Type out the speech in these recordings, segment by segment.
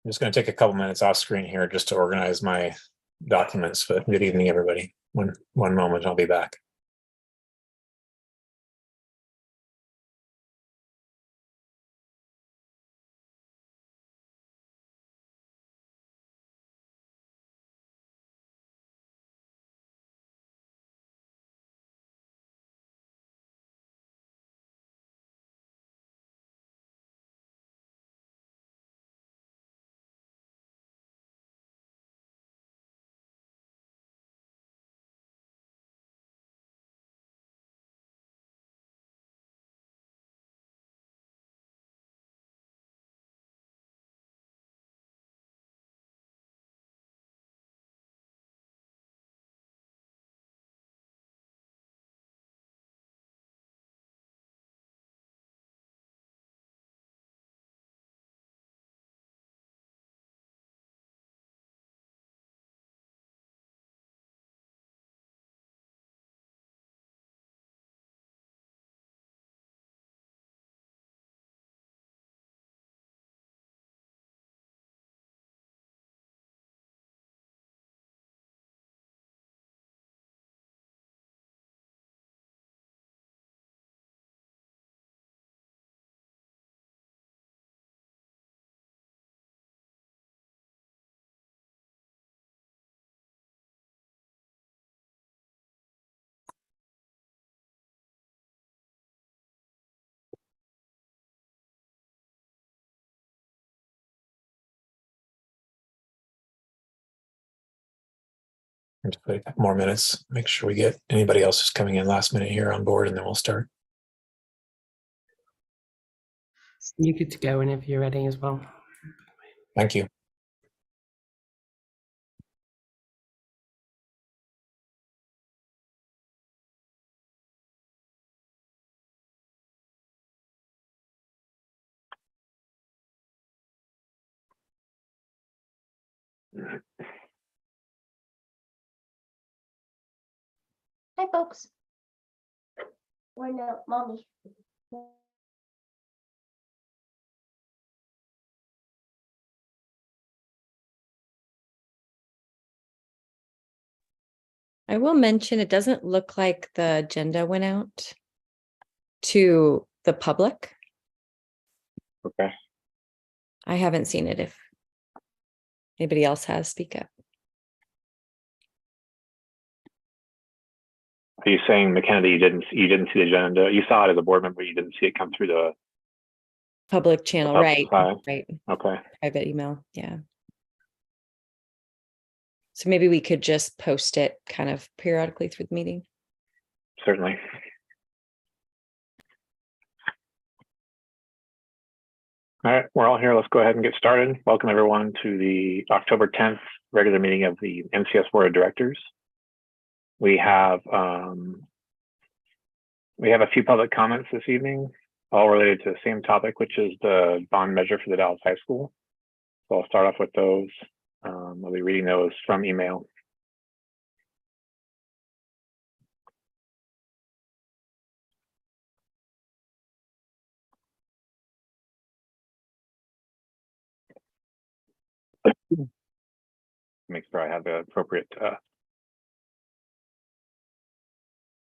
I'm just going to take a couple minutes off screen here just to organize my documents. But good evening, everybody. One moment, I'll be back. Just wait a couple more minutes, make sure we get anybody else who's coming in last minute here on board, and then we'll start. You're good to go whenever you're ready as well. Thank you. Hi, folks. We're no mommy. I will mention it doesn't look like the agenda went out to the public. Okay. I haven't seen it. If anybody else has, speak up. Are you saying, McKenna, that you didn't see the agenda? You saw it as a board member, you didn't see it come through the Public channel, public right? side? Right. Okay. Private email, yeah. So maybe we could just post it kind of periodically through the meeting. Certainly. All right, we're all here. Let's go ahead and get started. Welcome everyone to the October 10th regular meeting of the MCS Board of Directors. We have a few public comments this evening, all related to the same topic, which is the bond measure for the Dallas High School. So I'll start off with those. I'll be reading those from email. Make sure I have the appropriate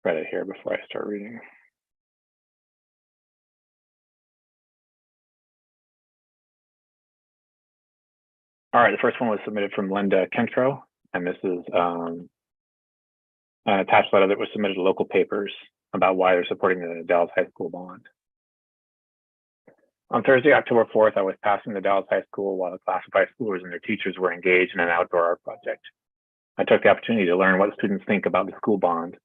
credit here before I start reading. All right, the first one was submitted from Linda Kentro, and this is an attached letter that was submitted to local papers about why they're supporting the Dallas High School bond. On Thursday, October 4th, I was passing the Dallas High School while the class of high schoolers and their teachers were engaged in an outdoor art project. I took the opportunity to learn what students think about the school bond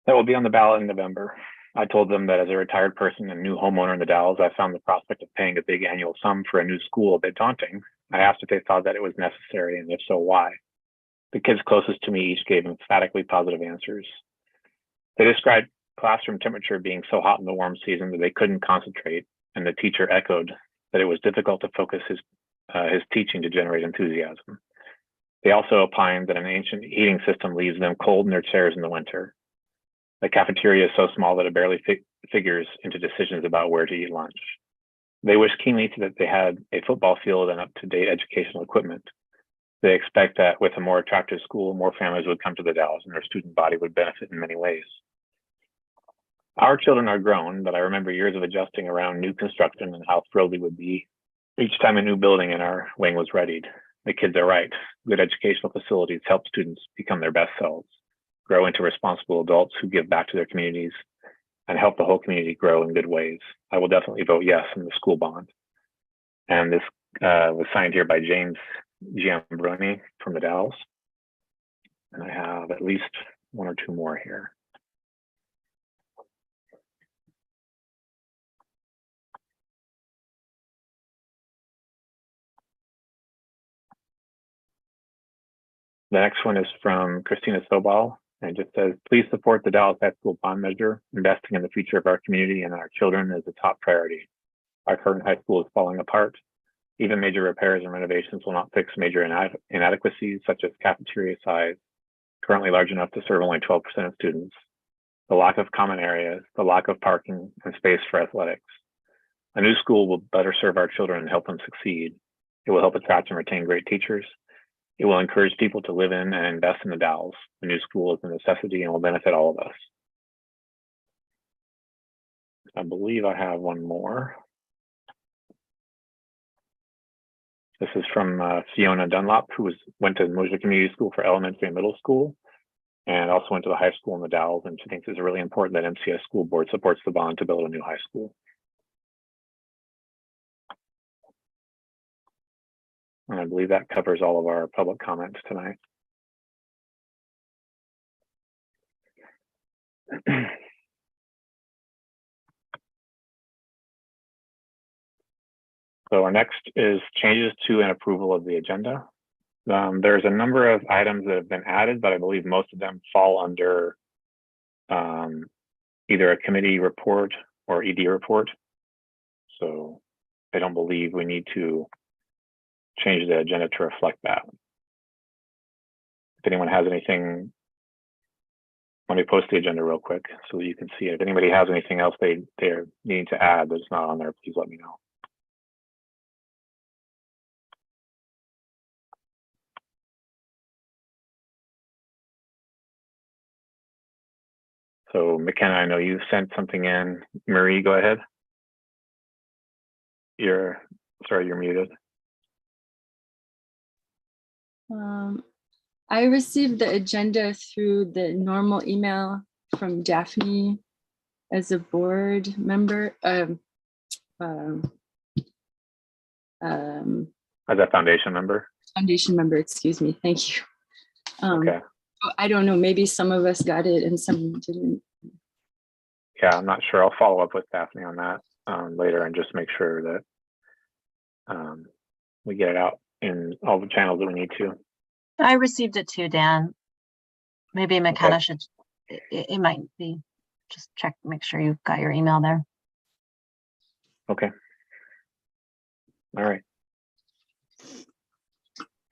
that will be on the ballot in November. I told them that as a retired person and new homeowner in the Dalles, I found the prospect of paying a big annual sum for a new school a bit daunting. I asked if they thought that it was necessary, and if so, why. The kids closest to me each gave emphatically positive answers. They described classroom temperature being so hot in the warm season that they couldn't concentrate, and the teacher echoed that it was difficult to focus his teaching to generate enthusiasm. They also opined that an ancient heating system leaves them cold in their chairs in the winter. The cafeteria is so small that it barely figures into decisions about where to eat lunch. They wish keenly that they had a football field and up-to-date educational equipment. They expect that with a more attractive school, more families would come to the Dalles and their student body would benefit in many ways. Our children are grown, but I remember years of adjusting around new construction and how thrilled we would be each time a new building in our wing was readied. The kids are right. Good educational facilities help students become their best selves, grow into responsible adults who give back to their communities, and help the whole community grow in good ways. I will definitely vote yes on the school bond. And this was signed here by James Giambroni from the Dalles. And I have at least one or two more here. The next one is from Christina Sobal, and it just says, please support the Dalles High School bond measure. Investing in the future of our community and our children is a top priority. Our current high school is falling apart. Even major repairs and renovations will not fix major inadequacies, such as cafeteria size, currently large enough to serve only 12% of students, the lack of common areas, the lack of parking and space for athletics. A new school will better serve our children and help them succeed. It will help attract and retain great teachers. It will encourage people to live in and invest in the Dalles. The new school is a necessity and will benefit all of us. I believe I have one more. This is from Fiona Dunlop, who went to Mosier Community School for elementary and middle school, and also went to the high school in the Dalles. And she thinks it's really important that MCS school board supports the bond to build a new high school. And I believe that covers all of our public comments tonight. So our next is changes to and approval of the agenda. There's a number of items that have been added, but I believe most of them fall under either a committee report or ED report. So I don't believe we need to change the agenda to reflect that. If anyone has anything, let me post the agenda real quick so that you can see it. If anybody has anything else they're needing to add that's not on there, please let me know. So McKenna, I know you sent something in. Marie, go ahead. You're muted. I received the agenda through the normal email from Daphne as a board member. As a foundation member? Foundation member, excuse me. Thank you. Okay. I don't know, maybe some of us got it and some didn't. Yeah, I'm not sure. I'll follow up with Daphne on that later and just make sure that we get it out in all the channels that we need to. I received it too, Dan. Maybe McKenna should, it might be, just check, make sure you've got your email there. Okay. All right.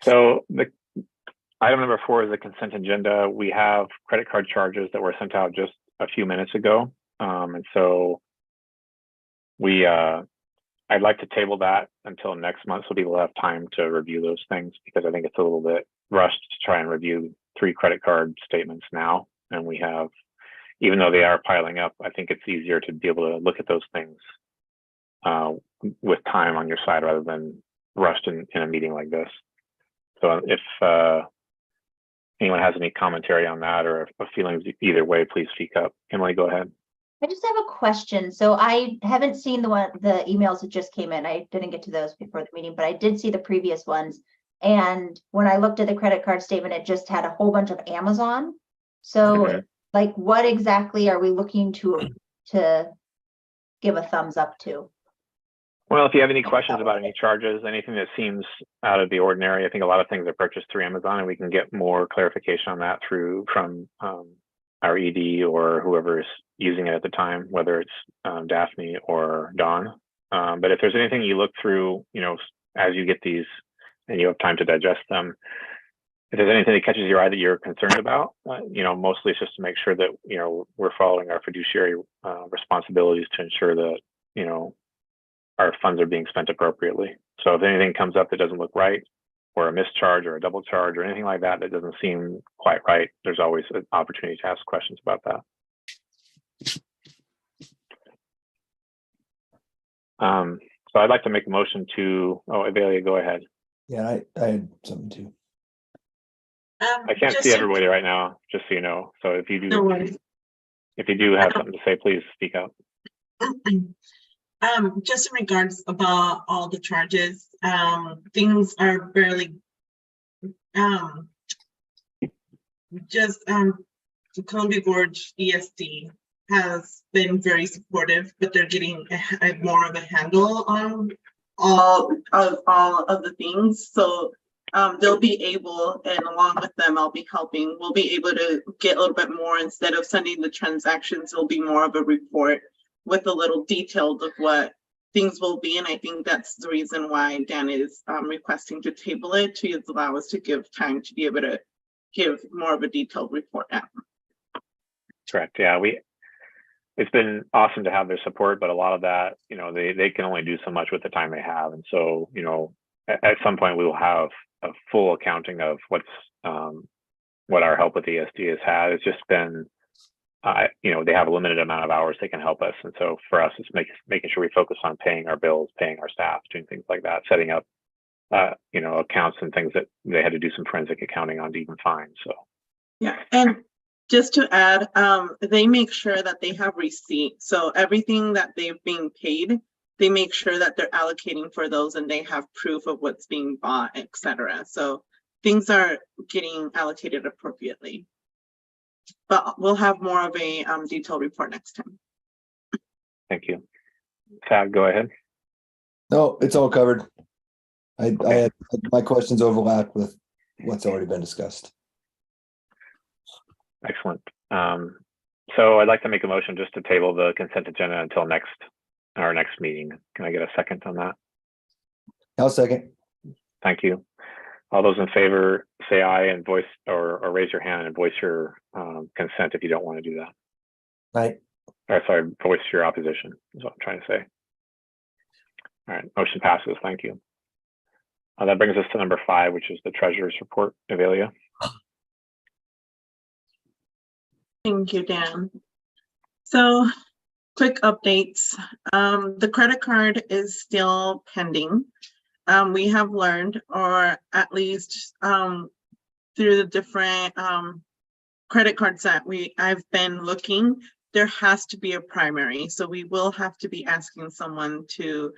So the item number 4 is the consent agenda. We have credit card charges that were sent out just a few minutes ago. And so I'd like to table that until next month so people have time to review those things, because I think it's a little bit rushed to try and review 3 credit card statements now. And we have, even though they are piling up, I think it's easier to be able to look at those things with time on your side rather than rushed in a meeting like this. So if anyone has any commentary on that or feelings either way, please speak up. Emily, go ahead. I just have a question. So I haven't seen the emails that just came in. I didn't get to those before the meeting, but I did see the previous ones. And when I looked at the credit card statement, it just had a whole bunch of Amazon. So like, what exactly are we looking to give a thumbs up to? Well, if you have any questions about any charges, anything that seems out of the ordinary, I think a lot of things are purchased through Amazon, and we can get more clarification on that from our ED or whoever is using it at the time, whether it's Daphne or Dawn. But if there's anything you look through, as you get these and you have time to digest them, if there's anything that catches your eye that you're concerned about, mostly it's just to make sure that, we're following our fiduciary responsibilities to ensure that, our funds are being spent appropriately. So if anything comes up that doesn't look right, or a mischarge or a double charge or anything like that that doesn't seem quite right, there's always an opportunity to ask questions about that. So I'd like to make a motion to, oh, Avelia, go ahead. Yeah, I had something too. I can't see everybody right now, just so you know. So if you do, No worries. if you do have something to say, please speak up. Just in regards about all the charges, things are barely, Columbia Gorge ESD has been very supportive, but they're getting more of a handle on all of the things. So they'll be able, and along with them, I'll be helping. We'll be able to get a little bit more. Instead of sending the transactions, it'll be more of a report with a little detailed of what things will be. And I think that's the reason why Dan is requesting to table it, to allow us to give time to be able to give more of a detailed report out. Correct. Yeah, it's been awesome to have their support, but a lot of that, you know, they can only do so much with the time they have. And so, you know, at some point we will have a full accounting of what our help with ESD has had. It's just been, you know, they have a limited amount of hours they can help us. And so for us, it's making sure we focus on paying our bills, paying our staff, doing things like that, setting up, you know, accounts and things that they had to do some forensic accounting on to even find. So, yeah. And just to add, they make sure that they have receipts. So everything that they've been paid, they make sure that they're allocating for those and they have proof of what's being bought, etc. So things are getting allocated appropriately. But we'll have more of a detailed report next time. Thank you. Tad, go ahead. No, it's all covered. I had my questions overlapped with what's already been discussed. Excellent. So I'd like to make a motion just to table the consent agenda until our next meeting. Can I get a second on that? I'll second. Thank you. All those in favor say aye and voice or raise your hand and voice your consent if you don't want to do that. Aye. Or sorry, voice your opposition is what I'm trying to say. All right, motion passes. Thank you. That brings us to number 5, which is the treasurer's report. Avelia. Thank you, Dan. So quick updates. The credit card is still pending. We have learned, or at least through the different credit cards that I've been looking, there has to be a primary. So we will have to be asking someone to,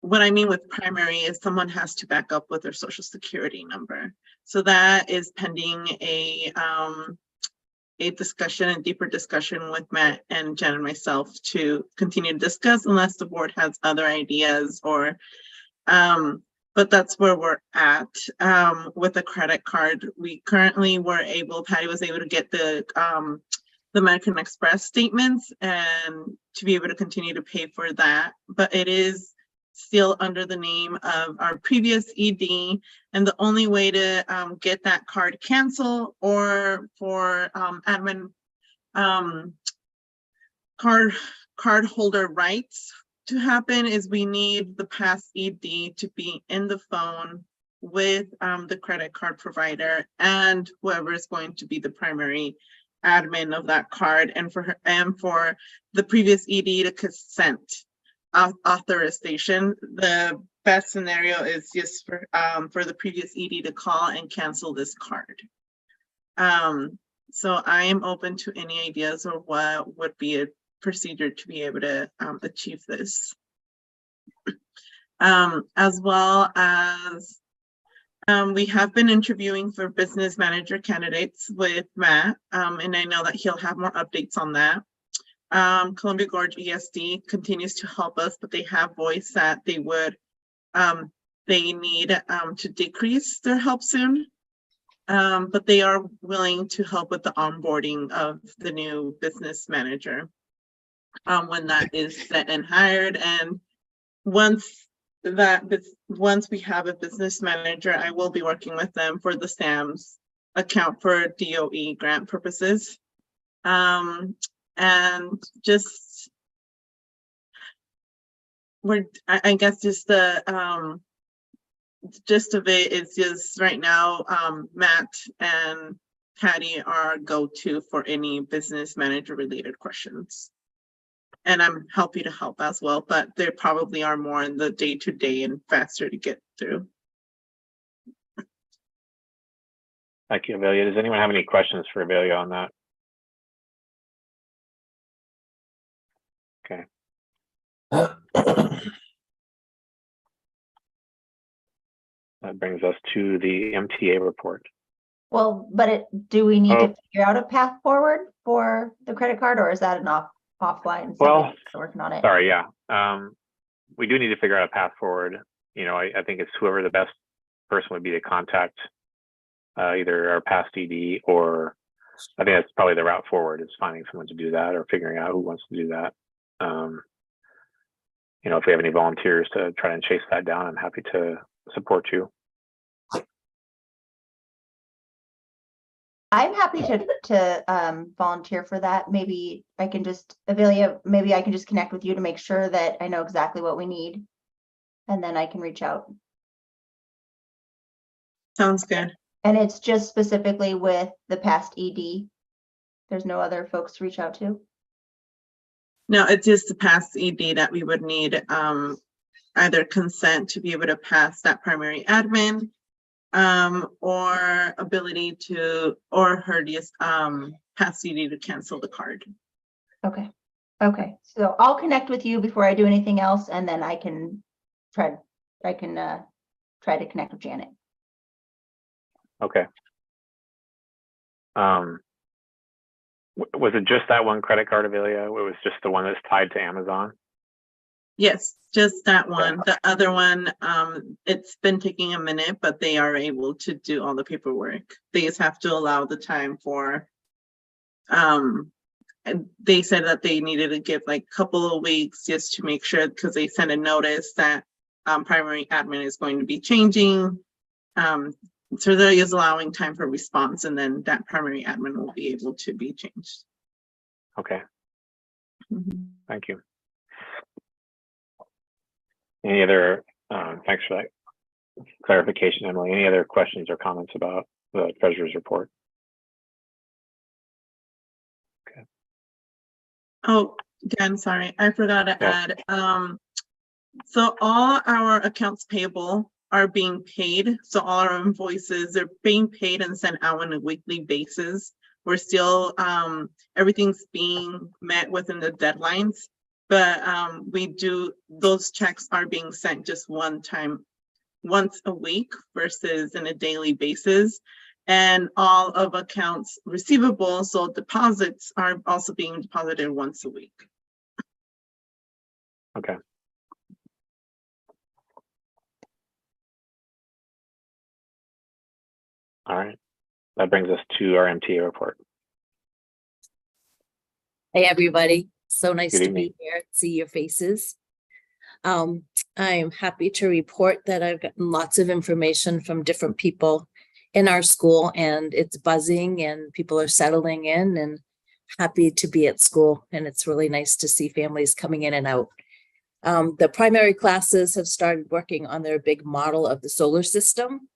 what I mean with primary is someone has to back up with their social security number. So that is pending a discussion, a deeper discussion with Matt and Jen and myself to continue to discuss, unless the board has other ideas or, but that's where we're at with the credit card. We currently Patty was able to get the American Express statements and to be able to continue to pay for that, but it is still under the name of our previous ED, and the only way to get that card canceled or for admin card holder rights to happen is we need the past ED to be in the phone with the credit card provider and whoever is going to be the primary admin of that card, and for the previous ED to consent authorization. The best scenario is just for the previous ED to call and cancel this card. So I am open to any ideas or what would be a procedure to be able to achieve this. As well as we have been interviewing for business manager candidates with Matt, and I know that he'll have more updates on that. Columbia Gorge ESD continues to help us, but they have voiced that they need to decrease their help soon. But they are willing to help with the onboarding of the new business manager when that is set and hired. And once we have a business manager, I will be working with them for the SAMS account for DOE grant purposes. And just I guess just the gist of it is just right now, Matt and Patty are go-to for any business manager related questions. And I'm happy to help as well, but there probably are more in the day-to-day and faster to get through. Thank you, Avelia. Does anyone have any questions for Avelia on that? Okay. That brings us to the MTA report. Well, but do we need Oh. to figure out a path forward for the credit card, or is that an offline? Well, somebody's working on it. Sorry, yeah. We do need to figure out a path forward. You know, I think it's whoever the best person would be to contact, either our past ED, or I think that's probably the route forward, is finding someone to do that or figuring out who wants to do that. You know, if we have any volunteers to try and chase that down, I'm happy to support you. I'm happy to volunteer for that. Maybe I can just, Avelia, maybe I can just connect with you to make sure that I know exactly what we need. And then I can reach out. Sounds good. And it's just specifically with the past ED. There's no other folks to reach out to. No, it's just the past ED that we would need either consent to be able to pass that primary admin, or ability to, or her just past ED to cancel the card. Okay. Okay. So I'll connect with you before I do anything else, and then I can try to connect with Janet. Okay. Was it just that one credit card, Avelia? It was just the one that's tied to Amazon? Yes, just that one. The other one, it's been taking a minute, but they are able to do all the paperwork. They just have to allow the time for, and they said that they needed to give like a couple of weeks just to make sure, because they sent a notice that primary admin is going to be changing. So they're just allowing time for response, and then that primary admin will be able to be changed. Okay, Mm-hmm. thank you. Any other, thanks for that clarification, Emily. Any other questions or comments about the treasurer's report? Okay. Oh, Dan, sorry, I forgot to add. So all our accounts payable are being paid. So all our invoices are being paid and sent out on a weekly basis. We're still, everything's being met within the deadlines, but those checks are being sent just one time, once a week versus in a daily basis. And all of accounts receivable, so deposits, are also being deposited once a week. Okay. All right, that brings us to our MTA report. Hey, everybody. So nice Good to evening. be here, see your faces. I am happy to report that I've gotten lots of information from different people in our school, and it's buzzing and people are settling in and happy to be at school. And it's really nice to see families coming in and out. The primary classes have started working on their big model of the solar system,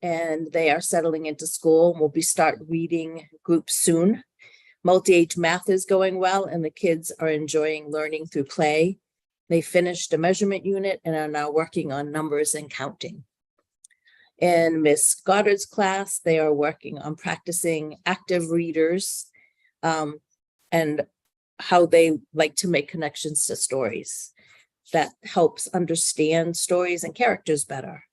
and they are settling into school. We'll start reading groups soon. Multi-age math is going well, and the kids are enjoying learning through play. They finished a measurement unit and are now working on numbers and counting. In Miss Goddard's class, they are working on practicing active readers and how they like to make connections to stories. That helps understand stories and characters better.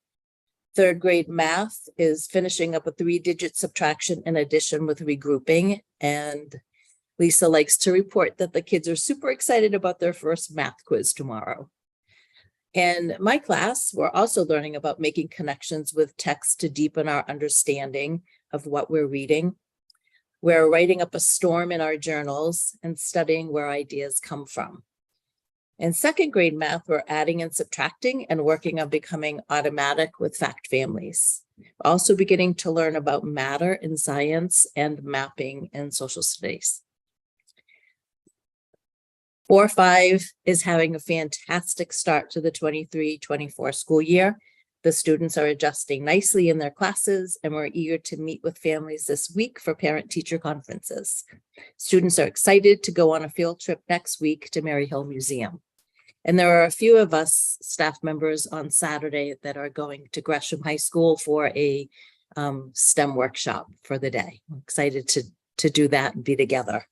Third grade math is finishing up a 3-digit subtraction and addition with regrouping. And Lisa likes to report that the kids are super excited about their first math quiz tomorrow. In my class, we're also learning about making connections with text to deepen our understanding of what we're reading. We're writing up a storm in our journals and studying where ideas come from. In second grade math, we're adding and subtracting and working on becoming automatic with fact families. We're also beginning to learn about matter in science and mapping in social studies. 4-5 is having a fantastic start to the 23-24 school year. The students are adjusting nicely in their classes, and we're eager to meet with families this week for parent-teacher conferences. Students are excited to go on a field trip next week to Mary Hill Museum. And there are a few of us staff members on Saturday that are going to Gresham High School for a STEM workshop for the day. I'm excited to do that and be together.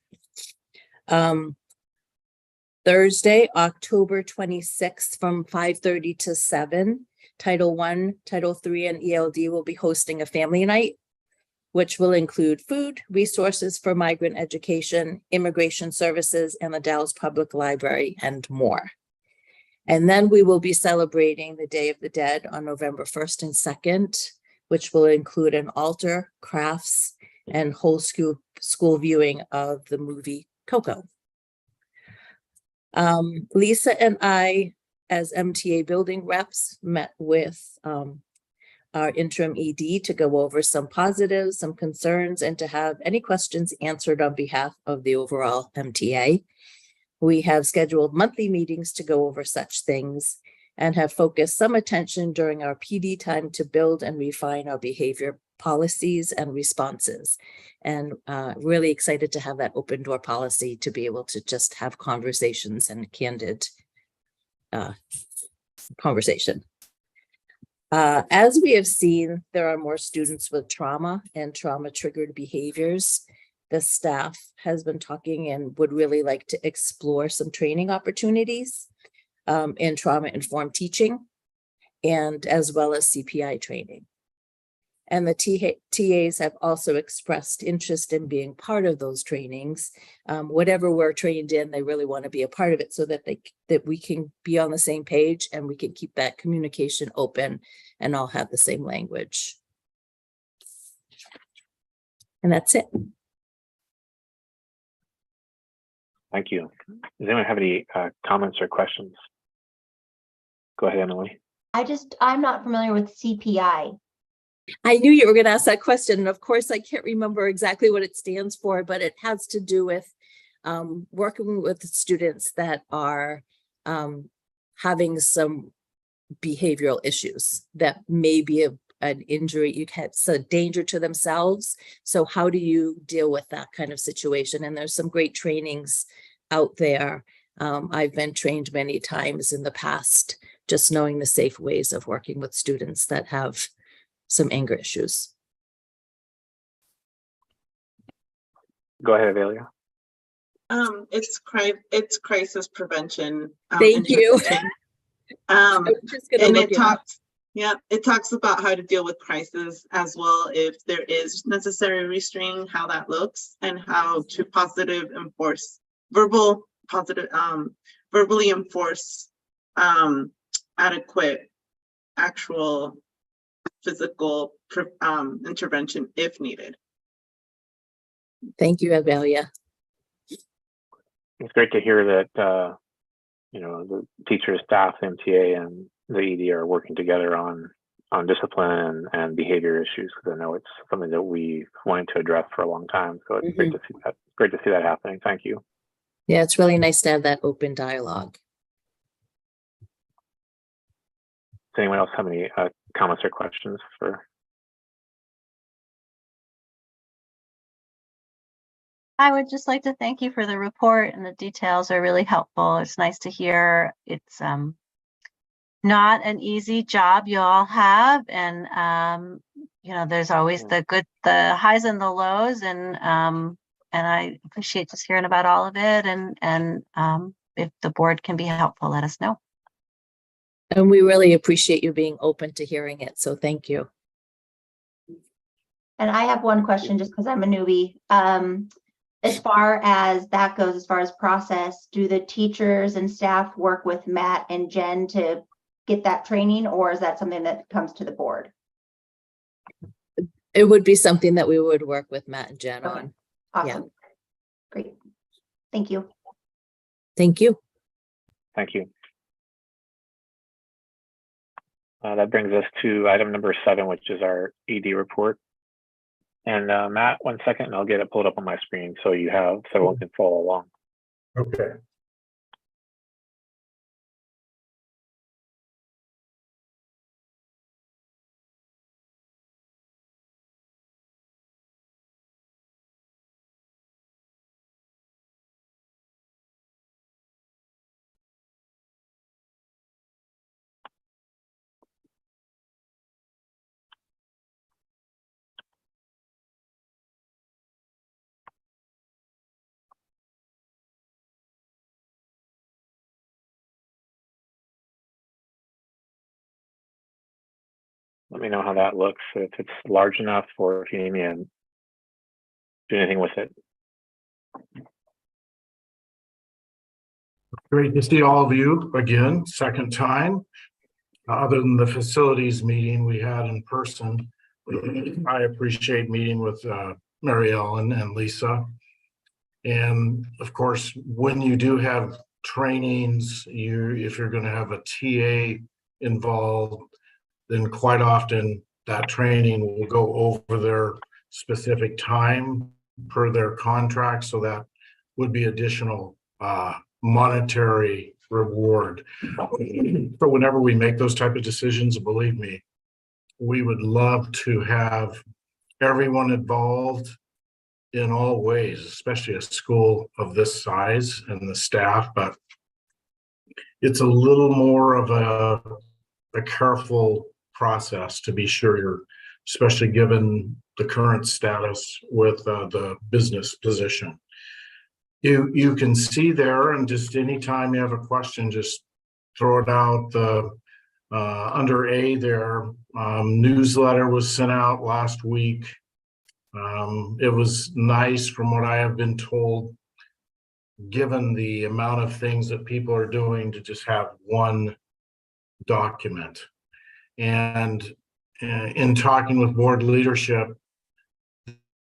Thursday, October 26th from 5:30 to 7, Title I, Title III, and ELD will be hosting a family night, which will include food, resources for migrant education, immigration services, and the Dallas Public Library, and more. And then we will be celebrating the Day of the Dead on November 1st and 2nd, which will include an altar, crafts, and whole school viewing of the movie Coco. Lisa and I, as MTA building reps, met with our interim ED to go over some positives, some concerns, and to have any questions answered on behalf of the overall MTA. We have scheduled monthly meetings to go over such things and have focused some attention during our PD time to build and refine our behavior policies and responses. And really excited to have that open door policy to be able to just have conversations and candid conversation. As we have seen, there are more students with trauma and trauma triggered behaviors. The staff has been talking and would really like to explore some training opportunities in trauma informed teaching, and as well as CPI training. And the TAs have also expressed interest in being part of those trainings. Whatever we're trained in, they really want to be a part of it so that we can be on the same page and we can keep that communication open and all have the same language. And that's it. Thank you. Does anyone have any comments or questions? Go ahead, Emily. I'm not familiar with CPI. I knew you were going to ask that question. And of course, I can't remember exactly what it stands for, but it has to do with working with students that are having some behavioral issues that may be an injury. You can, it's a danger to themselves. So how do you deal with that kind of situation? And there's some great trainings out there. I've been trained many times in the past, just knowing the safe ways of working with students that have some anger issues. Go ahead, Avelia. It's crisis prevention. Thank you. And it talks about how to deal with crisis as well, if there is necessary restraining, how that looks, and how to verbally enforce adequate actual physical intervention if needed. Thank you, Avelia. It's great to hear that the teachers, staff, MTA, and the ED are working together on discipline and behavior issues, because I know it's something that we've wanted to address for a long time. So it's great to see that. Great to see that happening. Thank you. Yeah, it's really nice to have that open dialogue. Does anyone else have any comments or questions for? I would just like to thank you for the report, and the details are really helpful. It's nice to hear. It's not an easy job you all have, and there's always the highs and the lows, and I appreciate just hearing about all of it. And if the board can be helpful, let us know. And we really appreciate you being open to hearing it. So thank you. And I have one question, just because I'm a newbie. As far as that goes, as far as process, do the teachers and staff work with Matt and Jen to get that training, or is that something that comes to the board? It would be something that we would work with Matt and Jen on. Awesome. Yeah. Great. Thank you. Thank you. Thank you. That brings us to item number 7, which is our ED report. And Matt, 1 second, and I'll get it pulled up on my screen so everyone can follow along. Okay. me know how that looks, if it's large enough, or if you need me to do anything with it. Great to see all of you again, second time. Other than the facilities meeting we had in person, I appreciate meeting with Mary Ellen and Lisa. And of course, when you do have trainings, if you're going to have a TA involved, then quite often that training will go over their specific time per their contract. So that would be additional monetary reward. But whenever we make those type of decisions, believe me, we would love to have everyone involved in all ways, especially a school of this size and the staff, but it's a little more of a careful process to be sure you're, especially given the current status with the business position. You can see there, and just anytime you have a question, just throw it out. Under A there, newsletter was sent out last week. It was nice from what I have been told, given the amount of things that people are doing, to just have one document. And in talking with board leadership,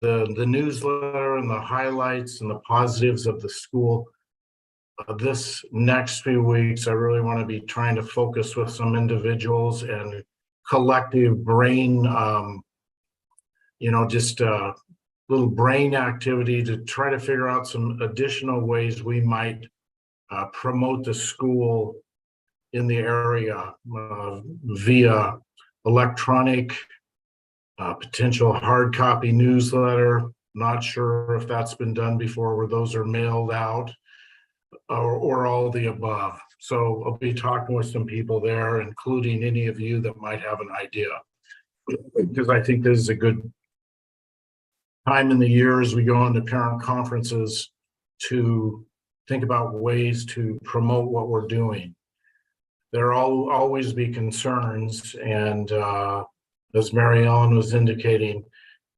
the newsletter and the highlights and the positives of the school, this next few weeks, I really want to be trying to focus with some individuals and collective brain, just a little brain activity to try to figure out some additional ways we might promote the school in the area via electronic, potential hard copy newsletter. Not sure if that's been done before, where those are mailed out, or all the above. So I'll be talking with some people there, including any of you that might have an idea, because I think this is a good time in the year as we go into parent conferences to think about ways to promote what we're doing. There will always be concerns, and as Mary Ellen was indicating,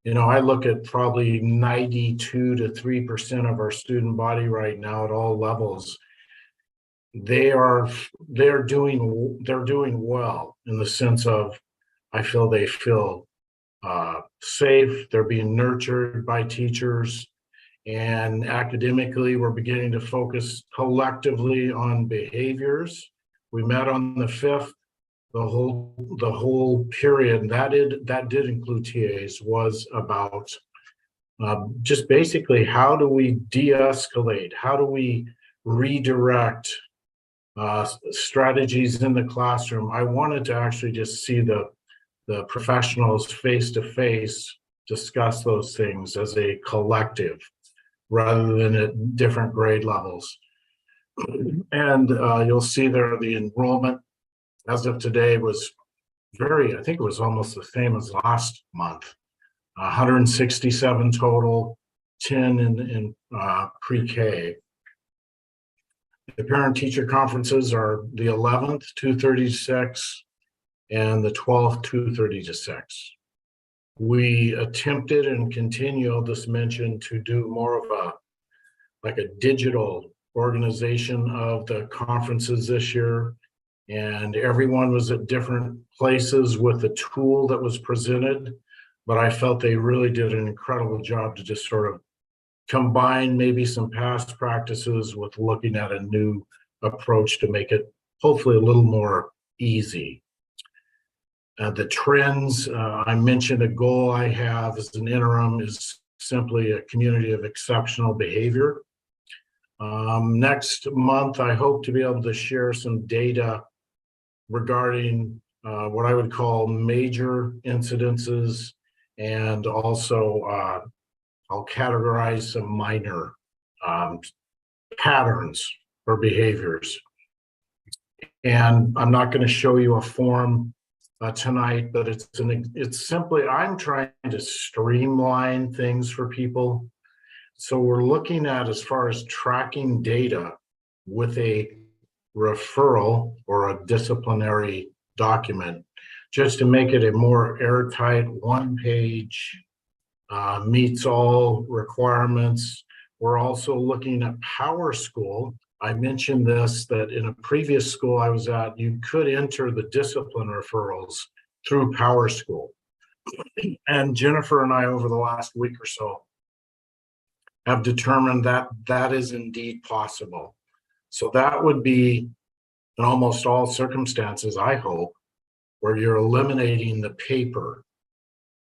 I look at probably 92 to 3% of our student body right now at all levels. They're doing well, in the sense of, I feel they feel safe, they're being nurtured by teachers, and academically we're beginning to focus collectively on behaviors. We met on the 5th. The whole period that did include TAs was about just basically, how do we de-escalate? How do we redirect strategies in the classroom? I wanted to actually just see the professionals face to face discuss those things as a collective, rather than at different grade levels. And you'll see there the enrollment as of today was I think it was almost the same as last month. 167 total, 10 in pre-K. The parent-teacher conferences are the 11th, 2:30 to 6, and the 12th, 2:30 to 6. We attempted and continue, I'll just mention, to do more of a digital organization of the conferences this year. And everyone was at different places with the tool that was presented, but I felt they really did an incredible job to just sort of combine maybe some past practices with looking at a new approach to make it hopefully a little more easy. The trends, I mentioned a goal I have as an interim is simply a community of exceptional behavior. Next month, I hope to be able to share some data regarding what I would call major incidences, and also I'll categorize some minor patterns or behaviors. And I'm not going to show you a form tonight, but it's simply, I'm trying to streamline things for people. So we're looking at, as far as tracking data with a referral or a disciplinary document, just to make it a more airtight, one-page, meets all requirements. We're also looking at Power School. I mentioned this, that in a previous school I was at, you could enter the discipline referrals through Power School. And Jennifer and I, over the last week or so, have determined that that is indeed possible. So that would be, in almost all circumstances, I hope, where you're eliminating the paper.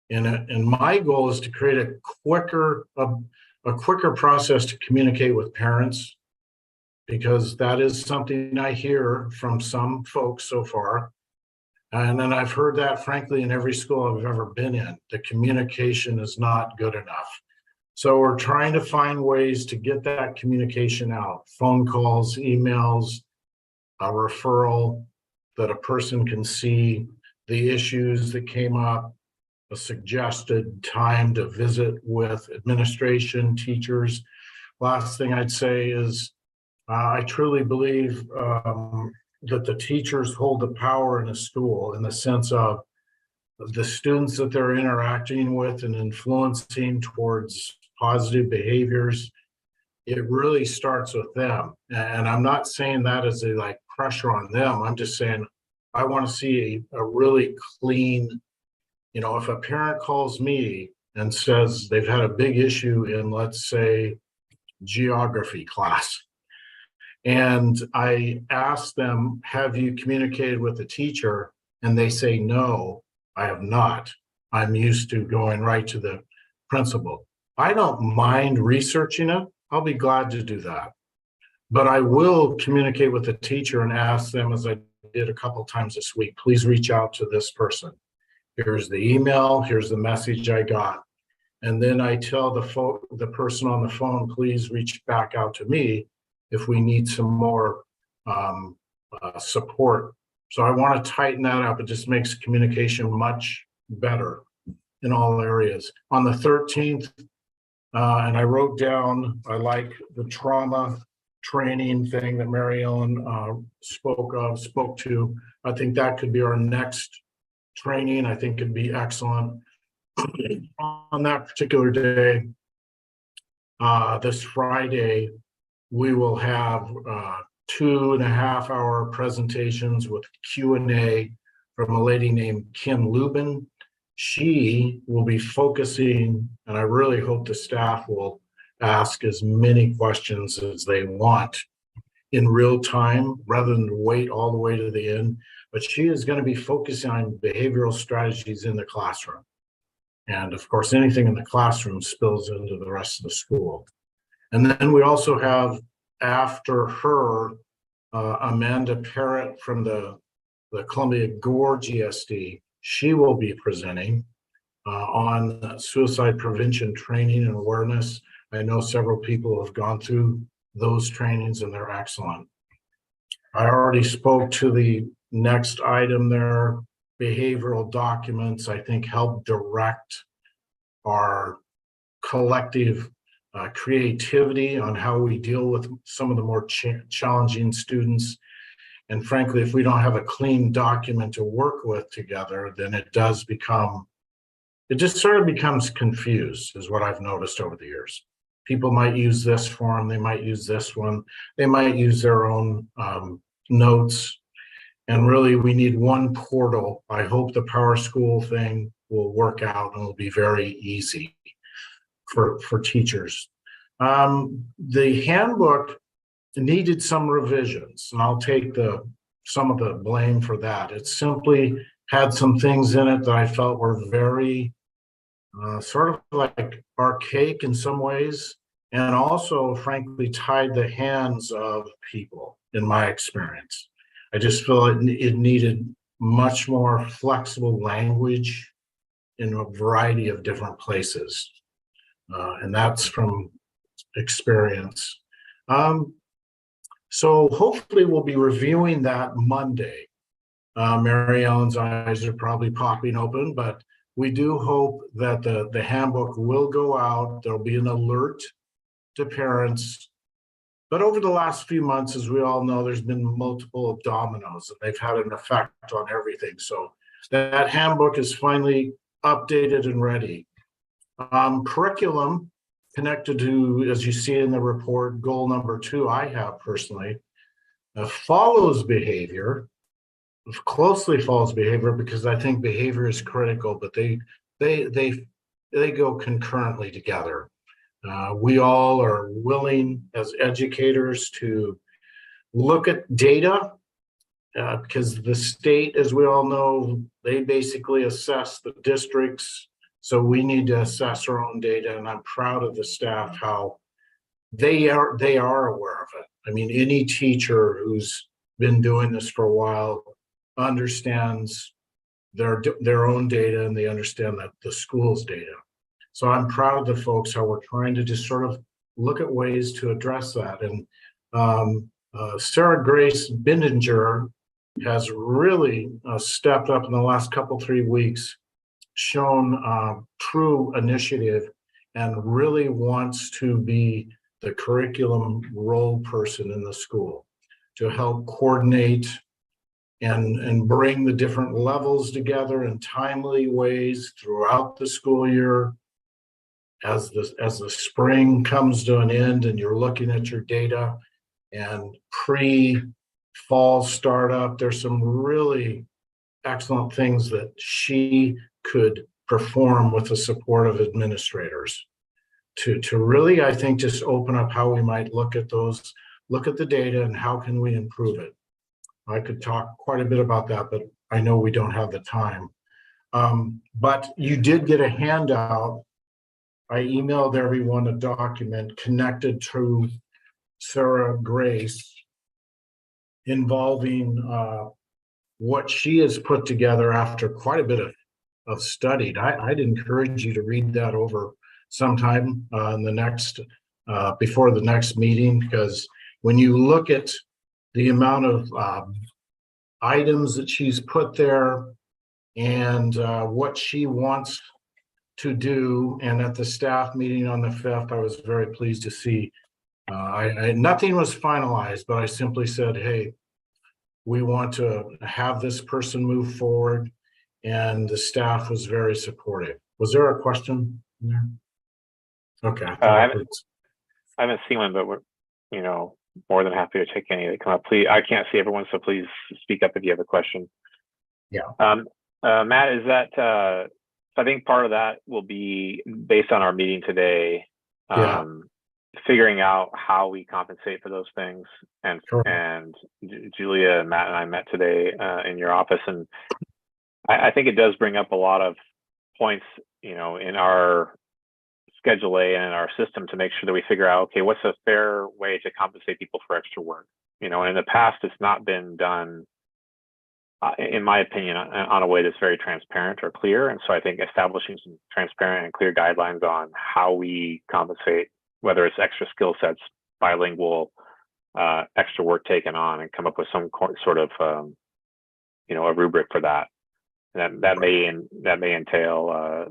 And my goal is to create a quicker process to communicate with parents, because that is something I hear from some folks so far. And then I've heard that, frankly, in every school I've ever been in. The communication is not good enough. So we're trying to find ways to get that communication out. Phone calls, emails, a referral that a person can see the issues that came up, a suggested time to visit with administration, teachers. Last thing I'd say is I truly believe that the teachers hold the power in a school, in the sense of the students that they're interacting with and influencing towards positive behaviors. It really starts with them. And I'm not saying that as a like pressure on them. I'm just saying I want to see a really clean, if a parent calls me and says they've had a big issue in, let's say, geography class, and I ask them, have you communicated with the teacher? And they say, no, I have not. I'm used to going right to the principal. I don't mind researching it. I'll be glad to do that. But I will communicate with the teacher and ask them, as I did a couple times this week, please reach out to this person. Here's the email, here's the message I got. And then I tell the person on the phone, please reach back out to me if we need some more support. So I want to tighten that up. It just makes communication much better in all areas. On the 13th, and I wrote down, I like the trauma training thing that Mary Ellen spoke to. I think that could be our next training. I think it'd be excellent. On that particular day, this Friday, we will have 2.5-hour presentations with Q&A from a lady named Kim Lubin. She will be focusing, and I really hope the staff will ask as many questions as they want in real time rather than wait all the way to the end. But she is going to be focusing on behavioral strategies in the classroom. And of course, anything in the classroom spills into the rest of the school. And then we also have, after her, Amanda Parrott from the Columbia Gore GSD. She will be presenting on suicide prevention training and awareness. I know several people have gone through those trainings and they're excellent. I already spoke to the next item there. Behavioral documents, I think, help direct our collective creativity on how we deal with some of the more challenging students. And frankly, if we don't have a clean document to work with together, then it just sort of becomes confused, is what I've noticed over the years. People might use this form, they might use this one, they might use their own notes. And really, we need one portal. I hope the Power School thing will work out and will be very easy for teachers. The handbook needed some revisions, and I'll take some of the blame for that. It simply had some things in it that I felt were very sort of like archaic in some ways, and also, frankly, tied the hands of people, in my experience. I just feel it needed much more flexible language in a variety of different places. And that's from experience. So hopefully we'll be reviewing that Monday. Mary Ellen's eyes are probably popping open, but we do hope that the handbook will go out. There'll be an alert to parents. But over the last few months, as we all know, there's been multiple dominoes and they've had an effect on everything. So that handbook is finally updated and ready. Curriculum connected to, as you see in the report, goal number 2, I have personally, follows behavior, closely follows behavior, because I think behavior is critical, but they go concurrently together. We all are willing as educators to look at data, because the state, as we all know, they basically assess the districts. So we need to assess our own data, and I'm proud of the staff how they are aware of it. I mean, any teacher who's been doing this for a while understands their own data, and they understand that the school's data. So I'm proud of the folks how we're trying to just sort of look at ways to address that. And Sarah Grace Bindinger has really stepped up in the last 3 weeks, shown true initiative, and really wants to be the curriculum role person in the school to help coordinate and bring the different levels together in timely ways throughout the school year. As the spring comes to an end and you're looking at your data, and pre-fall startup, there's some really excellent things that she could perform with the support of administrators to really, I think, just open up how we might look at the data and how can we improve it. I could talk quite a bit about that, but I know we don't have the time. But you did get a handout. I emailed everyone a document connected to Sarah Grace involving what she has put together after quite a bit of studied. I'd encourage you to read that over sometime in the next, before the next meeting, because when you look at the amount of items that she's put there and what she wants to do, and at the staff meeting on the 5th, I was very pleased to see nothing was finalized, but I simply said, hey, we want to have this person move forward, and the staff was very supportive. Was there a question there? Okay. I haven't seen one, but we're, more than happy to take any that come up. Please, I can't see everyone, so please speak up if you have a question. Yeah. Matt, is that, I think part of that will be based on our meeting today, figuring out how we compensate for those things. And Sure. and Julia, Matt, and I met today in your office, and I think it does bring up a lot of points, in our Schedule A and our system to make sure that we figure out, okay, what's a fair way to compensate people for extra work? And in the past, it's not been done, in my opinion, on a way that's very transparent or clear. And so I think establishing some transparent and clear guidelines on how we compensate, whether it's extra skill sets, bilingual, extra work taken on, and come up with some sort of, a rubric for that. That may entail,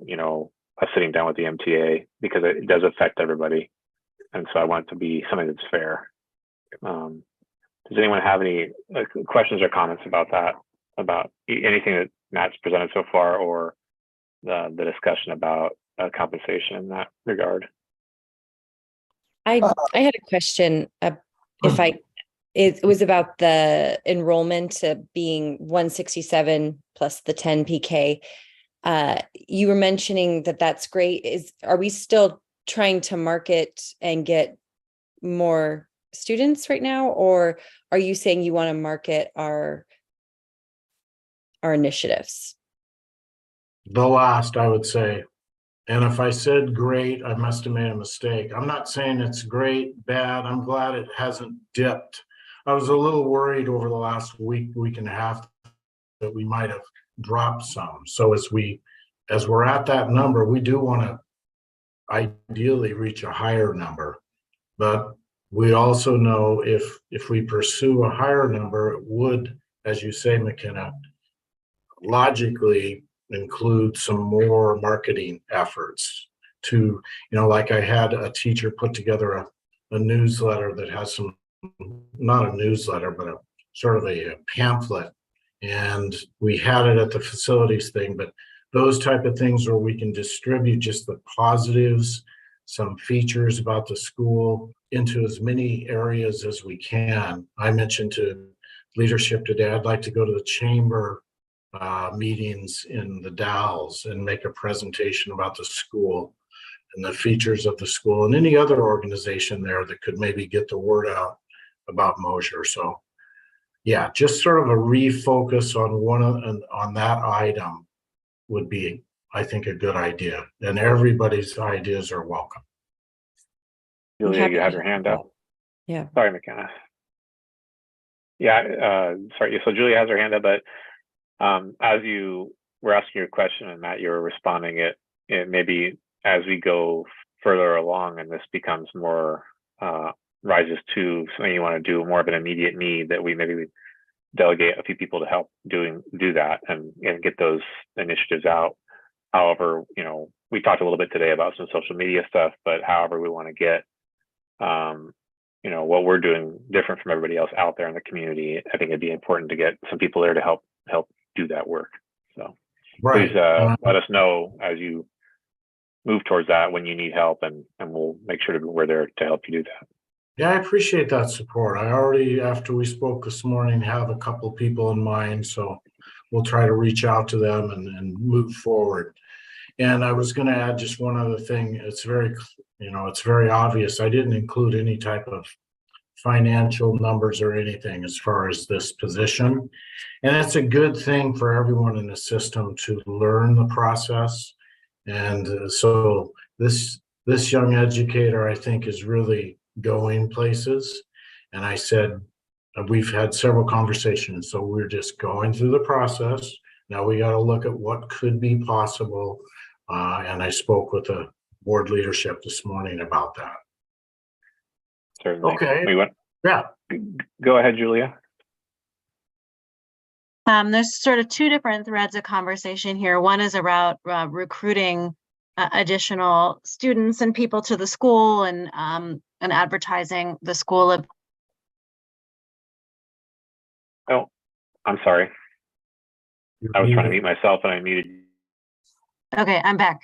us sitting down with the MTA, because it does affect everybody. And so I want it to be something that's fair. Does anyone have any questions or comments about that? About anything that Matt's presented so far, or the discussion about compensation in that regard? I had a question. It was about the enrollment being 167 plus the 10 PK. You were mentioning that that's great. Are we still trying to market and get more students right now, or are you saying you want to market our initiatives? The last, I would say. And if I said great, I must have made a mistake. I'm not saying it's great, bad. I'm glad it hasn't dipped. I was a little worried over the last week and a half that we might have dropped some. So as we're at that number, we do want to ideally reach a higher number. But we also know if we pursue a higher number, it would, as you say, McKenna, logically include some more marketing efforts to, like I had a teacher put together a newsletter that has some, not a newsletter, but a sort of a pamphlet And we had it at the facilities thing, but those type of things where we can distribute just the positives, some features about the school into as many areas as we can. I mentioned to leadership today, I'd like to go to the chamber meetings in the Dalles and make a presentation about the school and the features of the school and any other organization there that could maybe get the word out about Mosier. So yeah, just sort of a refocus on that item would be, I think, a good idea. And everybody's ideas are welcome. Julia, happy you have to your do hand that. up. Yeah. Sorry, McKenna. Yeah, sorry. So Julia has her hand up, but as you were asking your question and Matt, you were responding it maybe as we go further along and this becomes more rises to something you want to do, more of an immediate need, that we maybe delegate a few people to help do that and get those initiatives out. However, you know, we talked a little bit today about some social media stuff, but however we want to get you know, what we're doing different from everybody else out there in the community, I think it'd be important to get some people there to help do that work. So Right. please let us know as you move towards that when you need help, and we'll make sure we're there to help you do that. Yeah, I appreciate that support. I already, after we spoke this morning, have a couple people in mind, so we'll try to reach out to them and move forward. And I was going to add just one other thing. It's very, you know, it's very obvious. I didn't include any type of financial numbers or anything as far as this position. And it's a good thing for everyone in the system to learn the process. And so this young educator, I think, is really going places. And I said, we've had several conversations, so we're just going through the process. Now we got to look at what could be possible. And I spoke with the board leadership this morning about that. Certainly. Okay. Yeah. Go ahead, Julia. There's sort of two different threads of conversation here. One is about recruiting additional students and people to the school and advertising the school. Oh, I'm sorry. I was trying to mute myself and I muted. Okay, I'm back.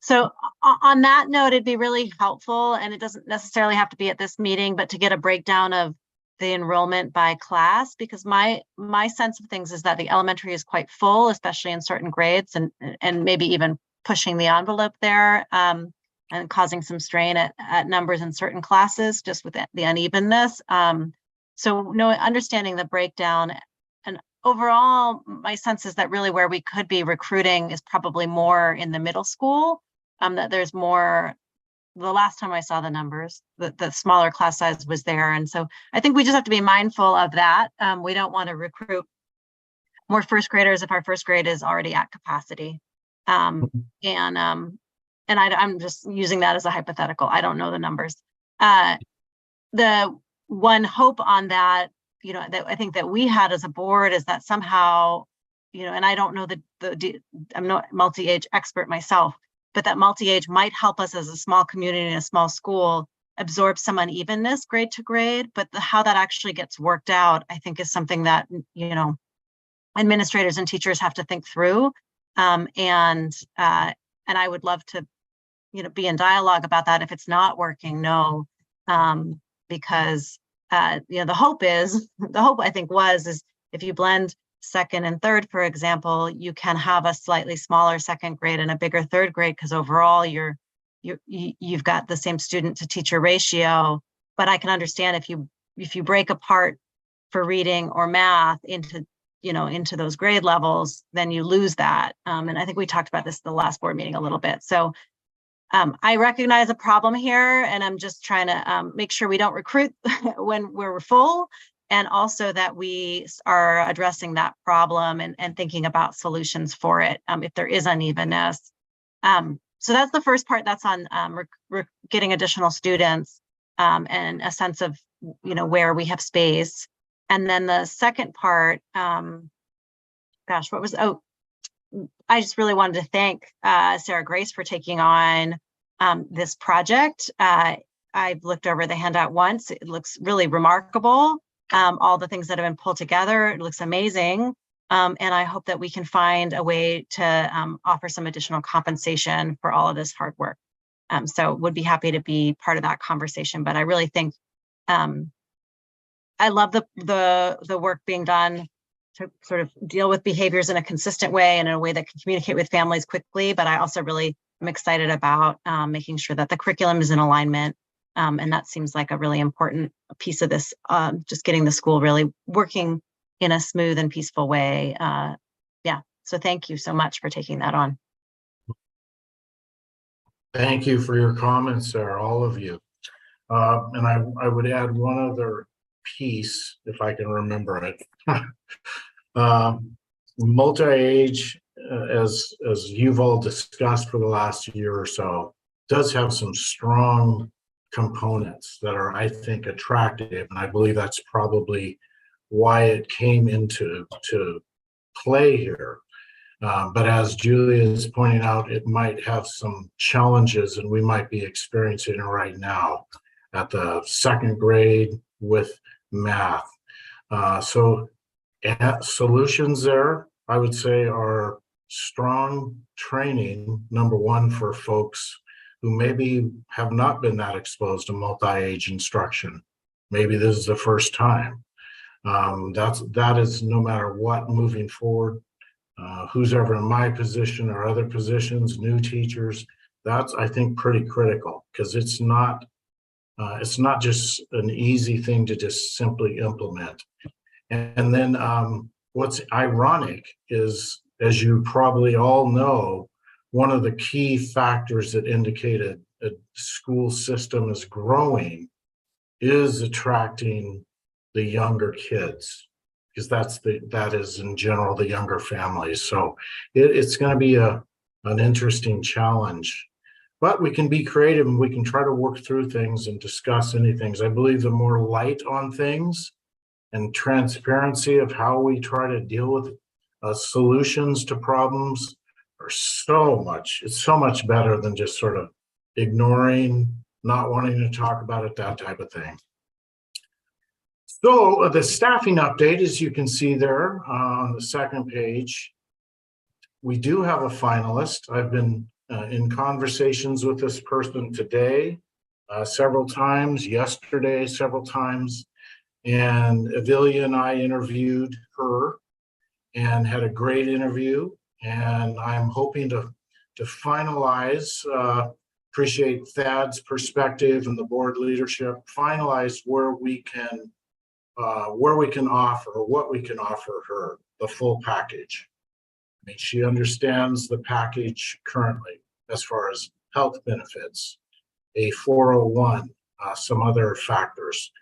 So on that note, it'd be really helpful, and it doesn't necessarily have to be at this meeting, but to get a breakdown of the enrollment by class, because my sense of things is that the elementary is quite full, especially in certain grades, and maybe even pushing the envelope there and causing some strain at numbers in certain classes, just with the unevenness. So understanding the breakdown. And overall, my sense is that really where we could be recruiting is probably more in the middle school, that there's more. The last time I saw the numbers, the smaller class size was there. And so I think we just have to be mindful of that. We don't want to recruit more first graders if our first grade is already at capacity. And I'm just using that as a hypothetical. I don't know the numbers. The one hope on that, you know, that I think that we had as a board is that somehow, you know, and I don't know I'm not multi-age expert myself, but that multi-age might help us as a small community and a small school absorb some unevenness grade to grade. But how that actually gets worked out, I think, is something that, you know, administrators and teachers have to think through. And I would love to, you know, be in dialogue about that. If it's not working, no, because you know, the hope I think is if you blend second and third, for example, you can have a slightly smaller second grade and a bigger third grade, because overall you've got the same student to teacher ratio. But I can understand if you break apart for reading or math into those grade levels, then you lose that. And I think we talked about this at the last board meeting a little bit. So I recognize a problem here, and I'm just trying to make sure we don't recruit when we're full, and also that we are addressing that problem and thinking about solutions for it if there is unevenness. So that's the first part. That's on getting additional students and a sense of, you know, where we have space. And then the second part, I just really wanted to thank Sarah Grace for taking on this project. I've looked over the handout once. It looks really remarkable. All the things that have been pulled together, it looks amazing. And I hope that we can find a way to offer some additional compensation for all of this hard work. So would be happy to be part of that conversation. But I really think I love the work being done to sort of deal with behaviors in a consistent way and in a way that can communicate with families quickly. But I also really am excited about making sure that the curriculum is in alignment. And that seems like a really important piece of this, just getting the school really working in a smooth and peaceful way. Yeah, so thank you so much for taking that on. Thank you for your comments, Sarah, all of you. And I would add one other piece, if I can remember it. Multi-age, as you've all discussed for the last year or so, does have some strong components that are, I think, attractive, and I believe that's probably why it came into play here. But as Julia is pointing out, it might have some challenges, and we might be experiencing it right now at the second grade with math. So solutions there, I would say, are strong training, number one, for folks who maybe have not been that exposed to multi-age instruction. Maybe this is the first time. That is no matter what moving forward. Who's ever in my position or other positions, new teachers, that's, I think, pretty critical, because it's not just an easy thing to just simply implement. And then what's ironic is, as you probably all know, one of the key factors that indicate a school system is growing is attracting the younger kids, because that is in general the younger families. So it's going to be an interesting challenge, but we can be creative and we can try to work through things and discuss any things. I believe the more light on things and transparency of how we try to deal with solutions to problems are it's so much better than just sort of ignoring, not wanting to talk about it, that type of thing. So the staffing update, as you can see there on the second page, we do have a finalist. I've been in conversations with this person today several times, yesterday several times, and Avilia and I interviewed her and had a great interview, and I'm hoping to finalize, appreciate Thad's perspective and the board leadership, finalize where we can offer, or what we can offer her, the full package. I mean, she understands the package currently as far as health benefits, a 401, some other factors.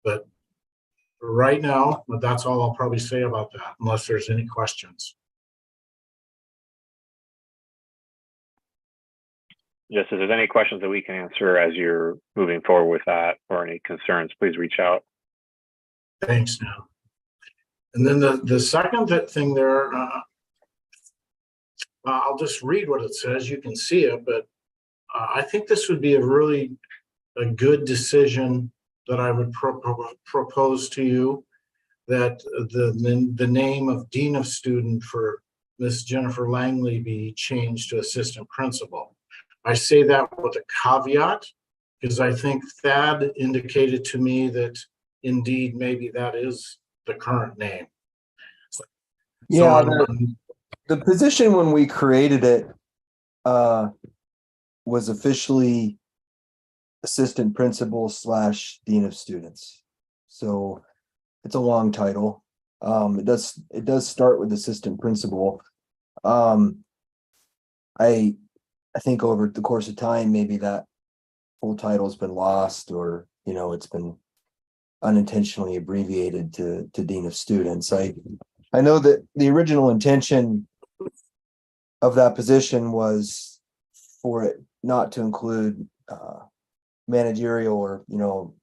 But right now, that's all I'll probably say about that, unless there's any questions. Just if there's any questions that we can answer as you're moving forward with that, or any concerns, please reach out. Thanks now. And then the second thing there, I'll just read what it says. You can see it, but I think this would be a good decision that I would propose to you, that the name of Dean of Student for Miss Jennifer Langley be changed to Assistant Principal. I say that with a caveat, because I think Thad indicated to me that indeed maybe that is the current name. Yeah, the position when we created it was officially Assistant Principal / Dean of Students. So it's a long title. It does start with Assistant Principal. I think over the course of time, maybe that full title has been lost, or it's been unintentionally abbreviated to Dean of Students. I know that the original intention of that position was for it not to include managerial or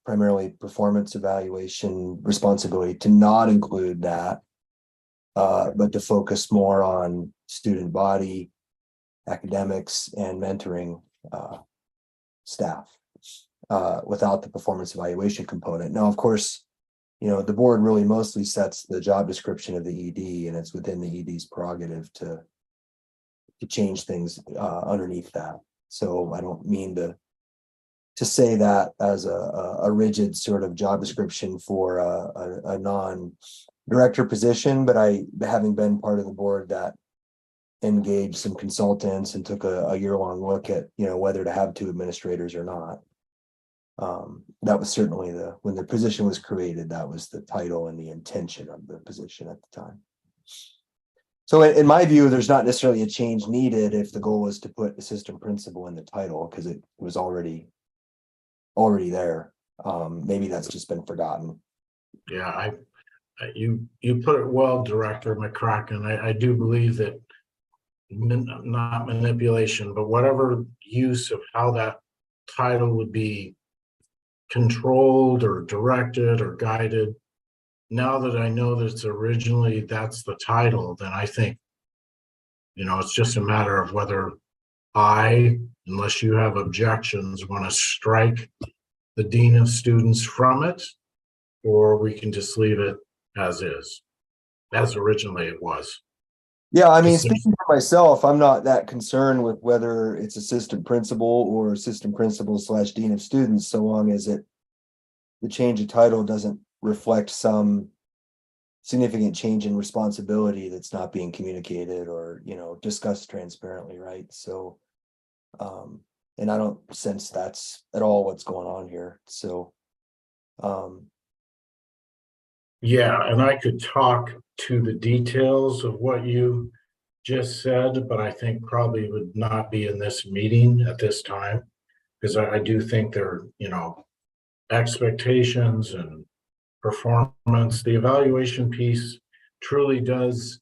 primarily performance evaluation responsibility, to not include that, but to focus more on student body, academics, and mentoring staff without the performance evaluation component. Now, of course, the board really mostly sets the job description of the ED, and it's within the ED's prerogative to change things underneath that. So I don't mean to say that as a rigid sort of job description for a non-director position, but having been part of the board that engaged some consultants and took a year-long look at, whether to have 2 administrators or not. That was certainly when the position was created, that was the title and the intention of the position at the time. So in my view, there's not necessarily a change needed if the goal was to put assistant principal in the title, because it was already there. Maybe that's just been forgotten. Yeah, you put it well, Director McCracken. I do believe that not manipulation, but whatever use of how that title would be controlled or directed or guided. Now that I know that it's originally that's the title, then I think, it's just a matter of whether unless you have objections, want to strike the dean of students from it, or we can just leave it as is, as originally it was. Yeah, I mean, speaking for myself, I'm not that concerned with whether it's assistant principal or assistant principal / dean of students, so long as the change of title doesn't reflect some significant change in responsibility that's not being communicated or, discussed transparently, right? So, and I don't sense that's at all what's going on here. So, yeah, and I could talk to the details of what you just said, but I think probably would not be in this meeting at this time, because I do think there are, expectations and performance. The evaluation piece truly does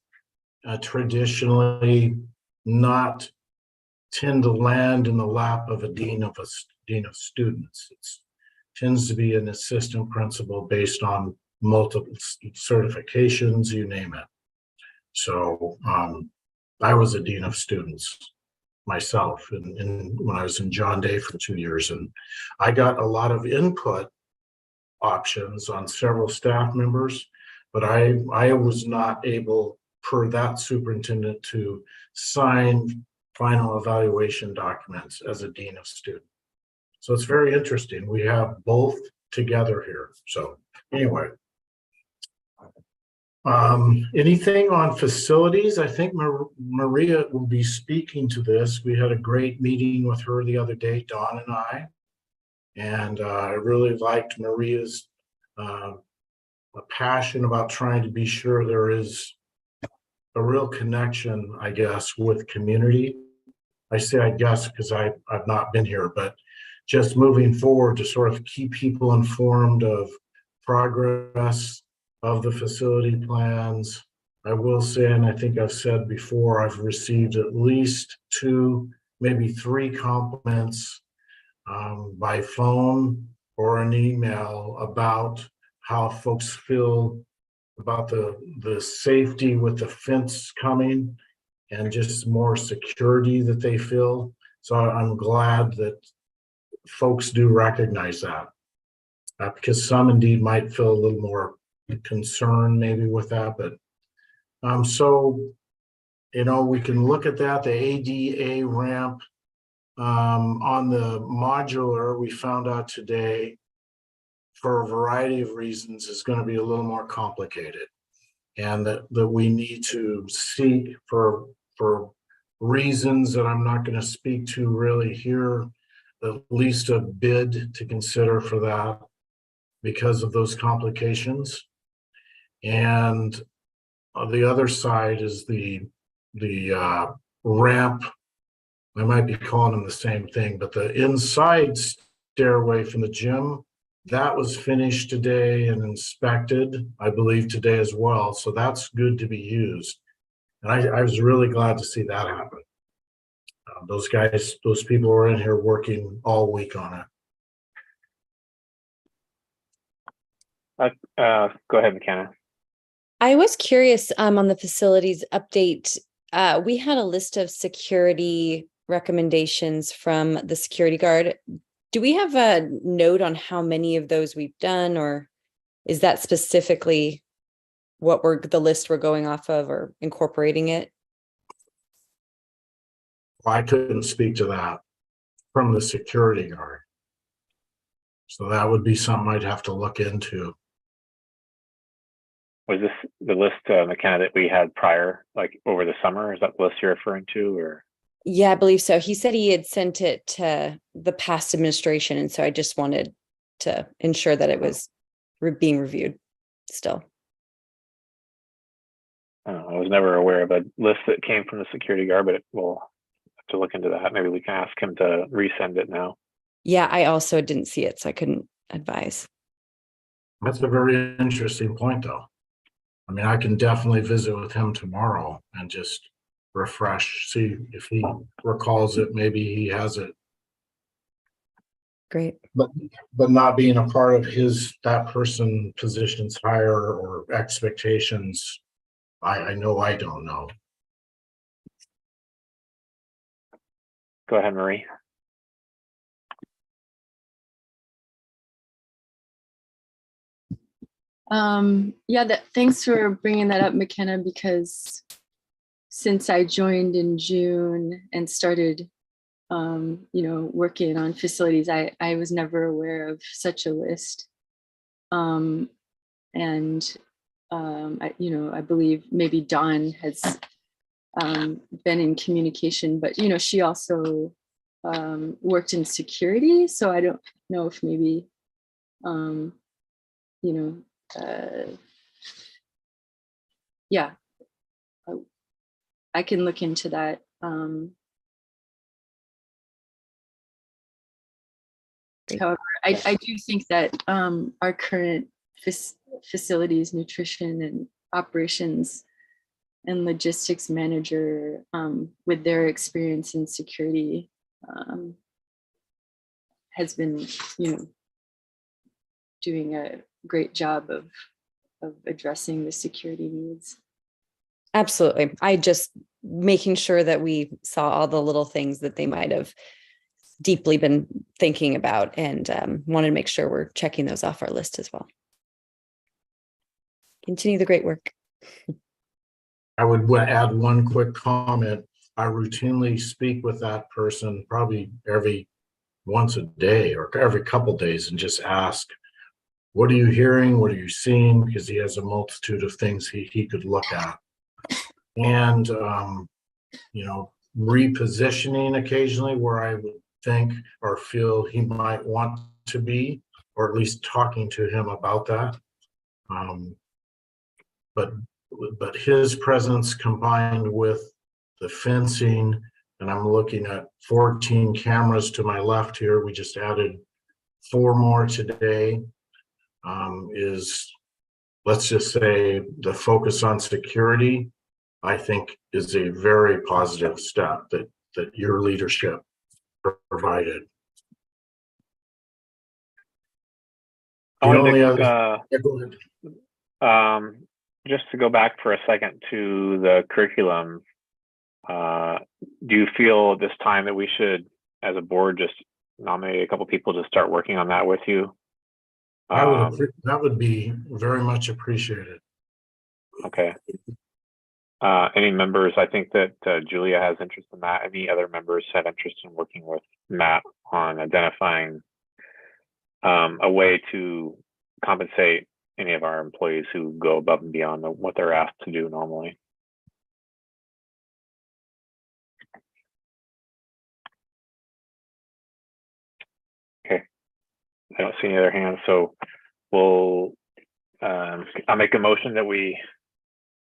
traditionally not tend to land in the lap of a dean of students. It tends to be an assistant principal based on multiple certifications, you name it. So I was a dean of students myself when I was in John Day for 2 years, and I got a lot of input options on several staff members, but I was not able, per that superintendent, to sign final evaluation documents as a dean of students. So it's very interesting. We have both together here. So anyway, anything on facilities? I think Maria will be speaking to this. We had a great meeting with her the other day, Dawn and I, and I really liked Maria's passion about trying to be sure there is a real connection, I guess, with community. I say I guess because I've not been here, but just moving forward to sort of keep people informed of progress of the facility plans. I will say, and I think I've said before, I've received at least 2, maybe 3 compliments by phone or an email about how folks feel about the safety with the fence coming and just more security that they feel. So I'm glad that folks do recognize that, because some indeed might feel a little more concerned maybe with that, but so we can look at that. The ADA ramp on the modular, we found out today, for a variety of reasons, is going to be a little more complicated, and that we need to seek for reasons that I'm not going to speak to really here, at least a bid to consider for that because of those complications. And the other side is the ramp. I might be calling them the same thing, but the inside stairway from the gym, that was finished today and inspected, I believe, today as well. So that's good to be used. And I was really glad to see that happen. Those people were in here working all week on it. Go ahead, McKenna. I was curious on the facilities update. We had a list of security recommendations from the security guard. Do we have a note on how many of those we've done, or Is that specifically what the list we're going off of, or incorporating it? I couldn't speak to that from the security guard. So that would be something I'd have to look into. Was this the list, McKenna, that we had prior, like over the summer? Is that the list you're referring to, or? Yeah, I believe so. He said he had sent it to the past administration, and so I just wanted to ensure that it was being reviewed still. I was never aware of a list that came from the security guard, but we'll have to look into that. Maybe we can ask him to resend it now. Yeah, I also didn't see it, so I couldn't advise. That's a very interesting point, though. I mean, I can definitely visit with him tomorrow and just refresh, see if he recalls it. Maybe he has it. Great. But not being a part of that person position's hire or expectations, I know I don't know. Go ahead, Marie. Yeah, thanks for bringing that up, McKenna, because since I joined in June and started, working on facilities, I was never aware of such a list. I believe maybe Dawn has been in communication, but, she also worked in security. So I don't know if maybe, I can look into that. However, I do think that our current facilities, nutrition and operations and logistics manager, with their experience in security, has been, doing a great job of addressing the security needs. Absolutely. I just making sure that we saw all the little things that they might have deeply been thinking about, and wanted to make sure we're checking those off our list as well. Continue the great work. I would add one quick comment. I routinely speak with that person probably every once a day or every couple days and just ask, what are you hearing? What are you seeing? Because he has a multitude of things he could look at. And, repositioning occasionally where I would think or feel he might want to be, or at least talking to him about that. But his presence combined with the fencing, and I'm looking at 14 cameras to my left here. We just added 4 more today. Is, let's just say, the focus on security, I think, is a very positive step that your leadership provided. Just to go back for a second to the curriculum, do you feel this time that we should, as a board, just nominate a couple people to start working on that with you? That would be very much appreciated. Okay. Any members? I think that Julia has interest in that. Any other members have interest in working with Matt on identifying a way to compensate any of our employees who go above and beyond what they're asked to do normally? Okay, I don't see any other hands, so I'll make a motion that we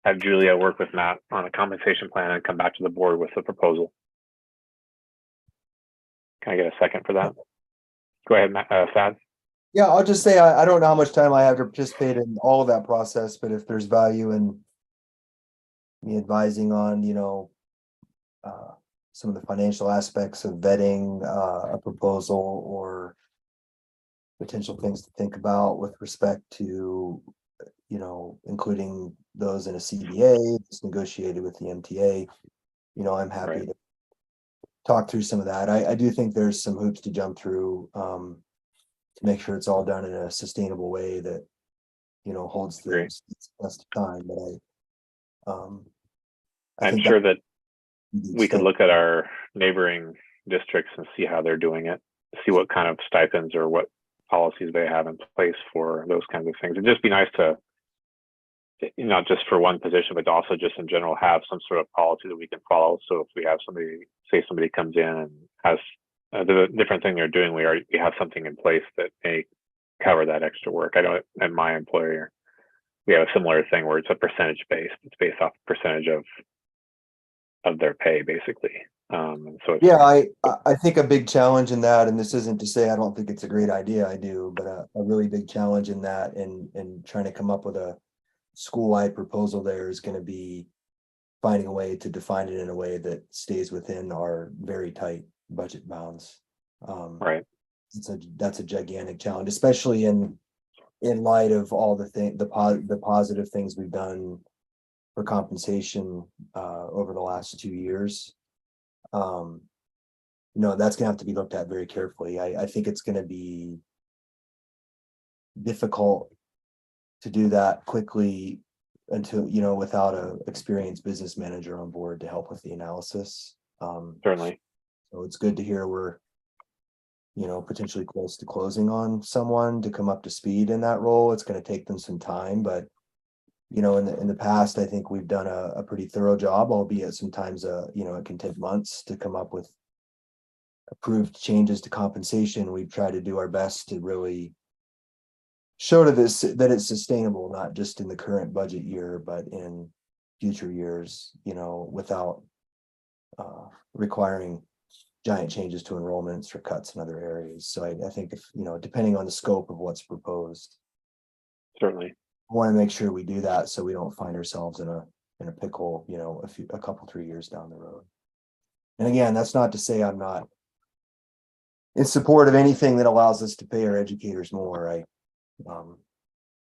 have Julia work with Matt on a compensation plan and come back to the board with a proposal. Can I get a second for that? Go ahead, Matt, Thad. Yeah, I'll just say I don't know how much time I have to participate in all of that process, but if there's value in me advising on, some of the financial aspects of vetting a proposal or potential things to think about with respect to, including those in a CBA that's negotiated with the MTA, I'm happy to talk through some of that. I do think there's some hoops to jump through to make sure it's all done in a sustainable way that holds the Great. best of time. But I I'm think sure that the we could extent- look at our neighboring districts and see how they're doing it, see what kind of stipends or what policies they have in place for those kinds of things. It'd just be nice to, not just for one position, but also just in general, have some sort of policy that we can follow. So if we have somebody, say somebody comes in and has the different thing they're doing, we have something in place that may cover that extra work. I know at my employer, we have a similar thing where it's a percentage based. It's based off percentage of their pay, basically. So it's, Yeah, I think a big challenge in that, and this isn't to say I don't think it's a great idea, I do, but a really big challenge in that and trying to come up with a school-wide proposal there is going to be finding a way to define it in a way that stays within our very tight budget bounds. right. That's a gigantic challenge, especially in light of all the positive things we've done for compensation over the last 2 years. That's gonna have to be looked at very carefully. I think it's gonna be difficult to do that quickly until, without a experienced business manager on board to help with the analysis. Certainly. So it's good to hear we're, potentially close to closing on someone to come up to speed in that role. It's going to take them some time, but in the past, I think we've done a pretty thorough job, albeit sometimes, it can take months to come up with approved changes to compensation. We've tried to do our best to really show to this that it's sustainable, not just in the current budget year, but in future years, without requiring giant changes to enrollments or cuts in other areas. So I think if, depending on the scope of what's proposed, Certainly. I want to make sure we do that so we don't find ourselves in a pickle, a couple, 3 years down the road. And again, that's not to say I'm not in support of anything that allows us to pay our educators more, right?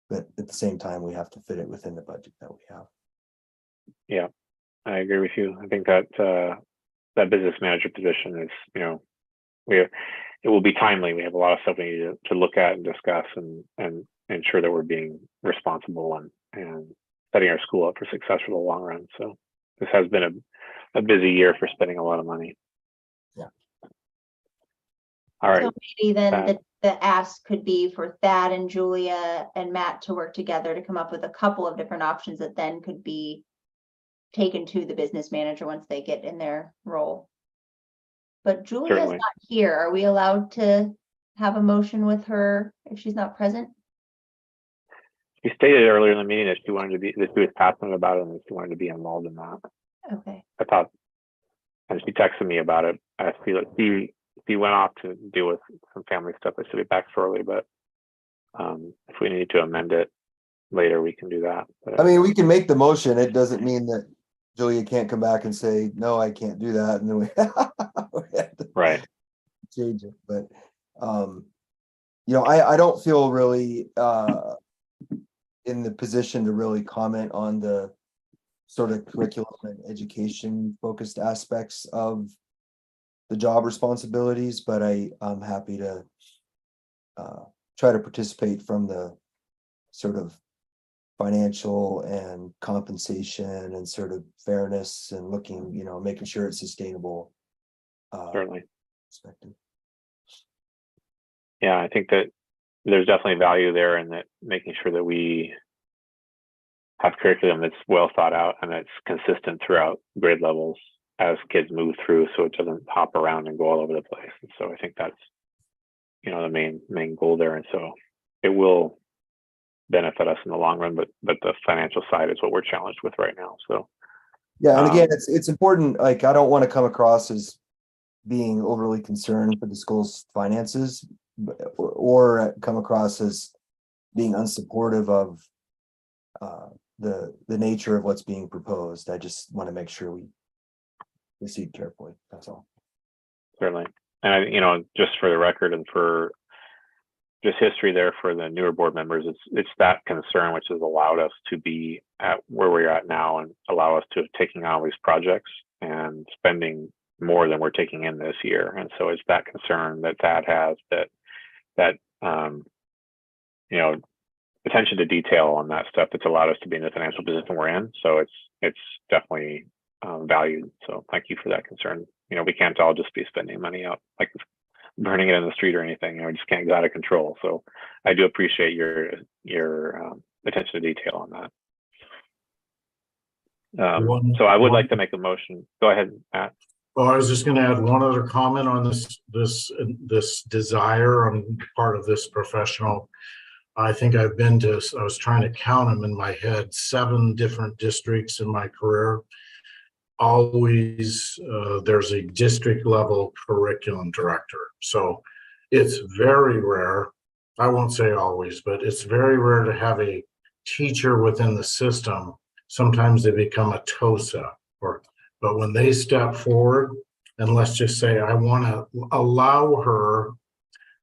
But at the same time, we have to fit it within the budget that we have. Yeah, I agree with you. I think that that business manager position is, it will be timely. We have a lot of stuff we need to look at and discuss and ensure that we're being responsible and setting our school up for success for the long run. So this has been a busy year for spending a lot of money. Yeah. All right. So maybe then the ask could be for Thad and Julia and Matt to work together to come up with a couple of different options that then could be taken to the business manager once they get in their role. But Julia's Certainly. not here. Are we allowed to have a motion with her if she's not present? She stated earlier in the meeting that she wanted to be, that she was passionate about it and that she wanted to be involved in that. Okay. I thought, and she texted me about it. I feel like she went off to deal with some family stuff. I should be back shortly, but if we need to amend it later, we can do that. But, I mean, we can make the motion. It doesn't mean that Julia can't come back and say, no, I can't do that. And then we have to right. change it. But, I don't feel really in the position to really comment on the sort of curriculum and education focused aspects of the job responsibilities, but I'm happy to try to participate from the sort of financial and compensation and sort of fairness and looking, making sure it's sustainable. Certainly. Perspective. Yeah, I think that there's definitely value there in that, making sure that we have curriculum that's well thought out and that's consistent throughout grade levels as kids move through, so it doesn't hop around and go all over the place. And so I think that's, the main goal there. And so it will benefit us in the long run, but the financial side is what we're challenged with right now. So yeah, and again, it's important. Like, I don't want to come across as being overly concerned for the school's finances, or come across as being unsupportive of the nature of what's being proposed. I just want to make sure we proceed carefully. That's all. Certainly. And just for the record and for just history there for the newer board members, it's that concern which has allowed us to be at where we're at now and allow us to taking on these projects and spending more than we're taking in this year. And so it's that concern that Thad has that attention to detail on that stuff that's allowed us to be in the financial position we're in. So it's definitely valued. So thank you for that concern. You know, we can't all just be spending money out like burning it in the street or anything. You know, we just can't get out of control. So I do appreciate your attention to detail on that. So I would like to make a motion. Go ahead, Matt. Well, I was just going to add one other comment on this desire on part of this professional. I think I was trying to count them in my head, 7 different districts in my career. Always there's a district level curriculum director. So it's very rare. I won't say always, but it's very rare to have a teacher within the system. Sometimes they become a TOSA, but when they step forward, and let's just say I want to allow her,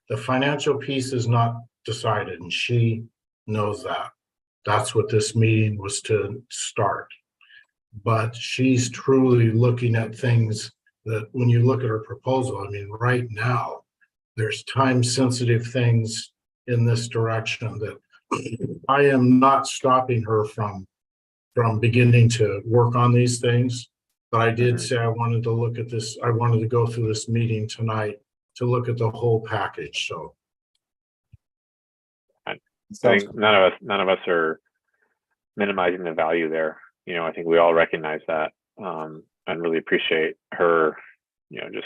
the financial piece is not decided, and she knows that. That's what this meeting was to start. But she's truly looking at things that when you look at her proposal, I mean, right now, there's time-sensitive things in this direction that I am not stopping her from beginning to work on these things. But I did say I wanted to look at this, I wanted to go through this meeting tonight to look at the whole package, so. I think none of us are minimizing the value there. You know, I think we all recognize that, and really appreciate her, you know, just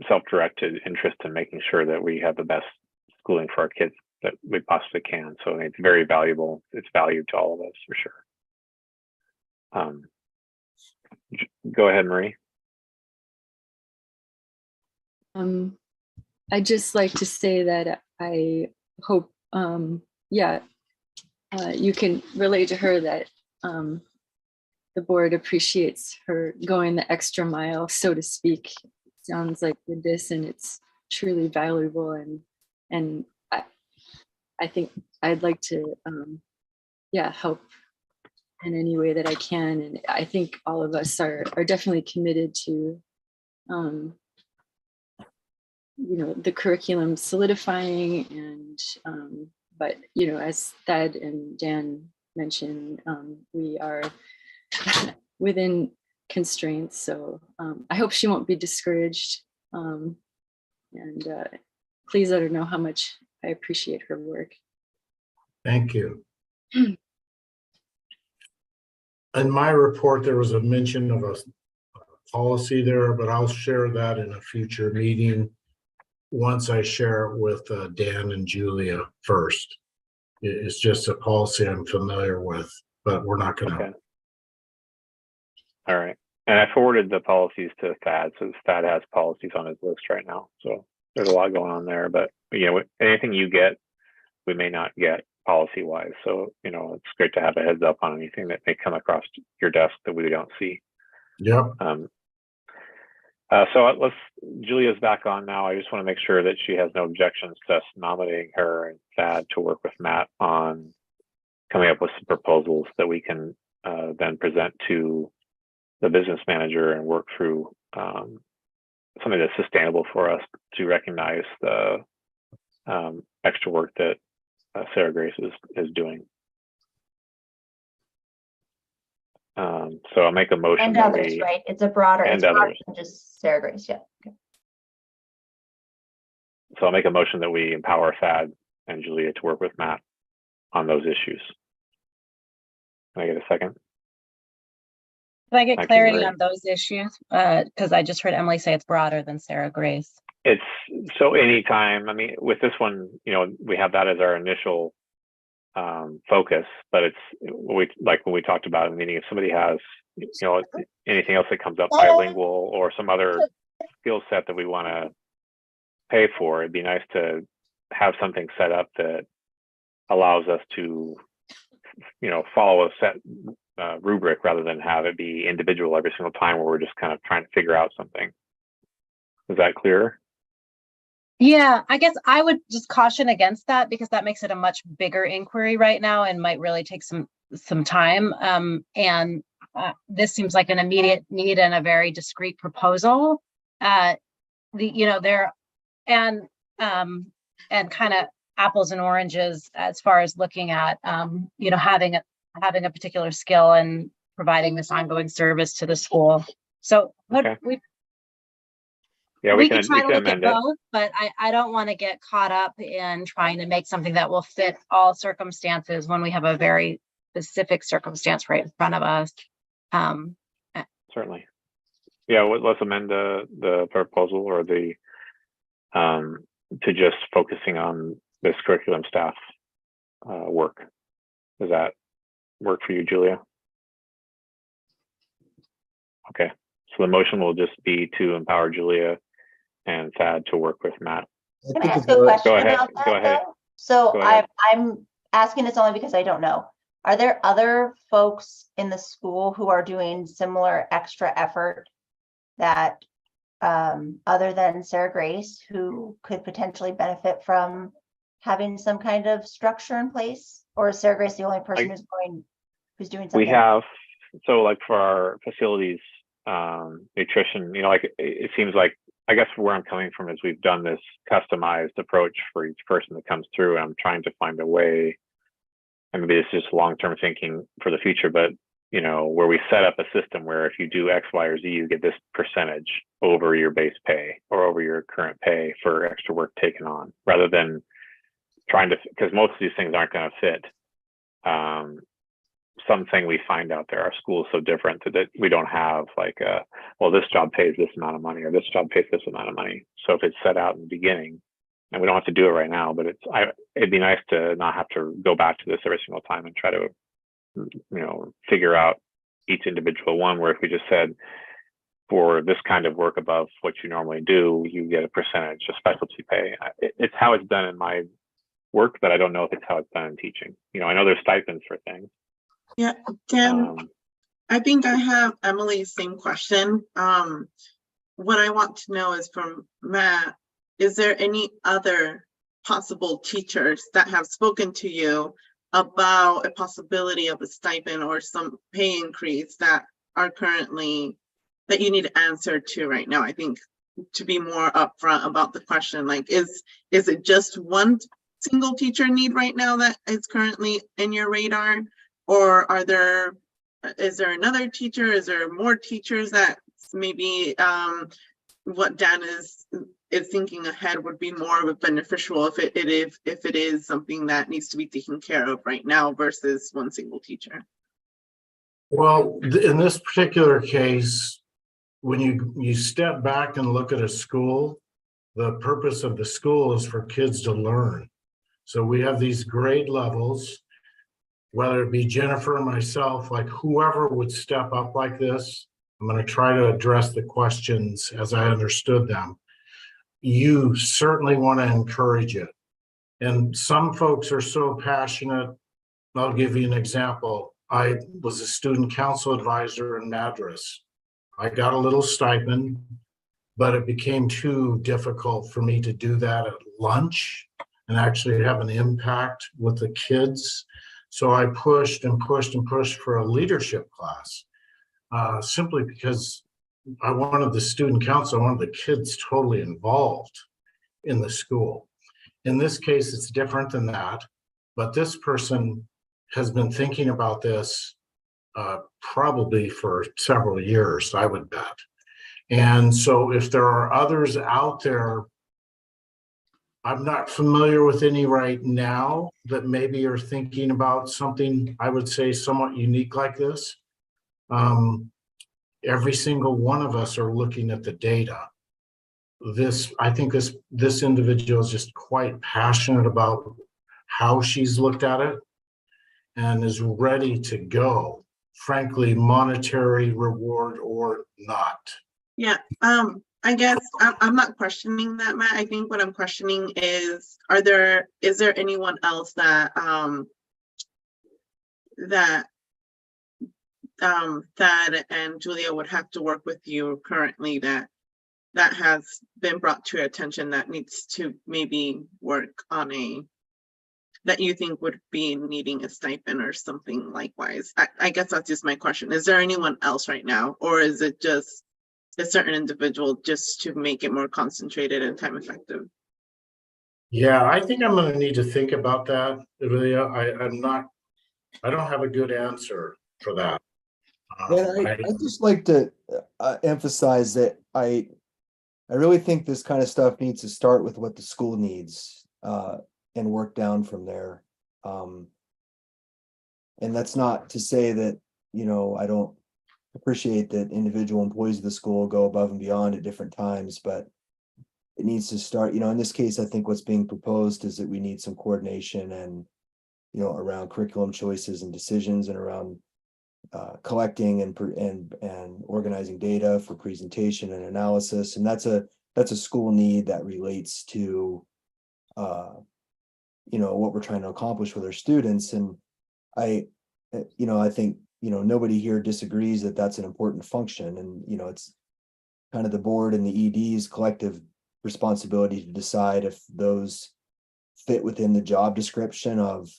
self-directed interest in making sure that we have the best schooling for our kids that we possibly can. So it's very valuable. It's valued to all of us for sure. Go ahead, Marie. I'd just like to say that I hope, you can relate to her that the board appreciates her going the extra mile, so to speak. It sounds like with this, and it's truly valuable. And I think I'd like to, help in any way that I can. And I think all of us are definitely committed to, the curriculum solidifying and, but, as Thad and Dan mentioned, we are within constraints. So I hope she won't be discouraged. And please let her know how much I appreciate her work. Thank you. In my report, there was a mention of a policy there, but I'll share that in a future meeting once I share it with Dan and Julia first. It's just a policy I'm familiar with, but we're not going to. Okay. All right. And I forwarded the policies to Thad, so Thad has policies on his list right now. So there's a lot going on there, but anything you get, we may not get policy wise. So, it's great to have a heads up on anything that may come across your desk that we don't see. Yep. So Julia's back on now. I just want to make sure that she has no objections to us nominating her and Thad to work with Matt on coming up with some proposals that we can then present to the business manager and work through something that's sustainable for us to recognize the extra work that Sarah Grace is doing. So I'll make a motion. And others, right? It's broader than just Sarah Grace. Yeah. Okay. So I'll make a motion that we empower Thad and Julia to work with Matt on those issues. Can I get a second? Can I get Thank clarity you, on those issues? Because I just heard Emily say it's broader than Sarah Grace. It's so anytime, with this one, we have that as our initial focus, but it's like when we talked about in the meeting, if somebody has, anything else that comes up bilingual or some other skill set that we want to pay for, it'd be nice to have something set up that allows us to, follow a set rubric rather than have it be individual every single time where we're just kind of trying to figure out something. Is that clear? Yeah, I guess I would just caution against that because that makes it a much bigger inquiry right now and might really take some time. And this seems like an immediate need and a very discrete proposal. And kind of apples and oranges as far as looking at, you know, having a particular skill and providing this ongoing service to the school. So Okay. we Yeah, we can try to look at amend it. both, but I don't want to get caught up in trying to make something that will fit all circumstances when we have a very specific circumstance right in front of us. Certainly. Yeah, let's amend the proposal or the to just focusing on this curriculum staff work. Does that work for you, Julia? Okay, so the motion will just be to empower Julia and Thad to work with Matt. Can I ask a question Go ahead. about that, Go ahead. though? So Go ahead. I'm asking this only because I don't know. Are there other folks in the school who are doing similar extra effort that other than Sarah Grace, who could potentially benefit from having some kind of structure in place? Or is Sarah Grace the only person who's doing something? We have, so like for our facilities nutrition, you know, like it seems like, I guess where I'm coming from is we've done this customized approach for each person that comes through. And I'm trying to find a way, and maybe this is just long-term thinking for the future, but you know, where we set up a system where if you do X, Y, or Z, you get this percentage over your base pay or over your current pay for extra work taken on, rather than trying to, because most of these things aren't going to fit. Something we find out there, our school is so different that we don't have like, well, this job pays this amount of money or this job pays this amount of money. So if it's set out in the beginning, and we don't have to do it right now, but it'd be nice to not have to go back to this every single time and try to, you know, figure out each individual one, where if we just said, for this kind of work above what you normally do, you get a percentage of specialty pay. It's how it's done in my work, but I don't know if it's how it's done in teaching. You know, I know there's stipends for things. Yeah, I think I have Emily's same question. What I want to know is from Matt, is there any other possible teachers that have spoken to you about a possibility of a stipend or some pay increase that are currently, that you need to answer to right now? I think to be more upfront about the question, like, is it just one single teacher need right now that is currently in your radar? Or is there another teacher? Is there more teachers that maybe what Dan is thinking ahead would be more of a beneficial if it is something that needs to be taken care of right now versus one single teacher? Well, in this particular case, when you step back and look at a school, the purpose of the school is for kids to learn. So we have these grade levels, whether it be Jennifer or myself, like whoever would step up like this, I'm going to try to address the questions as I understood them. You certainly want to encourage it. And some folks are so passionate. I'll give you an example. I was a student council advisor in Madras. I got a little stipend, but it became too difficult for me to do that at lunch and actually have an impact with the kids. So I pushed and pushed and pushed for a leadership class, simply because I wanted the student council, I wanted the kids totally involved in the school. In this case, it's different than that, but this person has been thinking about this probably for several years, I would bet. And so if there are others out there, I'm not familiar with any right now that maybe are thinking about something, I would say, somewhat unique like this. Every single one of us are looking at the data. I think this individual is just quite passionate about how she's looked at it and is ready to go, frankly, monetary reward or not. Yeah, I guess I'm not questioning that, Matt. I think what I'm questioning is there anyone else that Thad and Julia would have to work with you currently that has been brought to your attention that needs to maybe work on that you think would be needing a stipend or something likewise? I guess that's just my question. Is there anyone else right now, or is it just a certain individual just to make it more concentrated and time effective? Yeah, I think I'm gonna need to think about that, Amelia. I don't have a good answer for that. And I just like to emphasize that I really think this kind of stuff needs to start with what the school needs and work down from there. And that's not to say that, I don't appreciate that individual employees of the school go above and beyond at different times, but it needs to start, in this case, I think what's being proposed is that we need some coordination and, around curriculum choices and decisions and around collecting and organizing data for presentation and analysis. And that's a school need that relates to, what we're trying to accomplish with our students. And I think, nobody here disagrees that that's an important function. And, it's kind of the board and the ED's collective responsibility to decide if those fit within the job description of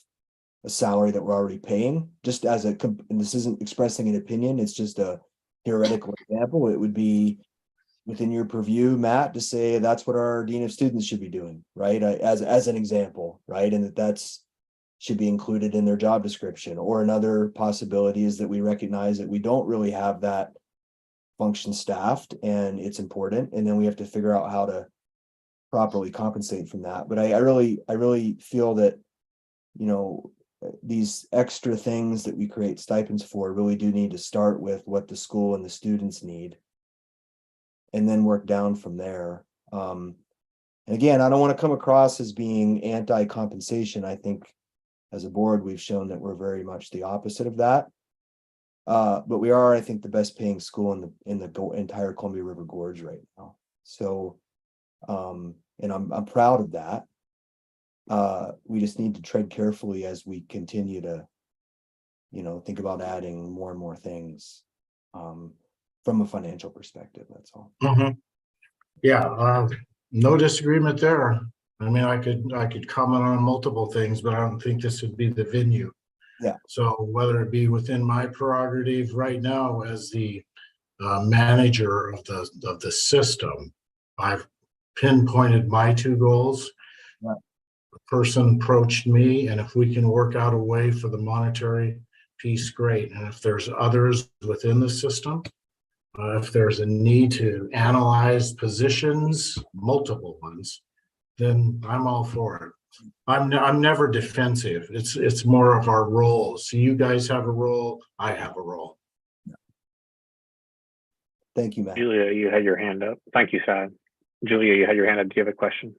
a salary that we're already paying. Just as and this isn't expressing an opinion, it's just a theoretical example. It would be within your purview, Matt, to say that's what our dean of students should be doing, right? As an example, right? And that's should be included in their job description. Or another possibility is that we recognize that we don't really have that function staffed and it's important. And then we have to figure out how to properly compensate from that. But I really feel that, these extra things that we create stipends for really do need to start with what the school and the students need and then work down from there. And again, I don't want to come across as being anti-compensation. I think as a board, we've shown that we're very much the opposite of that. But we are, I think, the best paying school in the entire Columbia River Gorge right now. So, and I'm proud of that. We just need to tread carefully as we continue to, think about adding more and more things from a financial perspective. That's all. Yeah, no disagreement there. I mean, I could comment on multiple things, but I don't think this would be the venue. Yeah. So whether it be within my prerogative right now as the manager of the system, I've pinpointed my two goals. Right. The person approached me, and if we can work out a way for the monetary piece, great. And if there's others within the system, if there's a need to analyze positions, multiple ones, then I'm all for it. I'm never defensive. It's more of our roles. So you guys have a role, I have a role. Thank you, Matt. Julia, you had your hand up. Thank you, Sad. Julia, you had your hand up. Do you have a question?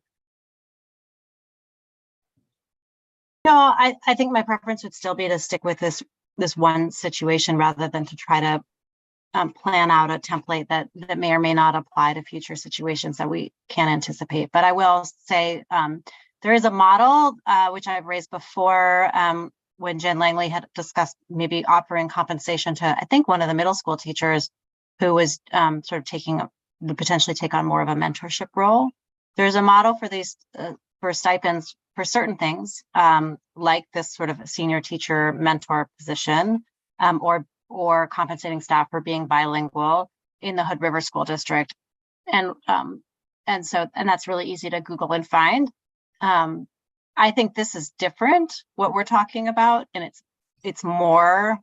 No, I think my preference would still be to stick with this one situation rather than to try to plan out a template that may or may not apply to future situations that we can't anticipate. But I will say there is a model which I've raised before when Jen Langley had discussed maybe offering compensation to, I think, one of the middle school teachers who was sort of potentially take on more of a mentorship role. There's a model for these for stipends for certain things, like this sort of senior teacher mentor position, or compensating staff for being bilingual in the Hood River School District. And that's really easy to Google and find. I think this is different, what we're talking about, and it's more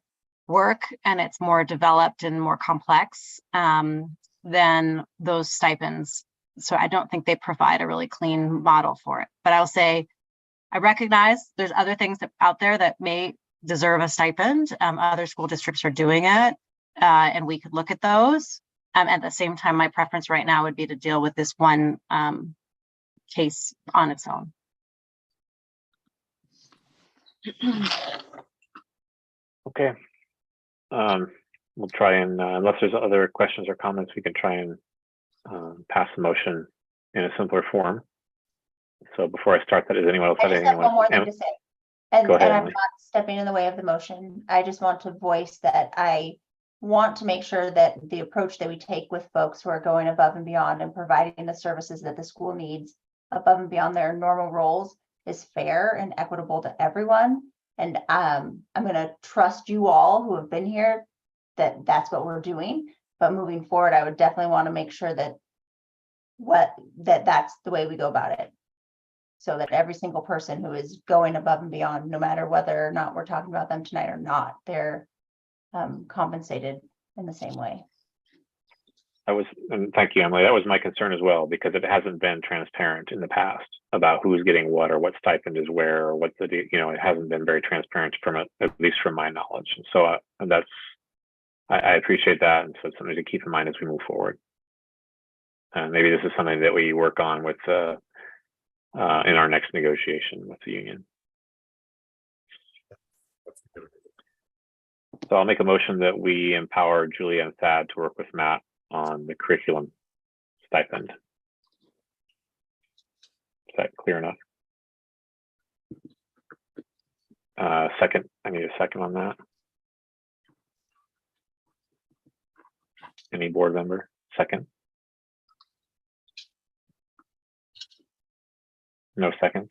work and it's more developed and more complex than those stipends. So I don't think they provide a really clean model for it. But I'll say, I recognize there's other things out there that may deserve a stipend. Other school districts are doing it, and we could look at those. At the same time, my preference right now would be to deal with this one case on its own. Okay. We'll try and, unless there's other questions or comments, we can try and pass the motion in a simpler form. So before I start that, does anyone else I have just anything? have one more thing to say. And Go ahead, I'm Emily. not stepping in the way of the motion. I just want to voice that I want to make sure that the approach that we take with folks who are going above and beyond and providing the services that the school needs above and beyond their normal roles is fair and equitable to everyone. And I'm going to trust you all who have been here that that's what we're doing. But moving forward, I would definitely want to make sure that that's the way we go about it. so that every single person who is going above and beyond, no matter whether or not we're talking about them tonight or not, they're compensated in the same way. And thank you, Emily. That was my concern as well, because it hasn't been transparent in the past about who's getting what or what stipend is where or what's the, it hasn't been very transparent at least from my knowledge. And so I appreciate that. And so it's something to keep in mind as we move forward. And maybe this is something that we work on with in our next negotiation with the union. So I'll make a motion that we empower Julia and Thad to work with Matt on the curriculum stipend. Is that clear enough? Second, I need a second on that. Any board member? Second? No seconds?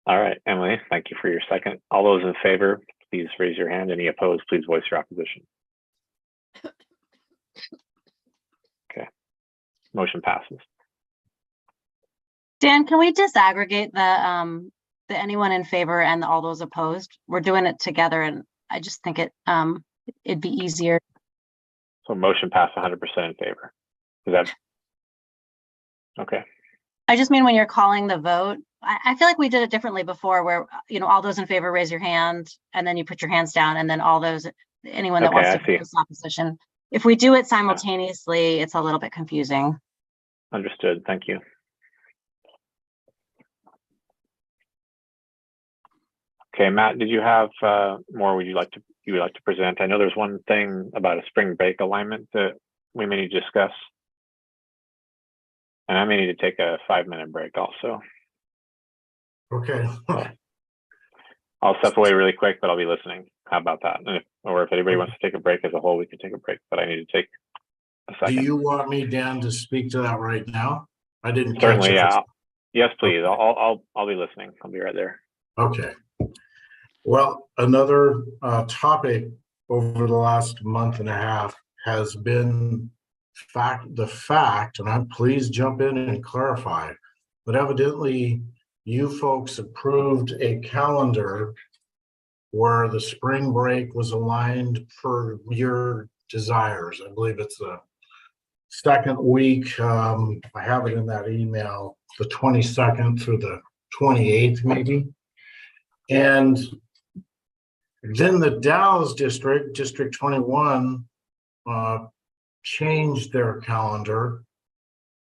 All right, Emily, thank you for your second. All those in favor, please raise your hand. Any opposed, please voice your opposition. Okay, motion passes. Dan, can we disaggregate the anyone in favor and all those opposed? We're doing it together, and I just think it'd be easier. So motion passed 100% in favor. Is that okay? I just mean when you're calling the vote, I feel like we did it differently before, where all those in favor raise your hand, and then you put your hands down, and then anyone that wants to voice opposition. If we do it simultaneously, it's a little bit confusing. Understood. Thank you. Okay, Matt, did you have more you would like to present? I know there's one thing about a spring break alignment that we may need to discuss. And I may need to take a 5-minute break also. Okay. I'll step away really quick, but I'll be listening. How about that? And if anybody wants to take a break as a whole, we can take a break, but I need to take a second. Do you want me, Dan, to speak to that right now? I didn't Certainly, catch it. yeah. Yes, please. I'll be listening. I'll be right there. Okay. Well, another topic over the last month and a half has been the fact, and please jump in and clarify, but evidently you folks approved a calendar where the spring break was aligned for your desires. I believe it's the second week. I have it in that email, the 22nd through the 28th maybe. And then the Dallas district, District 21, changed their calendar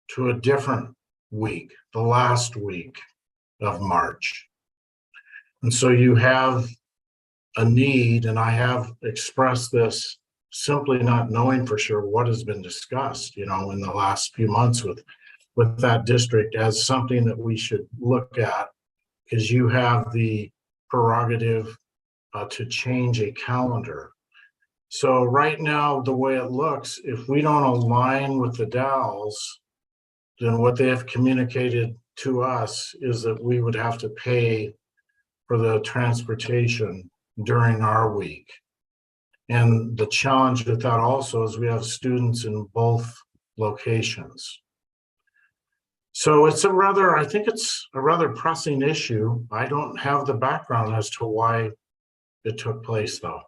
to a different week, the last week of March. And so you have a need, and I have expressed this simply not knowing for sure what has been discussed, in the last few months with that district as something that we should look at, because you have the prerogative to change a calendar. So right now, the way it looks, if we don't align with the Dalles, then what they have communicated to us is that we would have to pay for the transportation during our week. And the challenge with that also is we have students in both locations. So I think it's a rather pressing issue. I don't have the background as to why it took place though.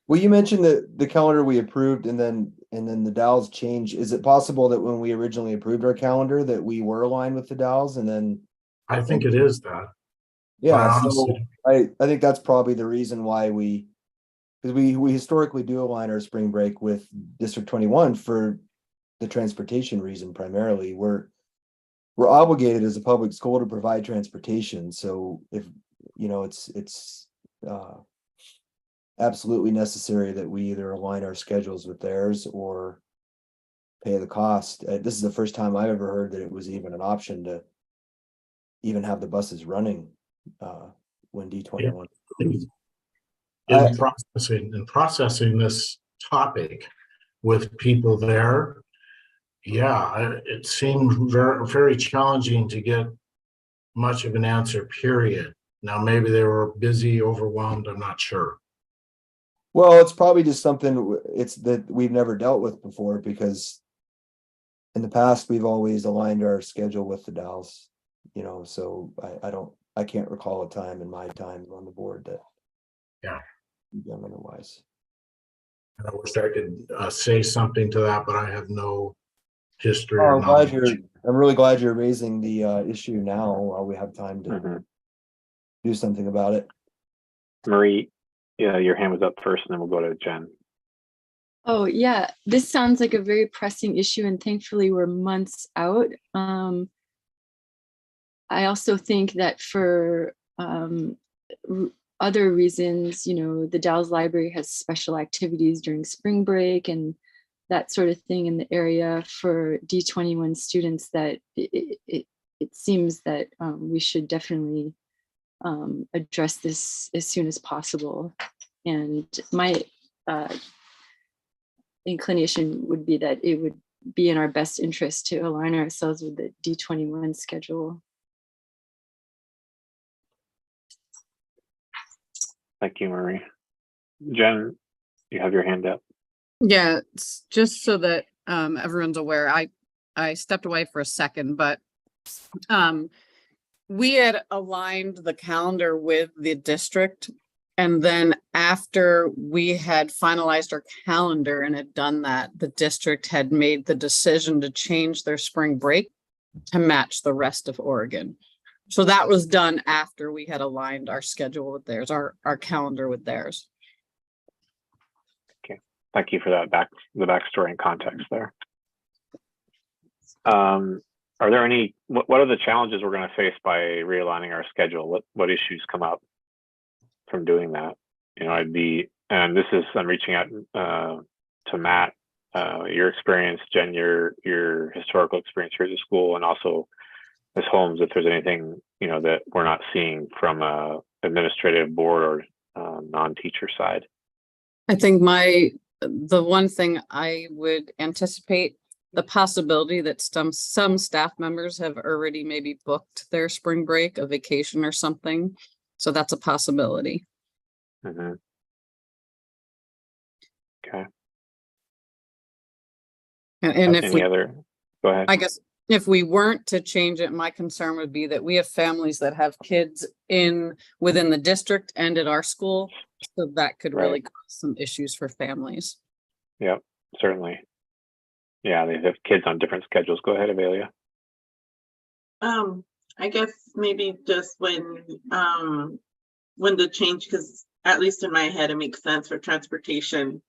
Well, you mentioned the calendar we approved and then the Dalles change. Is it possible that when we originally approved our calendar that we were aligned with the Dalles and then? I think it is that. Yeah, so I think that's probably the reason why because we historically do align our spring break with District 21 for the transportation reason primarily. We're obligated as a public school to provide transportation. So if it's absolutely necessary that we either align our schedules with theirs or pay the cost. This is the first time I've ever heard that it was even an option to even have the buses running when D21. In processing this topic with people there, it seemed very, very challenging to get much of an answer, period. Now, maybe they were busy, overwhelmed, I'm not sure. Well, it's probably just something that we've never dealt with before, because in the past, we've always aligned our schedule with the Dalles, you know, so I can't recall a time in my time on the board that. Yeah. we've done otherwise. And I wish I could say something to that, but I have no history Oh, or knowledge. I'm really glad you're raising the issue now while we have time to Mhm. do something about it. Marie, yeah, your hand was up first, and then we'll go to Jen. Oh, yeah, this sounds like a very pressing issue, and thankfully we're months out. I also think that for other reasons, you know, the Dalles Library has special activities during spring break and that sort of thing in the area for D21 students, that it seems that we should definitely address this as soon as possible. And my inclination would be that it would be in our best interest to align ourselves with the D21 schedule. Thank you, Marie. Jen, you have your hand up. Yeah, it's just so that everyone's aware, I stepped away for a second, but we had aligned the calendar with the district. And then after we had finalized our calendar and had done that, the district had made the decision to change their spring break to match the rest of Oregon. So that was done after we had aligned our schedule with theirs, our calendar with theirs. Okay, thank you for that the backstory and context there. Are there any, what are the challenges we're going to face by realigning our schedule? What issues come up from doing that? You know, and this is, I'm reaching out to Matt, your experience, Jen, your historical experience here at the school, and also Ms. Holmes, if there's anything, you know, that we're not seeing from a administrative board or non-teacher side. I think the one thing I would anticipate, the possibility that some staff members have already maybe booked their spring break, a vacation or something. So that's a possibility. Mm-hmm. Okay. And if go ahead. I guess if we weren't to change it, my concern would be that we have families that have kids within the district and at our school. So that could really cause some issues for families. Yep, certainly. Yeah, they have kids on different schedules. Go ahead, Avelia. I guess maybe just when the change, because at least in my head it makes sense for transportation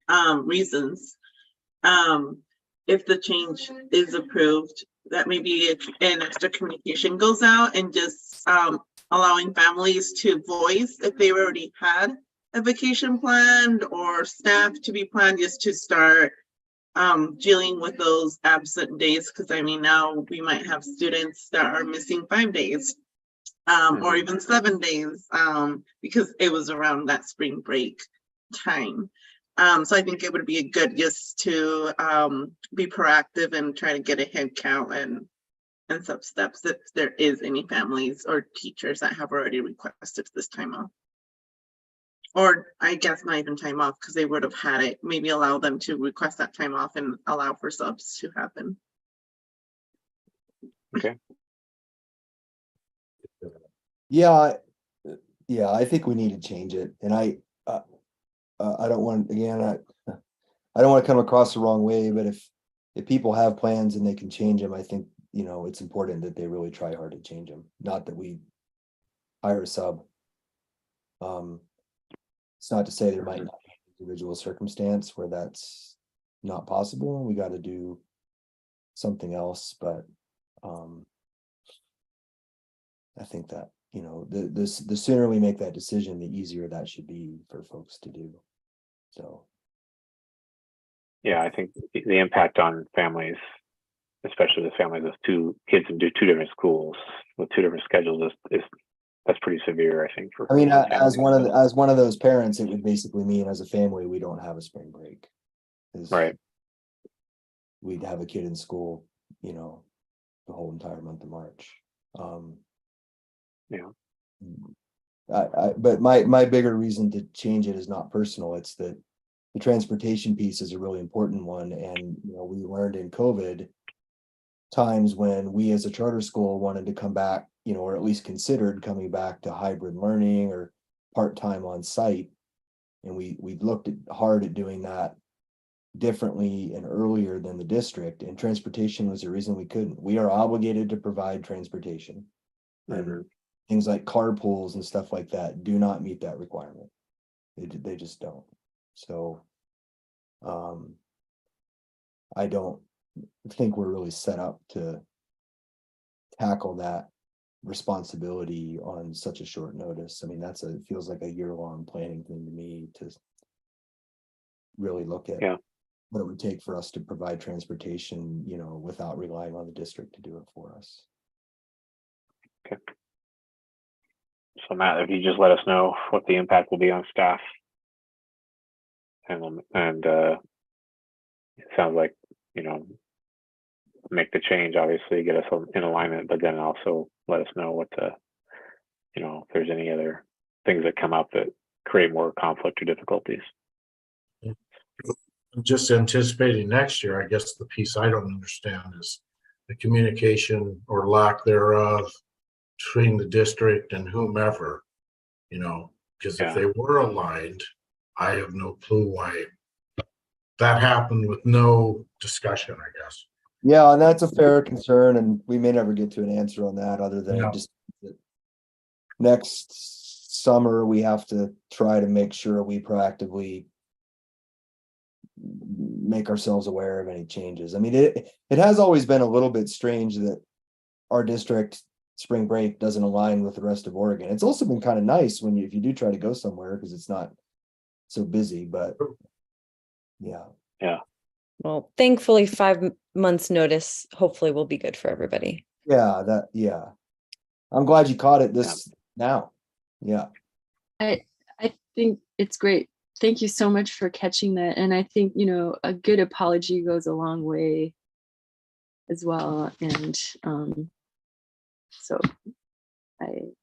reasons. If the change is approved, that maybe an extra communication goes out and just allowing families to voice if they already had a vacation planned or staff to be planned, just to start dealing with those absent days. Because I mean, now we might have students that are missing 5 days or even 7 days because it was around that spring break time. So I think it would be a good just to be proactive and try to get a head count and some steps if there is any families or teachers that have already requested this time off. Or I guess not even time off, because they would have had it, maybe allow them to request that time off and allow for subs to happen. Okay. Yeah, I think we need to change it, and I don't want, again, I don't want to come across the wrong way, but if people have plans and they can change them, I think, you know, it's important that they really try hard to change them. Not that we hire a sub. It's not to say there might not be an individual circumstance where that's not possible and we got to do something else, but I think that, you know, the sooner we make that decision, the easier that should be for folks to do. So yeah, I think the impact on families, especially the families with 2 kids and do 2 different schools with 2 different schedules, is that's pretty severe, I think. I mean, as one of those parents, it would basically mean as a family we don't have a spring break. Right. We'd have a kid in school, you know, the whole entire month of March. Yeah. But my bigger reason to change it is not personal. It's that the transportation piece is a really important one. And, you know, we learned in COVID times when we as a charter school wanted to come back, you know, or at least considered coming back to hybrid learning or part-time on site. And we looked hard at doing that differently and earlier than the district, and transportation was the reason we couldn't. We are obligated to provide transportation. And things like carpools and stuff like that do not meet that requirement. They just don't. So I don't think we're really set up to tackle that responsibility on such a short notice. I mean, it feels like a year-long planning thing to me, to really look at what it would take for us to provide transportation, you know, without relying on the district to do it for us. Okay. So Matt, if you just let us know what the impact will be on staff, and it sounds like, you know, make the change, obviously get us in alignment, but then also let us know what the, you know, if there's any other things that come up that create more conflict or difficulties. Just anticipating next year, I guess the piece I don't understand is the communication or lack thereof between the district and whomever, you know, because if they were aligned, I have no clue why that happened with no discussion, I guess. Yeah, and that's a fair concern, and we may never get to an answer on that, other than just next summer we have to try to make sure we proactively make ourselves aware of any changes. I mean, it has always been a little bit strange that our district spring break doesn't align with the rest of Oregon. It's also been kind of nice when if you do try to go somewhere, because it's not so busy, but yeah. Well, thankfully 5 months notice hopefully will be good for everybody. Yeah, I'm glad you caught it now. Yeah. I think it's great. Thank you so much for catching that. And I think, you know, a good apology goes a long way as well. And so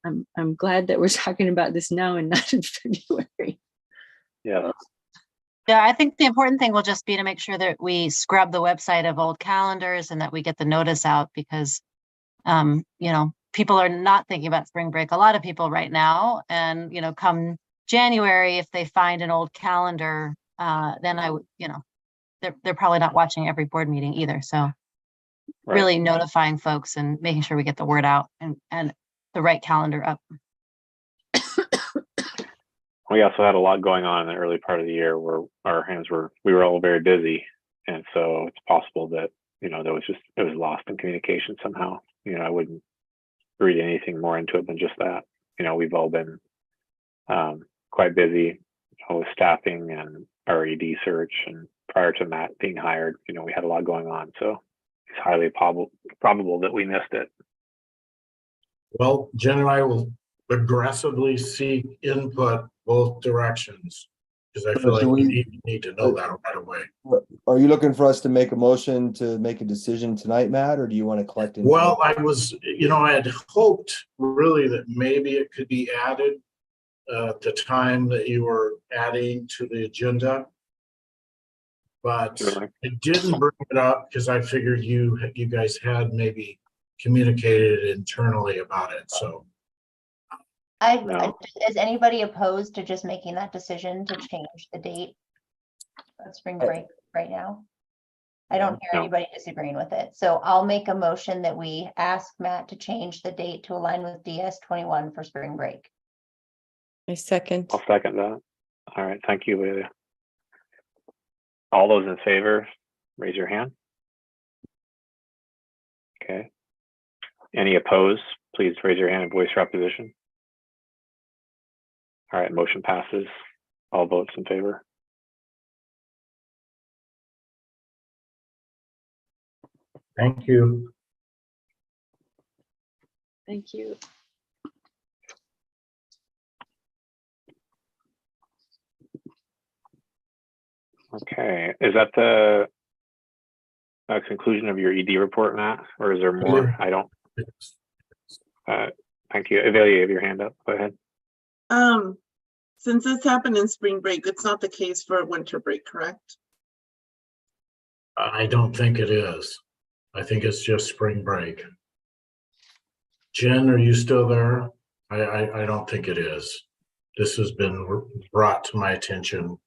I'm glad that we're talking about this now and not in February. Yeah. Yeah, I think the important thing will just be to make sure that we scrub the website of old calendars and that we get the notice out, because, you know, people are not thinking about spring break. A lot of people right now, and, you know, come January, if they find an old calendar, then I would, you know, they're probably not watching every board meeting either. So really notifying folks and making sure we get the word out and the right calendar up. We also had a lot going on in the early part of the year where we were all very busy. And so it's possible that, you know, it was lost in communication somehow. You know, I wouldn't read anything more into it than just that. You know, we've all been quite busy with staffing and our ED search, and prior to Matt being hired, you know, we had a lot going on. So it's highly probable that we missed it. Well, Jen and I will aggressively seek input both directions, because I feel like we need to know that right away. Are you looking for us to make a motion to make a decision tonight, Matt, or do you want to collect info? Well, I had hoped really that maybe it could be added the time that you were adding to the agenda, but I didn't bring it up because I figured you guys had maybe communicated internally about it. So is anybody opposed to just making that decision to change the date of spring break right now? I don't hear anybody disagreeing with it. So I'll make a motion that we ask Matt to change the date to align with DS-21 for spring break. I'll second that. All right. Thank you, Leila. All those in favor, raise your hand. Okay. Any opposed, please raise your hand and voice your opposition. All right, motion passes. All votes in favor. Thank you. Thank you. Okay, is that the conclusion of your ED report, Matt, or is there more? I don't. Thank you. Avelia, you have your hand up. Go ahead. Since this happened in spring break, it's not the case for winter break, correct? I don't think it is. I think it's just spring break. Jen, are you still there? I don't think it is. This has been brought to my attention.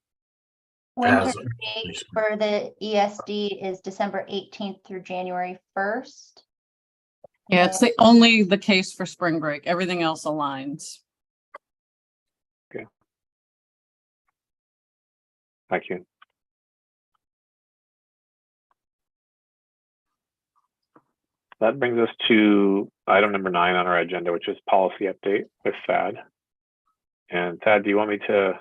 Winter As- break for the ESD is December 18th through January 1st. Yeah, it's only the case for spring break. Everything else aligns. Thank you. That brings us to item number 9 on our agenda, which is policy update with Thad. And Thad, do you want me to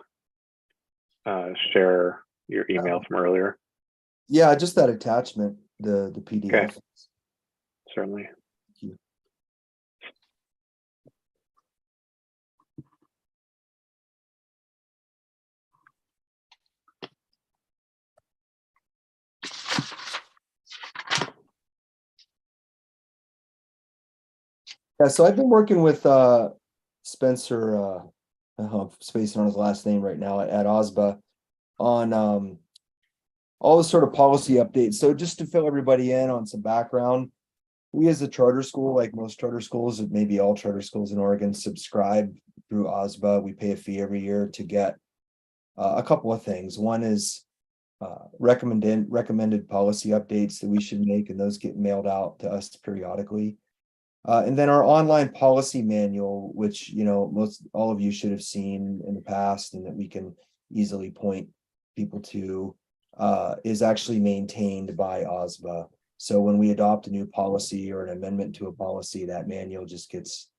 share your email from earlier? Yeah, just that attachment, the PDF. Okay. Certainly. Thank you. Yeah, so I've been working with Spencer, I'm spacing on his last name right now at OSBA on all the sort of policy updates. So just to fill everybody in on some background, we as a charter school, like most charter schools, maybe all charter schools in Oregon, subscribe through OSBA. We pay a fee every year to get a couple of things. One is recommended policy updates that we should make, and those get mailed out to us periodically. And then our online policy manual, which, you know, all of you should have seen in the past and that we can easily point people to, is actually maintained by OSBA. So when we adopt a new policy or an amendment to a policy, that manual just gets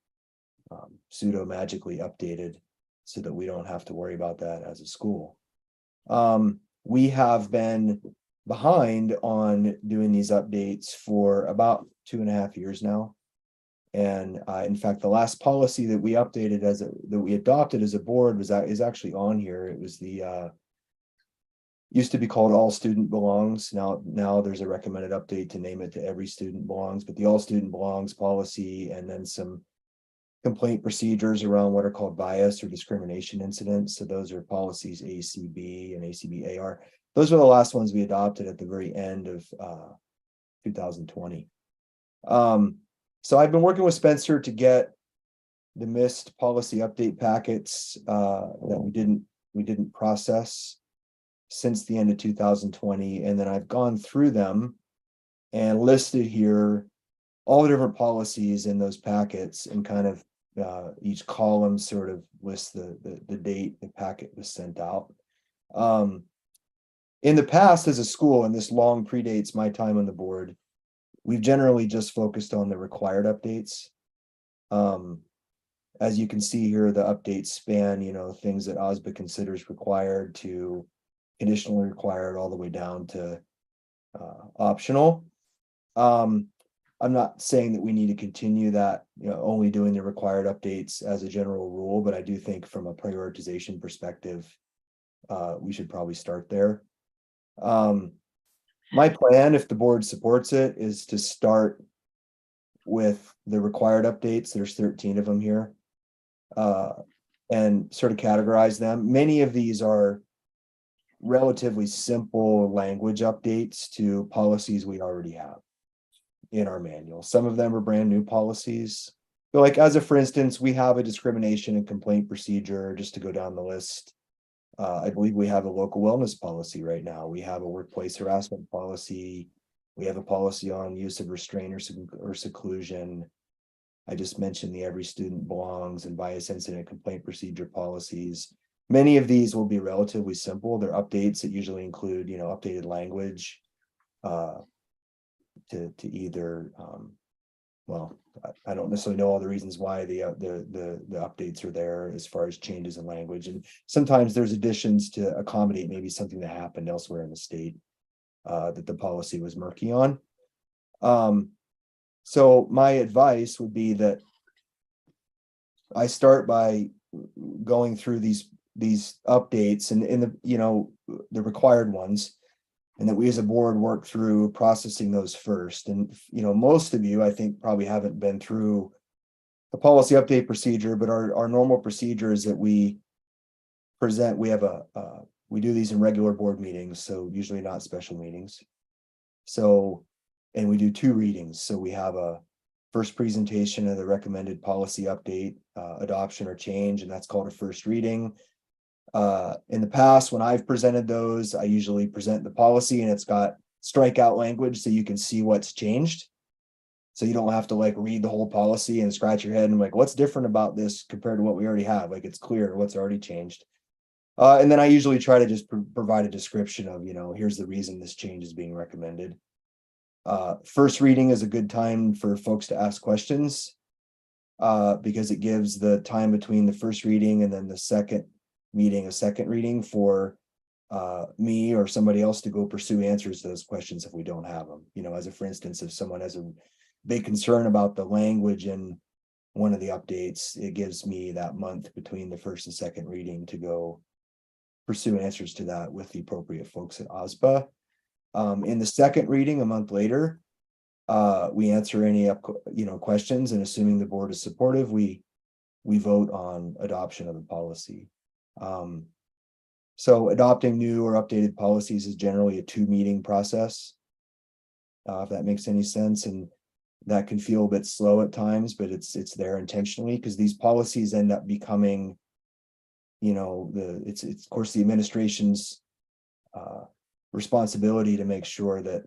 pseudo magically updated so that we don't have to worry about that as a school. We have been behind on doing these updates for about 2.5 years now. And in fact, the last policy that we updated that we adopted as a board is actually on here. It was the used to be called All Student Belongs. Now there's a recommended update to name it to Every Student Belongs, but the All Student Belongs policy, and then some complaint procedures around what are called bias or discrimination incidents. So those are policies ACB and ACB-AR. Those were the last ones we adopted at the very end of 2020. So I've been working with Spencer to get the missed policy update packets that we didn't process since the end of 2020. And then I've gone through them and listed here all the different policies in those packets, and kind of each column sort of lists the date the packet was sent out. In the past, as a school, and this long predates my time on the board, we've generally just focused on the required updates. As you can see here, the updates span, you know, things that OSBA considers required to conditionally required, all the way down to optional. I'm not saying that we need to continue that, you know, only doing the required updates as a general rule, but I do think from a prioritization perspective, we should probably start there. My plan, if the board supports it, is to start with the required updates. There's 13 of them here, and sort of categorize them. Many of these are relatively simple language updates to policies we already have in our manual. Some of them are brand new policies. But like, as a for instance, we have a discrimination and complaint procedure, just to go down the list. I believe we have a local wellness policy right now. We have a workplace harassment policy. We have a policy on use of restraint or seclusion. I just mentioned the Every Student Belongs and bias incident complaint procedure policies. Many of these will be relatively simple. They're updates that usually include, you know, updated language to either, well, I don't necessarily know all the reasons why the updates are there as far as changes in language. And sometimes there's additions to accommodate maybe something that happened elsewhere in the state that the policy was murky on. So my advice would be that I start by going through these updates and in the, you know, the required ones, and that we as a board work through processing those first. And, you know, most of you, I think, probably haven't been through a policy update procedure, but our normal procedure is that we present, we have we do these in regular board meetings, so usually not special meetings. So, and we do 2 readings. So we have a first presentation of the recommended policy update, adoption or change, and that's called a first reading. In the past, when I've presented those, I usually present the policy and it's got strikeout language so you can see what's changed. So you don't have to like read the whole policy and scratch your head and like, what's different about this compared to what we already have? Like, it's clear what's already changed. And then I usually try to just provide a description of, here's the reason this change is being recommended. First reading is a good time for folks to ask questions, because it gives the time between the first reading and then the second meeting, a second reading for me or somebody else to go pursue answers to those questions if we don't have them. As a for instance, if someone has a big concern about the language in one of the updates, it gives me that month between the first and second reading to go pursue answers to that with the appropriate folks at OSPA. In the second reading, a month later, we answer any questions, and assuming the board is supportive, we vote on adoption of the policy. So adopting new or updated policies is generally a 2-meeting process, if that makes any sense. And that can feel a bit slow at times, but it's there intentionally, because these policies end up becoming, it's of course the administration's responsibility to make sure that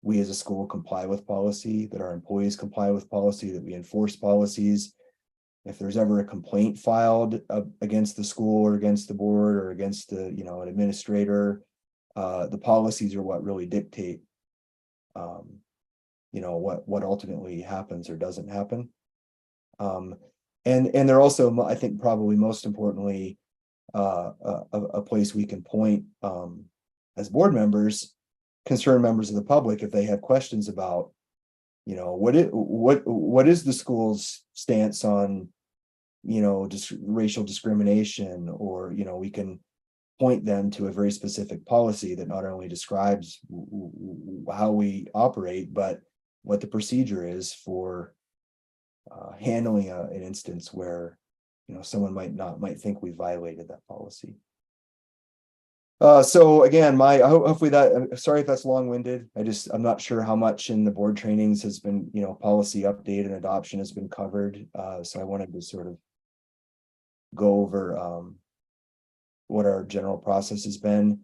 we as a school comply with policy, that our employees comply with policy, that we enforce policies. If there's ever a complaint filed against the school or against the board or against the, an administrator, the policies are what really dictate, what ultimately happens or doesn't happen. And they're also, I think, probably most importantly, a place we can point as board members, concerned members of the public, if they have questions about, what is the school's stance on, racial discrimination, or, we can point them to a very specific policy that not only describes how we operate, but what the procedure is for handling an instance where, someone might think we violated that policy. So again, hopefully that, sorry if that's long-winded. I'm not sure how much in the board trainings has been, policy update and adoption has been covered. So I wanted to sort of go over what our general process has been.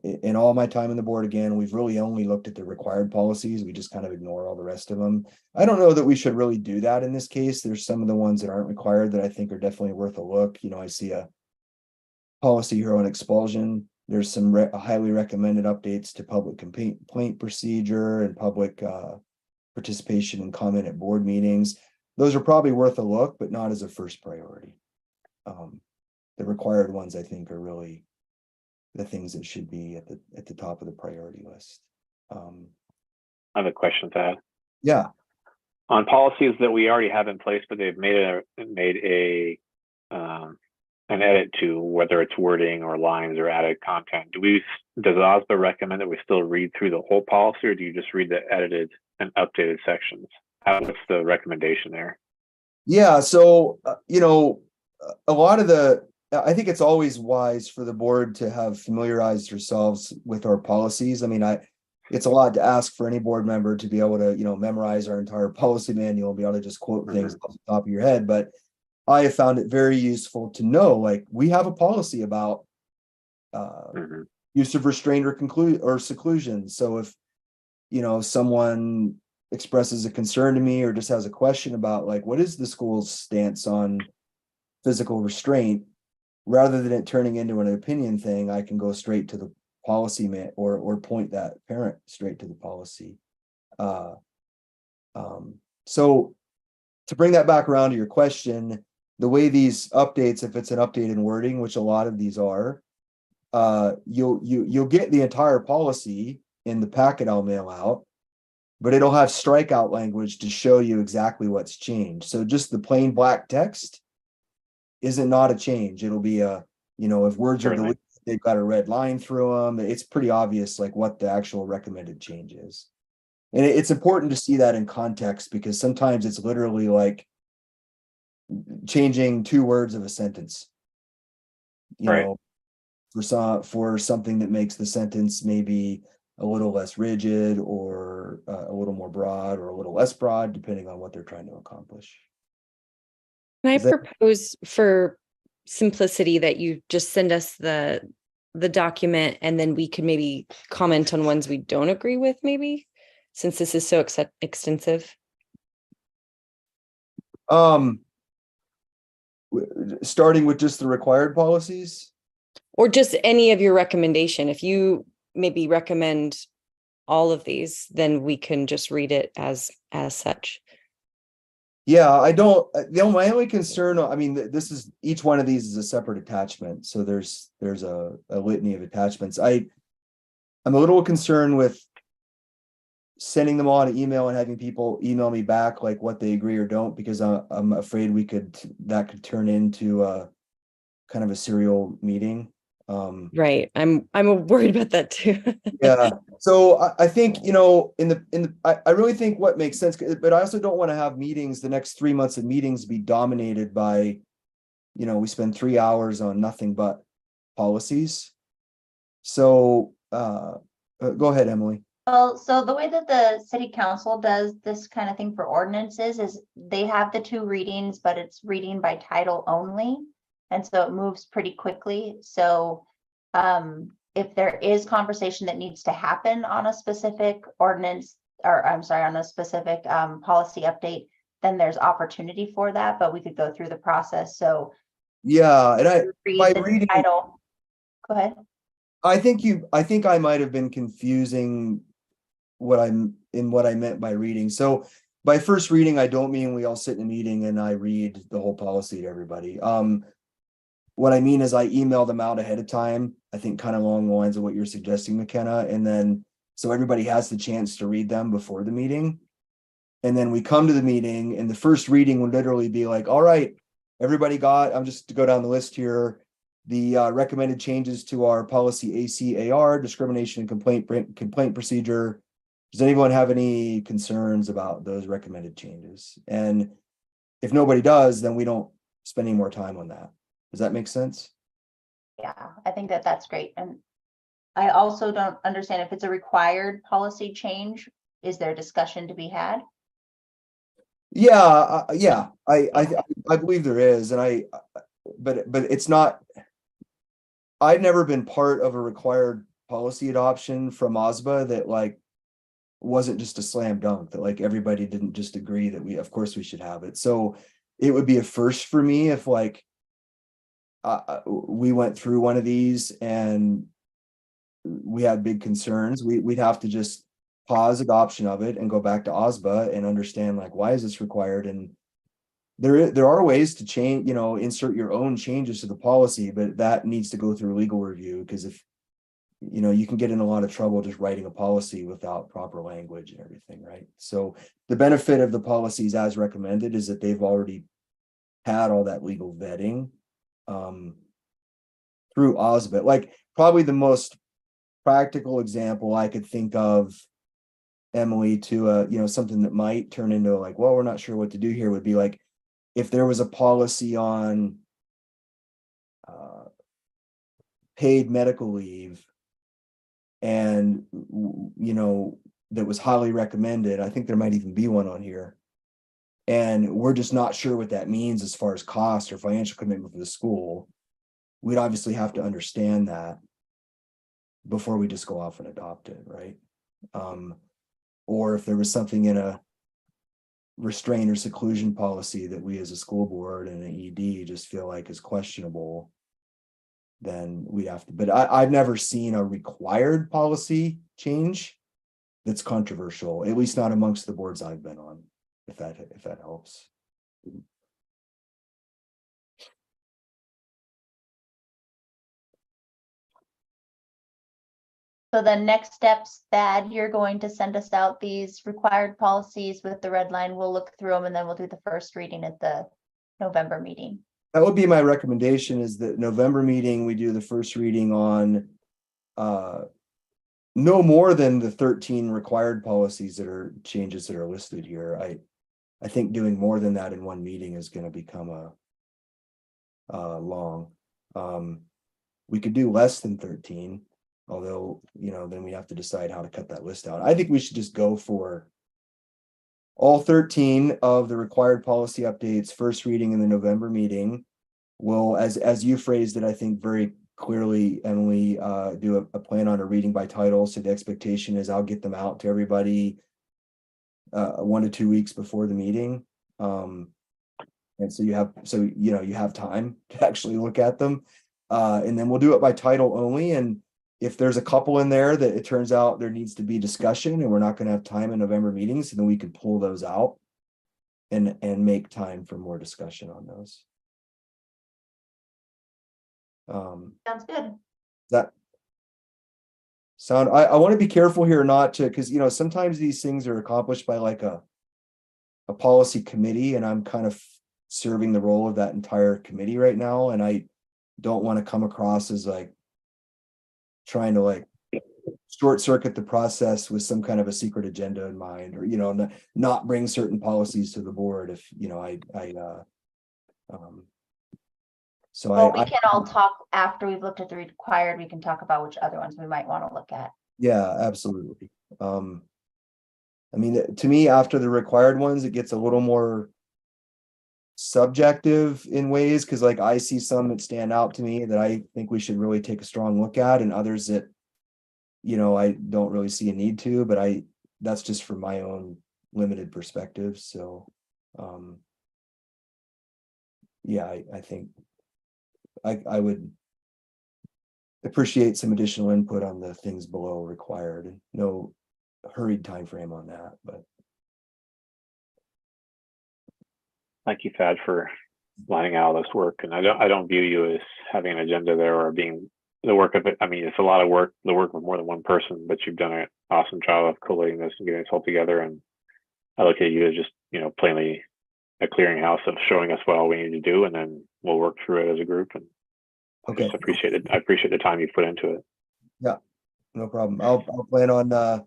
In all my time in the board, again, we've really only looked at the required policies. We just kind of ignore all the rest of them. I don't know that we should really do that in this case. There's some of the ones that aren't required that I think are definitely worth a look. I see a policy here on expulsion. There's some highly recommended updates to public complaint procedure and public participation and comment at board meetings. Those are probably worth a look, but not as a first priority. The required ones, I think, are really the things that should be at the top of the priority list. I have a question to add. Yeah. On policies that we already have in place, but they've made an edit to, whether it's wording or lines or added content, does OSBA recommend that we still read through the whole policy, or do you just read the edited and updated sections? What's the recommendation there? Yeah, so a lot of I think it's always wise for the board to have familiarized yourselves with our policies. I mean, it's a lot to ask for any board member to be able to, memorize our entire policy manual and be able to just quote things off the top of your head. But I have found it very useful to know, like, we have a policy about use of restraint or seclusion. So if, someone expresses a concern to me or just has a question about, like, what is the school's stance on physical restraint, rather than it turning into an opinion thing, I can go straight to the policy or point that parent straight to the policy. So to bring that back around to your question, the way these updates, if it's an update in wording, which a lot of these are, you'll get the entire policy in the packet I'll mail out, but it'll have strikeout language to show you exactly what's changed. So just the plain black text isn't not a change. It'll be if words are deleted, they've got a red line through them. It's pretty obvious, like, what the actual recommended change is. And it's important to see that in context, because sometimes it's literally like changing 2 words of a sentence. you Right. know, for something that makes the sentence maybe a little less rigid or a little more broad or a little less broad, depending on what they're trying to accomplish. Can I Is that- propose for simplicity that you just send us the document and then we could maybe comment on ones we don't agree with, maybe, since this is so extensive? Starting with just the required policies. Or just any of your recommendation. If you maybe recommend all of these, then we can just read it as such. Yeah, I don't, my only concern, I mean, this is, each one of these is a separate attachment. So there's a litany of attachments. I'm a little concerned with sending them all an email and having people email me back like what they agree or don't, because I'm afraid that could turn into a kind of a serial meeting. Right. I'm worried about that too. Yeah. So I think, you know, I really think what makes sense, but I also don't want to have meetings, the next 3 months of meetings be dominated by, you know, we spend 3 hours on nothing but policies. So go ahead, Emily. Well, so the way that the city council does this kind of thing for ordinances is they have the 2 readings, but it's reading by title only. And so it moves pretty quickly. So if there is conversation that needs to happen on a specific ordinance, or I'm sorry, on a specific policy update, then there's opportunity for that, but we could go through the process. So yeah, and by the reading, title. Go ahead. I think I might have been confusing what I meant by reading. So by first reading, I don't mean we all sit in a meeting and I read the whole policy to everybody. What I mean is I email them out ahead of time, I think kind of along the lines of what you're suggesting, McKenna. And then, so everybody has the chance to read them before the meeting. And then we come to the meeting and the first reading would literally be like, all right, everybody I'm just to go down the list here. The recommended changes to our policy ACAR, discrimination and complaint procedure. Does anyone have any concerns about those recommended changes? And if nobody does, then we don't spend any more time on that. Does that make sense? Yeah, I think that that's great. And I also don't understand if it's a required policy change, is there discussion to be had? Yeah, yeah, I believe there is, and but it's not. I've never been part of a required policy adoption from OSBA that like wasn't just a slam dunk, that like everybody didn't just agree that of course we should have it. So it would be a first for me if like we went through one of these and we had big concerns. We'd have to just pause adoption of it and go back to OSBA and understand like, why is this required? And there are ways to change, you know, insert your own changes to the policy, but that needs to go through legal review, because if, you know, you can get in a lot of trouble just writing a policy without proper language and everything, right? So the benefit of the policies as recommended is that they've already had all that legal vetting through OSBA. Like probably the most practical example I could think of, Emily, to you know, something that might turn into like, well, we're not sure what to do here, would be like if there was a policy on paid medical leave and, you know, that was highly recommended. I think there might even be one on here. And we're just not sure what that means as far as cost or financial commitment for the school. We'd obviously have to understand that before we just go off and adopt it, right? Or if there was something in a restraint or seclusion policy that we as a school board and an ED just feel like is questionable, then we'd have to, but I've never seen a required policy change that's controversial, at least not amongst the boards I've been on, if that helps. So the next steps, Thad, you're going to send us out these required policies with the red line. We'll look through them and then we'll do the first reading at the November meeting. That would be my recommendation, is that November meeting, we do the first reading on no more than the 13 required policies that are changes that are listed here. I think doing more than that in one meeting is going to become a long. We could do less than 13, although, you know, then we have to decide how to cut that list out. I think we should just go for all 13 of the required policy updates, first reading in the November meeting. Will, as you phrased it, I think very clearly, Emily, do a plan on a reading by title. So the expectation is I'll get them out to everybody 1 to 2 weeks before the meeting. And so you have time to actually look at them. And then we'll do it by title only. And if there's a couple in there that it turns out there needs to be discussion and we're not going to have time in November meetings, then we could pull those out and make time for more discussion on those. Sounds good. That sound, I want to be careful here not to, because you know, sometimes these things are accomplished by like a policy committee, and I'm kind of serving the role of that entire committee right now, and I don't want to come across as like trying to like short circuit the process with some kind of a secret agenda in mind, or you know, not bring certain policies to the board if you know Well, we can all talk after we've looked at the required. We can talk about which other ones we might want to look at. Yeah, absolutely. I mean, to me, after the required ones, it gets a little more subjective in ways, because like I see some that stand out to me that I think we should really take a strong look at, and others that, you know, I don't really see a need to, but that's just from my own limited perspective. So yeah, I think I would appreciate some additional input on the things below required. No hurried time frame on that, but Thank you, Thad, for lining out all this work. And I don't view you as having an agenda there or being the work of it. I mean, it's a lot of work, the work of more than one person, but you've done an awesome job of collating this and getting this all together. And I look at you as just, you know, plainly a clearinghouse of showing us what all we need to do, and then we'll work through it as a group. And okay, I appreciate it. I appreciate the time you put into it. Yeah, no problem. I'll plan on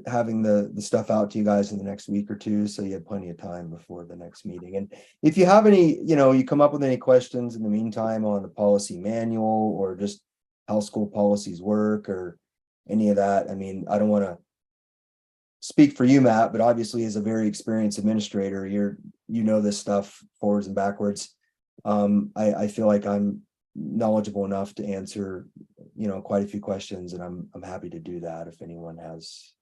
having the stuff out to you guys in the next week or two, so you have plenty of time before the next meeting. And if you have any, you know, you come up with any questions in the meantime on the policy manual or just how school policies work or any of that, I mean, I don't want to speak for you, Matt, but obviously as a very experienced administrator, you know this stuff forwards and backwards. I feel like I'm knowledgeable enough to answer, you know, quite a few questions, and I'm happy to do that if anyone has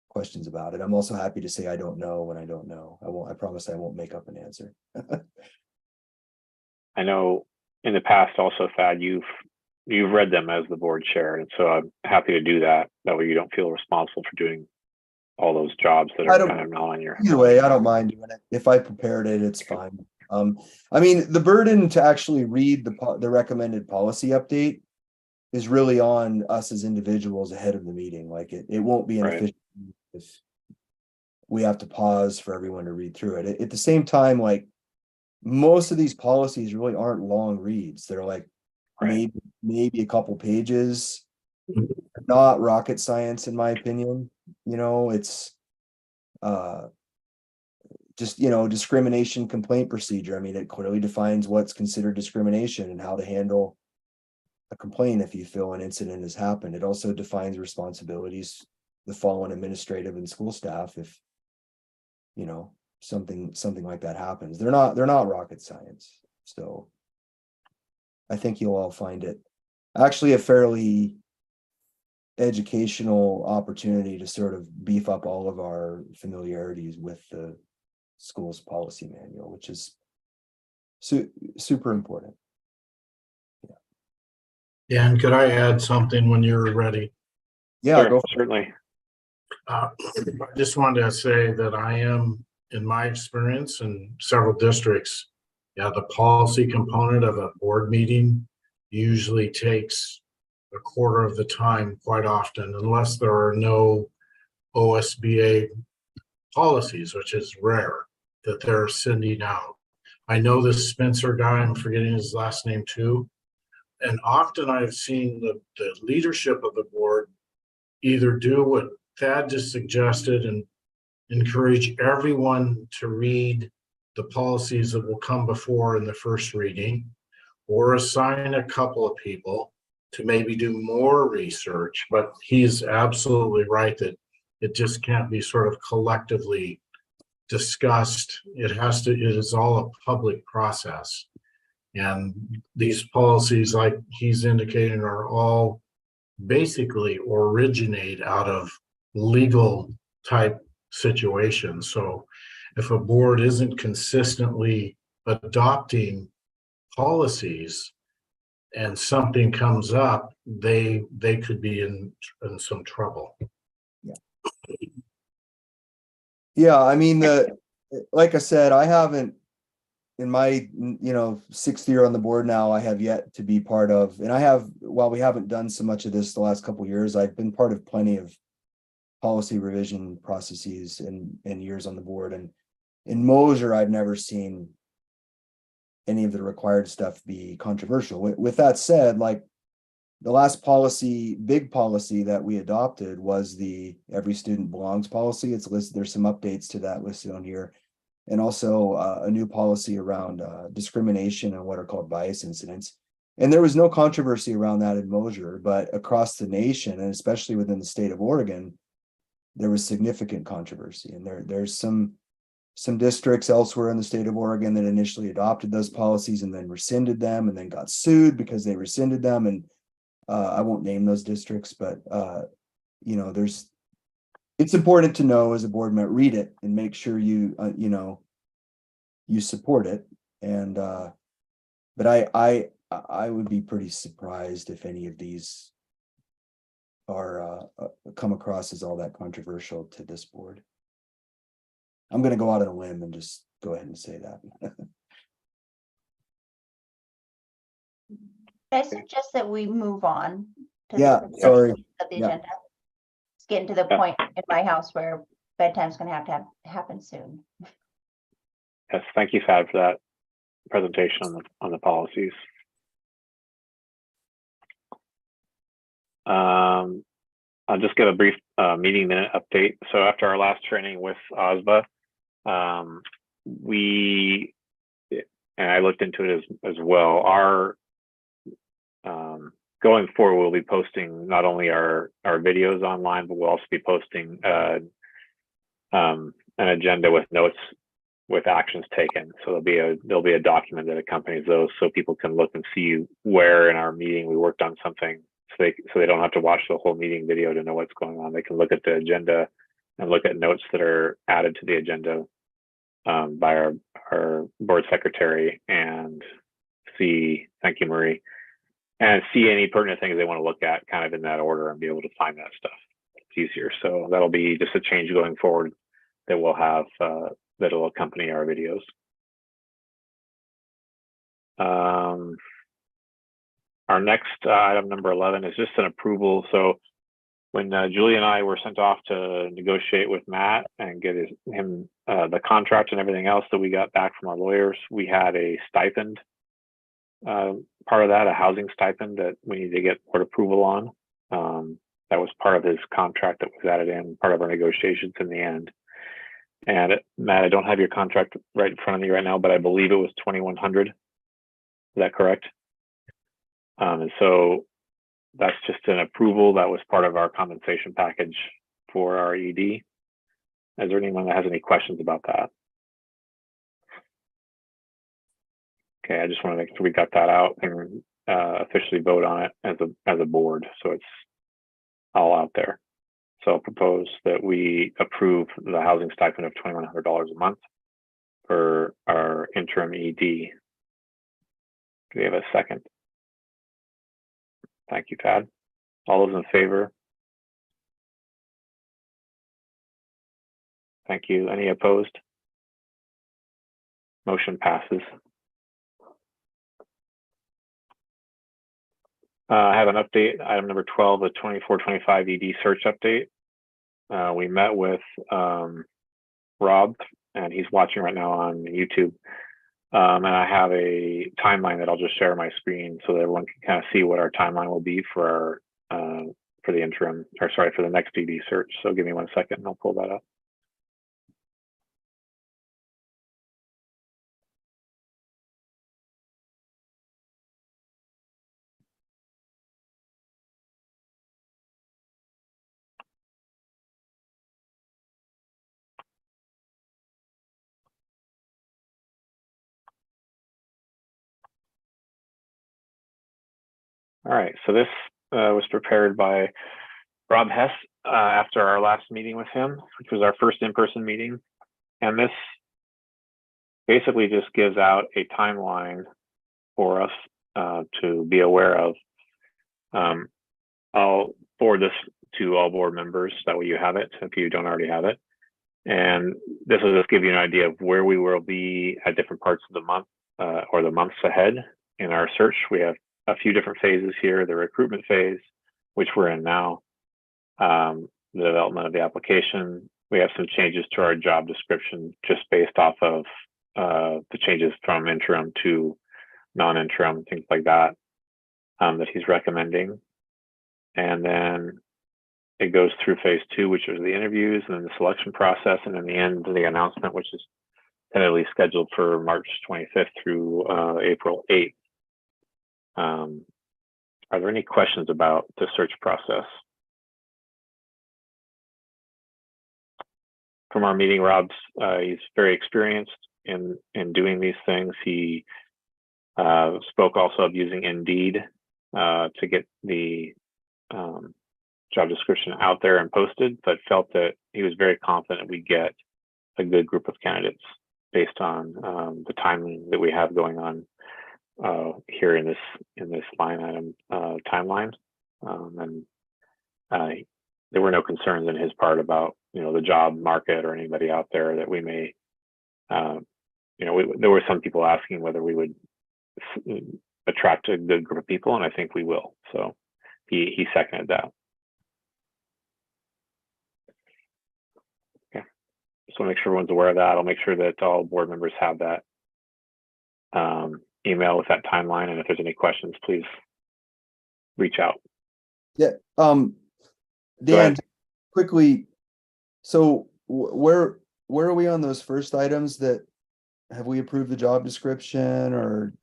questions about it. I'm also happy to say I don't know when I don't know. I promise I won't make up an answer. I know in the past also, Thad, you've read them as the board chair, and so I'm happy to do that. That way you don't feel responsible for doing all those jobs that are kind of not on your. Either way, I don't mind doing it. If I prepared it, it's fine. I mean, the burden to actually read the recommended policy update is really on us as individuals ahead of the meeting. Like it won't be an efficient if we have to pause for everyone to read through it. At the same time, like most of these policies really aren't long reads. They're like maybe a couple pages, not rocket science, in my opinion. You know, it's just, you know, discrimination complaint procedure. I mean, it clearly defines what's considered discrimination and how to handle a complaint if you feel an incident has happened. It also defines responsibilities that fall on administrative and school staff if, you know, something like that happens. They're not rocket science. So I think you'll all find it actually a fairly educational opportunity to sort of beef up all of our familiarities with the school's policy manual, which is super important. Yeah, and could I add something when you're ready? Yeah, sure, certainly. I just wanted to say that I am, in my experience in several districts, the policy component of a board meeting usually takes a quarter of the time quite often, unless there are no OSBA policies, which is rare that they're sending out. I know this Spencer guy, I'm forgetting his last name too. And often I've seen the leadership of the board either do what Thad just suggested and encourage everyone to read the policies that will come before in the first reading, or assign a couple of people to maybe do more research. But he's absolutely right that it just can't be sort of collectively discussed. It is all a public process. And these policies, like he's indicating, are all basically originate out of legal type situations. So if a board isn't consistently adopting policies and something comes up, they could be in some trouble. Yeah, I mean, like I said, I haven't, in my, 6th year on the board now, I have yet to be part of, and I have, while we haven't done so much of this the last couple of years, I've been part of plenty of policy revision processes and years on the board. And in Mosier, I've never seen any of the required stuff be controversial. With that said, like the last big policy that we adopted was the Every Student Belongs policy. It's listed, there's some updates to that listed on here. And also a new policy around discrimination and what are called bias incidents. And there was no controversy around that in Mosier, but across the nation, and especially within the state of Oregon, there was significant controversy. And there's some districts elsewhere in the state of Oregon that initially adopted those policies and then rescinded them and then got sued because they rescinded them. And I won't name those districts, but it's important to know as a board member, read it and make sure you support it. And but I would be pretty surprised if any of these are come across as all that controversial to this board. I'm going to go out on a limb and just go ahead and say that. I suggest that we move on to Yeah, the sorry. of the Yeah. agenda. It's getting to the point in my house where bedtime's gonna have to happen soon. Yes, thank you, Fad, for that presentation on the policies. I'll just give a brief meeting minute update. So after our last training with OSBA, and I looked into it as well, our going forward, we'll be posting not only our videos online, but we'll also be posting an agenda with notes with actions taken. So there'll be a document that accompanies those, so people can look and see where in our meeting we worked on something, so they don't have to watch the whole meeting video to know what's going on. They can look at the agenda and look at notes that are added to the agenda by our board secretary and see, thank you, Marie, and see any pertinent things they want to look at kind of in that order and be able to find that stuff. It's easier. So that'll be just a change going forward that we'll have that'll accompany our videos. Our next item, number 11, is just an approval. So when Julie and I were sent off to negotiate with Matt and get him the contract and everything else that we got back from our lawyers, we had a stipend part of that, a housing stipend that we need to get board approval on. That was part of his contract that was added in, part of our negotiations in the end. And Matt, I don't have your contract right in front of me right now, but I believe it was $2,100. Is that correct? And so that's just an approval that was part of our compensation package for our ED. Is there anyone that has any questions about that? Okay, I just want to make sure we got that out and officially vote on it as a board, so it's all out there. So I'll propose that we approve the housing stipend of $2,100 a month for our interim ED. Do we have a second? Thank you, Tad. All those in favor? Thank you. Any opposed? Motion passes. I have an update, item number 12, the 24-25 ED search update. We met with Rob, and he's watching right now on YouTube. And I have a timeline that I'll just share my screen so that everyone can kind of see what our timeline will be for the interim, or sorry, for the next ED search. So give me 1 second and I'll pull that up. All right, so this was prepared by Rob Hess after our last meeting with him, which was our first in-person meeting. And this basically just gives out a timeline for us to be aware of. I'll forward this to all board members, that way you have it if you don't already have it. And this will just give you an idea of where we will be at different parts of the month or the months ahead in our search. We have a few different phases here: the recruitment phase, which we're in now, the development of the application. We have some changes to our job description just based off of the changes from interim to non-interim, things like that, that he's recommending. And then it goes through phase 2, which is the interviews, and then the selection process, and in the end, the announcement, which is tentatively scheduled for March 25th through April 8th. Are there any questions about the search process? From our meeting, Rob's he's very experienced in doing these things. He spoke also of using Indeed to get the job description out there and posted, but felt that he was very confident we get a good group of candidates based on the timing that we have going on here in this line item timeline. And there were no concerns in his part about the job market or anybody out there that we may there were some people asking whether we would attract a good group of people, and I think we will. So he seconded that. Okay, just want to make sure everyone's aware of that. I'll make sure that all board members have that email with that timeline, and if there's any questions, please reach out. Yeah. Dan, quickly. So where are we on those first items? That have we approved the job description, or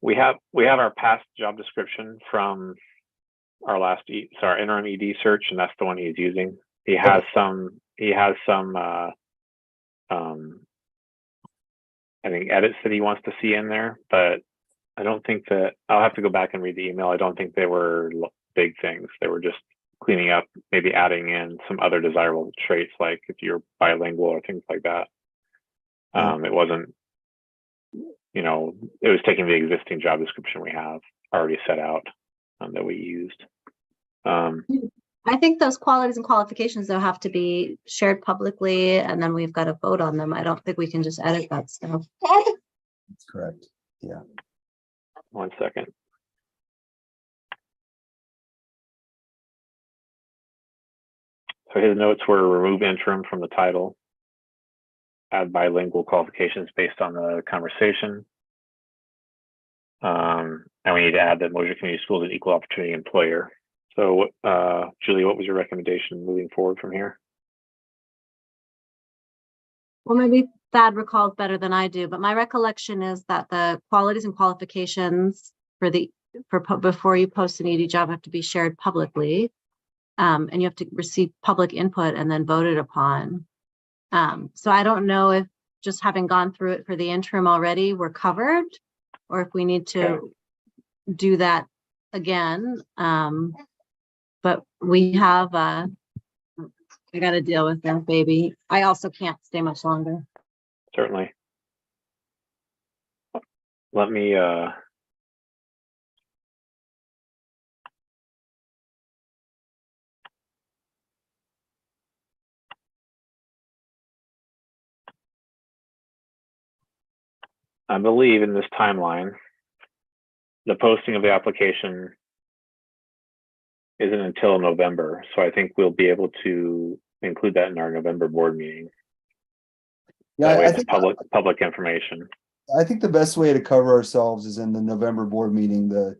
we have our past job description from our last our interim ED search, and that's the one he's using. He has some I think edits that he wants to see in there, but I don't think that, I'll have to go back and read the email. I don't think they were big things. They were just cleaning up, maybe adding in some other desirable traits, like if you're bilingual or things like that. It wasn't, it was taking the existing job description we have already set out that we used. I think those qualities and qualifications, though, have to be shared publicly, and then we've got to vote on them. I don't think we can just edit that stuff. That's correct. Yeah. 1 second. So his notes were remove interim from the title, add bilingual qualifications based on the conversation. And we need to add that Mosier Community Schools is an equal opportunity employer. So Julie, what was your recommendation moving forward from here? Well, maybe Thad recalls better than I do, but my recollection is that the qualities and qualifications before you post an ED job have to be shared publicly. And you have to receive public input and then voted upon. So I don't know if just having gone through it for the interim already, we're covered, or if we need to do that again. But we have, I got to deal with that baby. I also can't stay much longer. Certainly. Let me, I believe in this timeline, the posting of the application isn't until November. So I think we'll be able to include that in our November board meeting. Yeah, I think public information. I think the best way to cover ourselves is in the November board meeting, the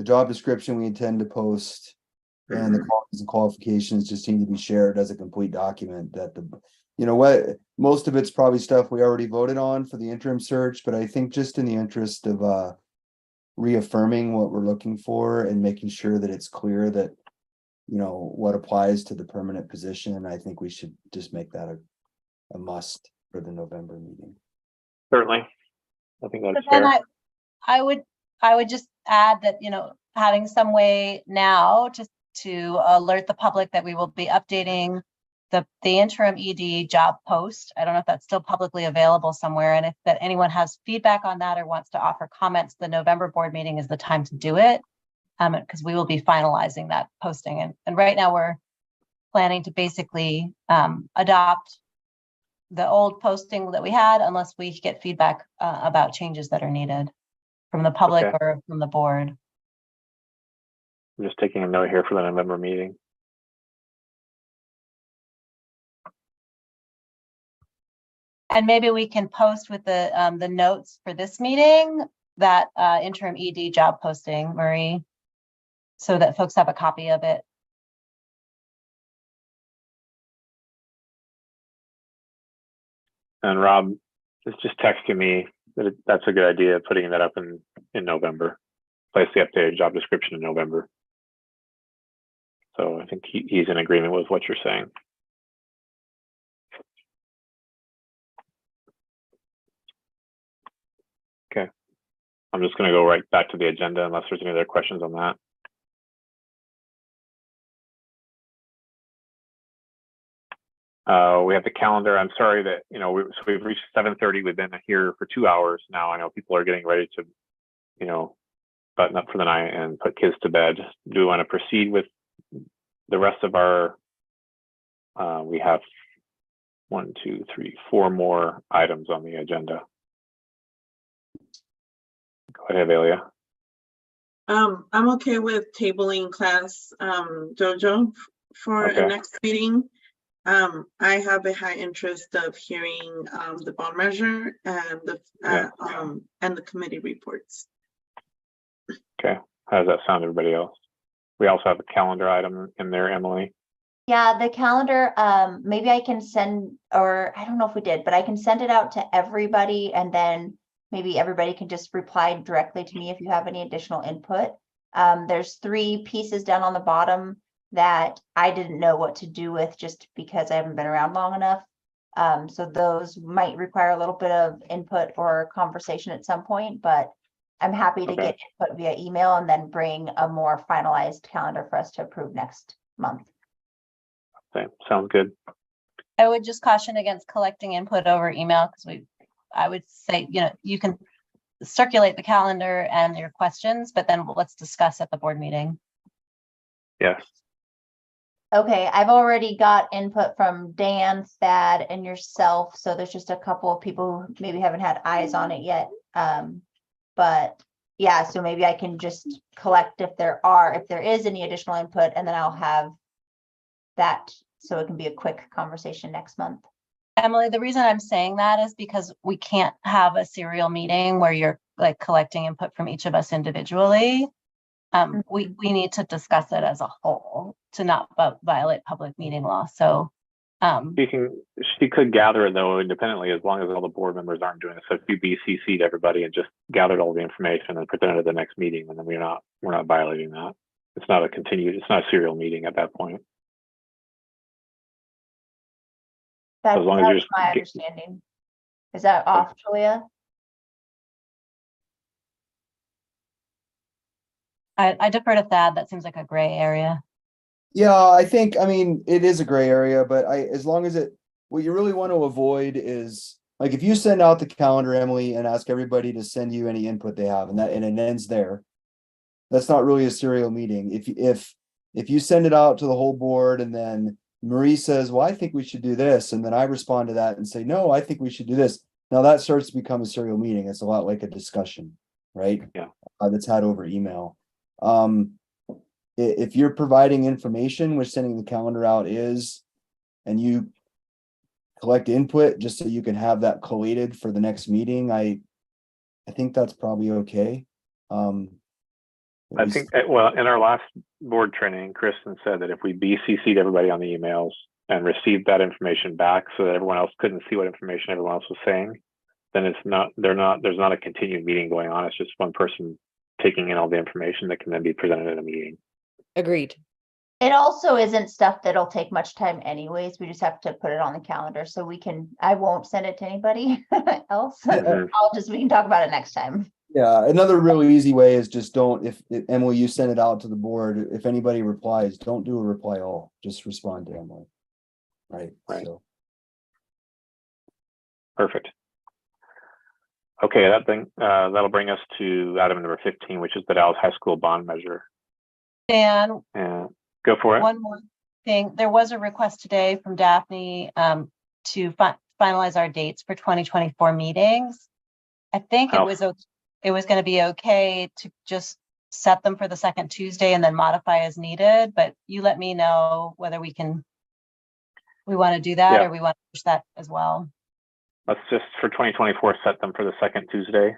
job description we intend to post and the qualities and qualifications just need to be shared as a complete document. That most of it's probably stuff we already voted on for the interim search, but I think just in the interest of reaffirming what we're looking for and making sure that it's clear that what applies to the permanent position, I think we should just make that a must for the November meeting. Certainly. I think that's But then fair. I would just add that, having some way now to alert the public that we will be updating the interim ED job post. I don't know if that's still publicly available somewhere, and if that anyone has feedback on that or wants to offer comments, the November board meeting is the time to do it, because we will be finalizing that posting. And right now we're planning to basically adopt the old posting that we had, unless we get feedback about changes that are needed from the public Okay. or from the board. I'm just taking a note here for the November meeting. And maybe we can post with the notes for this meeting, that interim ED job posting, Marie, so that folks have a copy of it. And Rob is just texting me that that's a good idea, putting that up in November. Place the updated job description in November. So I think he's in agreement with what you're saying. Okay. I'm just going to go right back to the agenda unless there's any other questions on that. We have the calendar. I'm sorry that, so we've reached 7:30. We've been here for 2 hours now. I know people are getting ready to, button up for the night and put kids to bed. Do we want to proceed with the rest of our, we have 1, 2, 3, 4 more items on the agenda. Go ahead, Avelia. I'm okay with tabling class Dojo for Okay. a next meeting. I have a high interest of hearing the bond measure and the committee reports. Okay. How does that sound to everybody else? We also have a calendar item in there, Emily. Yeah, the calendar, maybe I can send, or I don't know if we did, but I can send it out to everybody, and then maybe everybody can just reply directly to me if you have any additional input. There's 3 pieces down on the bottom that I didn't know what to do with just because I haven't been around long enough. So those might require a little bit of input or conversation at some point, but I'm happy to get input via email and then bring a more finalized calendar for us to approve next month. Okay, sounds good. I would just caution against collecting input over email, because I would say, you can circulate the calendar and your questions, but then let's discuss at the board meeting. Yes. Okay, I've already got input from Dan, Thad, and yourself, so there's just a couple of people who maybe haven't had eyes on it yet. But yeah, so maybe I can just collect if there is any additional input, and then I'll have that so it can be a quick conversation next month. Emily, the reason I'm saying that is because we can't have a serial meeting where you're like collecting input from each of us individually. We need to discuss it as a whole to not violate public meeting law. So she could gather it though independently, as long as all the board members aren't doing it. So if you BCC'd everybody and just gathered all the information and presented at the next meeting, and then we're not violating that. It's not a serial meeting at that point. That's as long as you're my understanding. Is that off, Julia? I defer to Thad. That seems like a gray area. Yeah, I mean, it is a gray area, but as long as what you really want to avoid is, like, if you send out the calendar, Emily, and ask everybody to send you any input they have, and it ends there, that's not really a serial meeting. If you send it out to the whole board and then Marie says, well, I think we should do this, and then I respond to that and say, no, I think we should do this. Now that starts to become a serial meeting. It's a lot like a discussion, right? Yeah. That's had over email. If you're providing information, which sending the calendar out is, and you collect input just so you can have that collated for the next meeting, I think that's probably okay. I think, well, in our last board training, Kristen said that if we BCC'd everybody on the emails and received that information back so that everyone else couldn't see what information everyone else was saying, then there's not a continued meeting going on. It's just one person taking in all the information that can then be presented at a meeting. Agreed. It also isn't stuff that'll take much time anyways. We just have to put it on the calendar so I won't send it to anybody else. Mhm. We can talk about it next time. Yeah, another really easy way is just don't, if Emily, you send it out to the board, if anybody replies, don't do a reply all, just respond to Emily. Right. Right. So, Perfect. Okay, that'll bring us to item number 15, which is the Dallas High School bond measure. Dan, And go for it. one more thing. There was a request today from Daphne to finalize our dates for 2024 meetings. I think it was going to be okay to just set them for the second Tuesday and then modify as needed, but you let me know whether we want to do that, Yeah. or we want to push that as well. Let's just, for 2024, set them for the second Tuesday.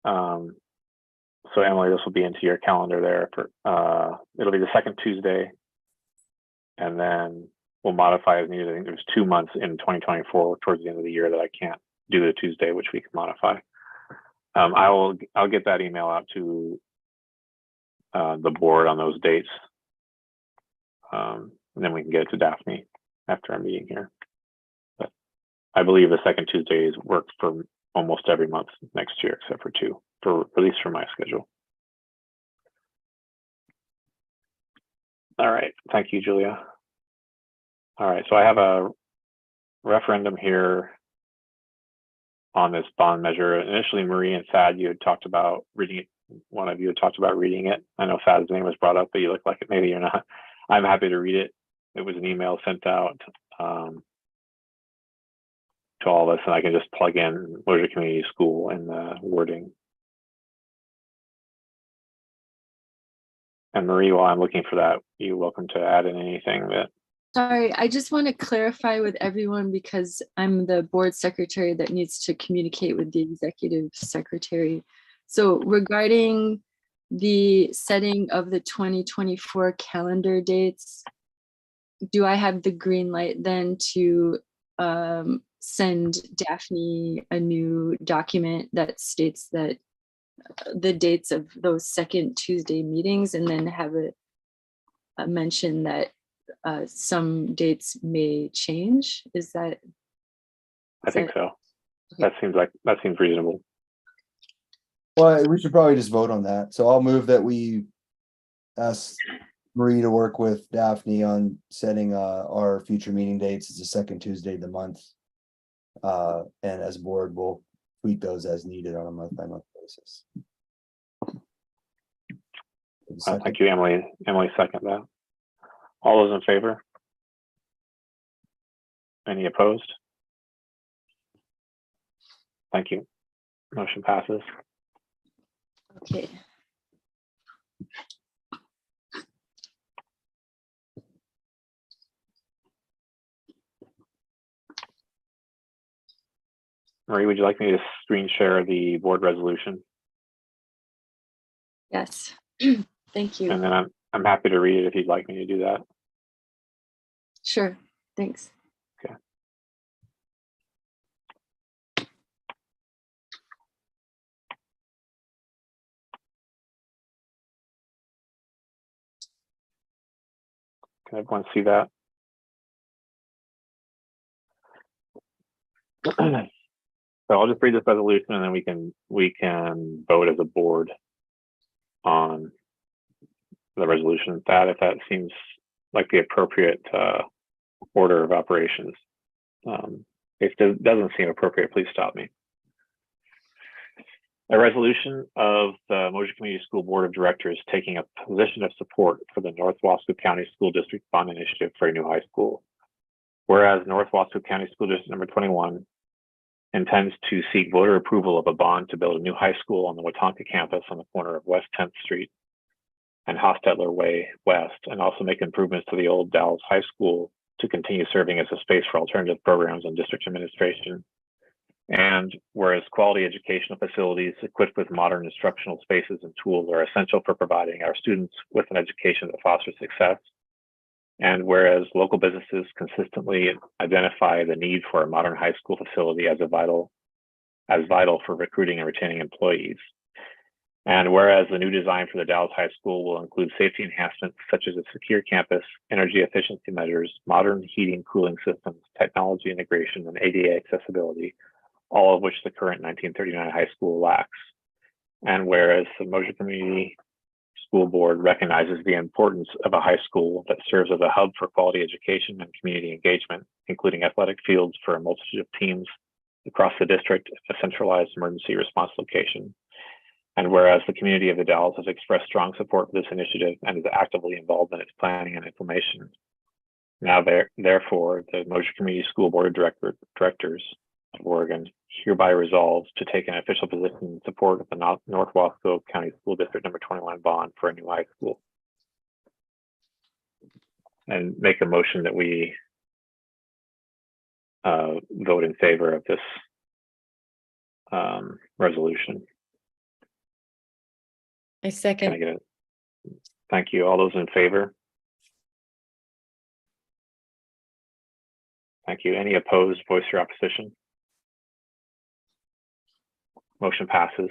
So Emily, this will be into your calendar there. For it'll be the second Tuesday, and then we'll modify as needed. I think there's 2 months in 2024 towards the end of the year that I can't do the Tuesday, which we can modify. I'll get that email out to the board on those dates, and then we can get it to Daphne after our meeting here. But I believe the second Tuesdays work for almost every month next year, except for 2, at least for my schedule. All right, thank you, Julia. All right, so I have a referendum here on this bond measure. Initially, Marie and Thad, you had talked about reading it. One of you had talked about reading it. I know Thad's name was brought up, but you look like it. Maybe you're not. I'm happy to read it. It was an email sent out to all of us, and I can just plug in Mosier Community School in the wording. And Marie, while I'm looking for that, you're welcome to add in anything that. Sorry, I just want to clarify with everyone because I'm the board secretary that needs to communicate with the executive secretary. So regarding the setting of the 2024 calendar dates, do I have the green light then to send Daphne a new document that states that the dates of those second Tuesday meetings, and then have a mention that some dates may change? Is that? I think so. Okay. That seems reasonable. well, we should probably just vote on that. So I'll move that we ask Marie to work with Daphne on setting our future meeting dates. It's the second Tuesday of the month. And as board, we'll tweak those as needed on a month-by-month basis. Thank you, Emily. Emily, second that. All those in favor? Any opposed? Thank you. Motion passes. Okay. Marie, would you like me to screen share the board resolution? Yes. Thank you. And then I'm happy to read it if you'd like me to do that. Sure. Thanks. Okay. Can everyone see that? So I'll just read this resolution, and then we can vote as a board on the resolution. If that seems like the appropriate order of operations. If it doesn't seem appropriate, please stop me. A resolution of the Mosier Community School Board of Directors taking a position of support for the North Wasco County School District Bond Initiative for a new high school. Whereas North Wasco County School District number 21 intends to seek voter approval of a bond to build a new high school on the Wetumpka campus on the corner of West 10th Street and Hostetler Way West, and also make improvements to the old Dallas High School to continue serving as a space for alternative programs and district administration. And whereas quality educational facilities equipped with modern instructional spaces and tools are essential for providing our students with an education that fosters success. And whereas local businesses consistently identify the need for a modern high school facility as vital for recruiting and retaining employees. And whereas the new design for the Dallas High School will include safety enhancements such as a secure campus, energy efficiency measures, modern heating, cooling systems, technology integration, and ADA accessibility, all of which the current 1939 high school lacks. And whereas the Mosier Community School Board recognizes the importance of a high school that serves as a hub for quality education and community engagement, including athletic fields for a multitude of teams across the district, a centralized emergency response location. And whereas the community of the Dalles has expressed strong support for this initiative and is actively involved in its planning and implementation. Now, therefore, the Mosier Community School Board of Directors of Oregon hereby resolves to take an official position in support of the North Wasco County School District Number 21 bond for a new high school. And make a motion that we vote in favor of this resolution. I Can I second. get it? Thank you. All those in favor? Thank you. Any opposed, voice your opposition. Motion passes.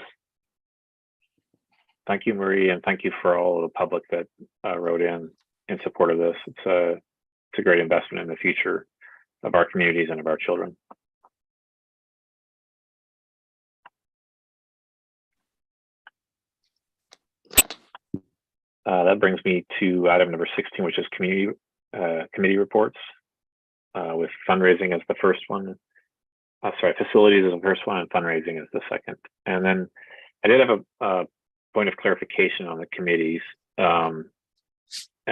Thank you, Marie, and thank you for all of the public that wrote in support of this. It's a great investment in the future of our communities and of our children. That brings me to item number 16, which is committee reports, with fundraising as the first one. Facilities is the first one and fundraising is the second. And then I did have a point of clarification on the committees. And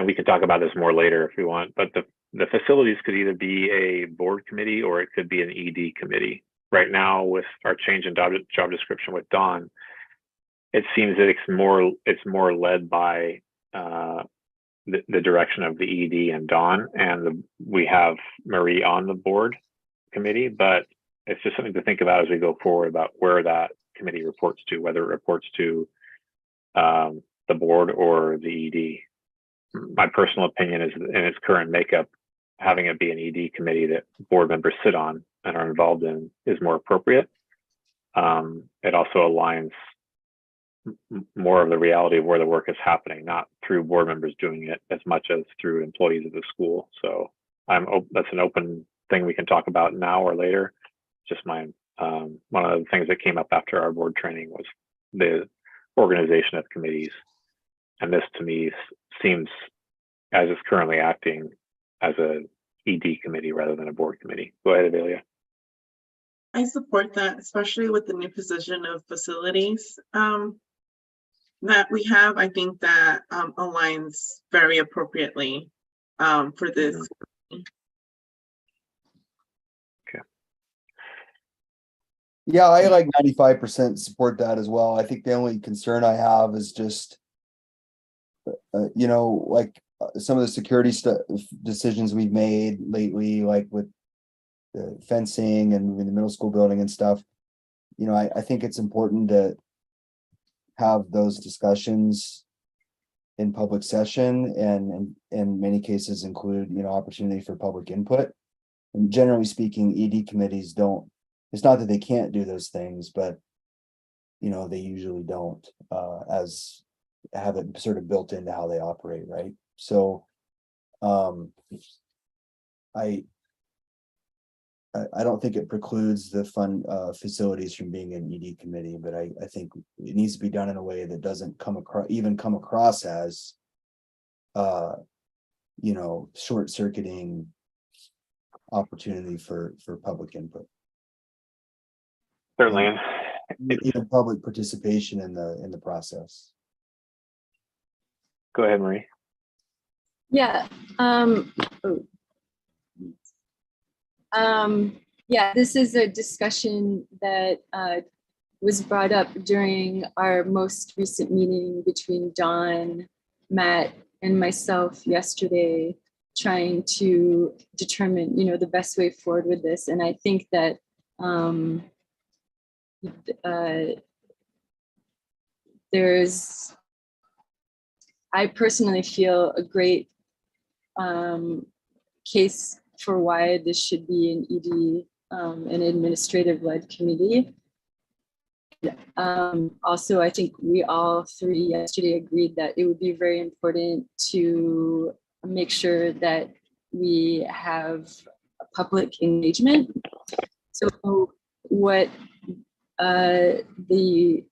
we could talk about this more later if we want, but the facilities could either be a board committee or it could be an ED committee. Right now, with our change in job description with Dawn, it seems that it's more led by the direction of the ED and Dawn, and we have Marie on the board committee, but it's just something to think about as we go forward about where that committee reports to, whether it reports to the board or the ED. My personal opinion is, in its current makeup, having it be an ED committee that board members sit on and are involved in is more appropriate. It also aligns more of the reality of where the work is happening, not through board members doing it as much as through employees of the school. So that's an open thing we can talk about now or later. Just one of the things that came up after our board training was the organization of committees. And this to me seems, as it's currently acting, as a ED committee rather than a board committee. Go ahead, Adelia. I support that, especially with the new position of facilities that we have. I think that aligns very appropriately for this. Okay. Yeah, I like 95% support that as well. I think the only concern I have is just, like some of the security decisions we've made lately, like with the fencing and moving the middle school building and stuff. I think it's important to have those discussions in public session and in many cases include, opportunity for public input. And generally speaking, ED committees don't, it's not that they can't do those things, but they usually don't as have it sort of built into how they operate, right? So I don't think it precludes the facilities from being an ED committee, but I think it needs to be done in a way that doesn't come across as short-circuiting opportunity for public input. Certainly. Even public participation in the process. Go ahead, Marie. Yeah. This is a discussion that was brought up during our most recent meeting between Dawn, Matt, and myself yesterday, trying to determine, the best way forward with this. And I think that I personally feel a great case for why this should be an ED, an administrative-led committee. Also, I think we all three yesterday agreed that it would be very important to make sure that we have a public engagement. So what the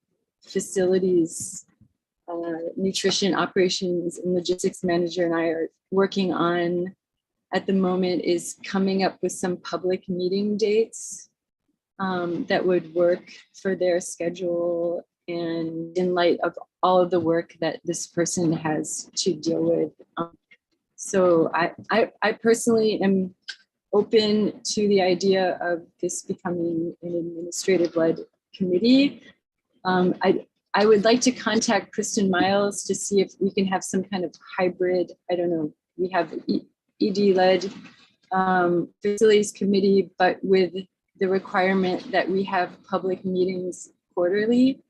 facilities, nutrition operations and logistics manager and I are working on at the moment is coming up with some public meeting dates that would work for their schedule and in light of all of the work that this person has to deal with. So I personally am open to the idea of this becoming an administrative-led committee. I would like to contact Kristen Miles to see if we can have some kind of hybrid, I don't know, we have ED-led facilities committee, but with the requirement that we have public meetings quarterly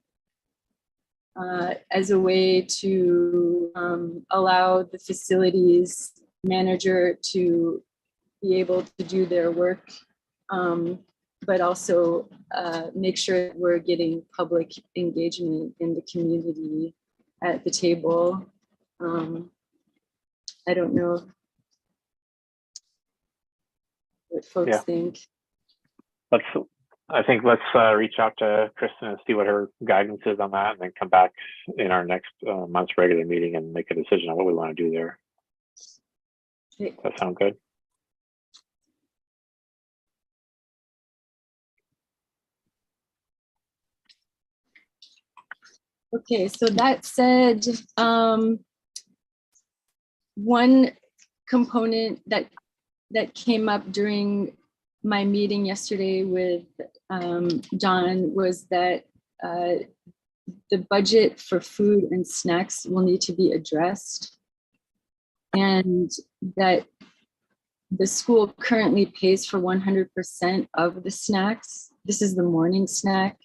as a way to allow the facilities manager to be able to do their work, but also make sure that we're getting public engagement in the community at the table. I don't know what folks think. I think let's reach out to Kristen and see what her guidance is on that, and then come back in our next month's regular meeting and make a decision on what we want to do there. Okay. Does that sound good? Okay, so that said, one component that came up during my meeting yesterday with John was that the budget for food and snacks will need to be addressed, and that the school currently pays for 100% of the snacks. This is the morning snack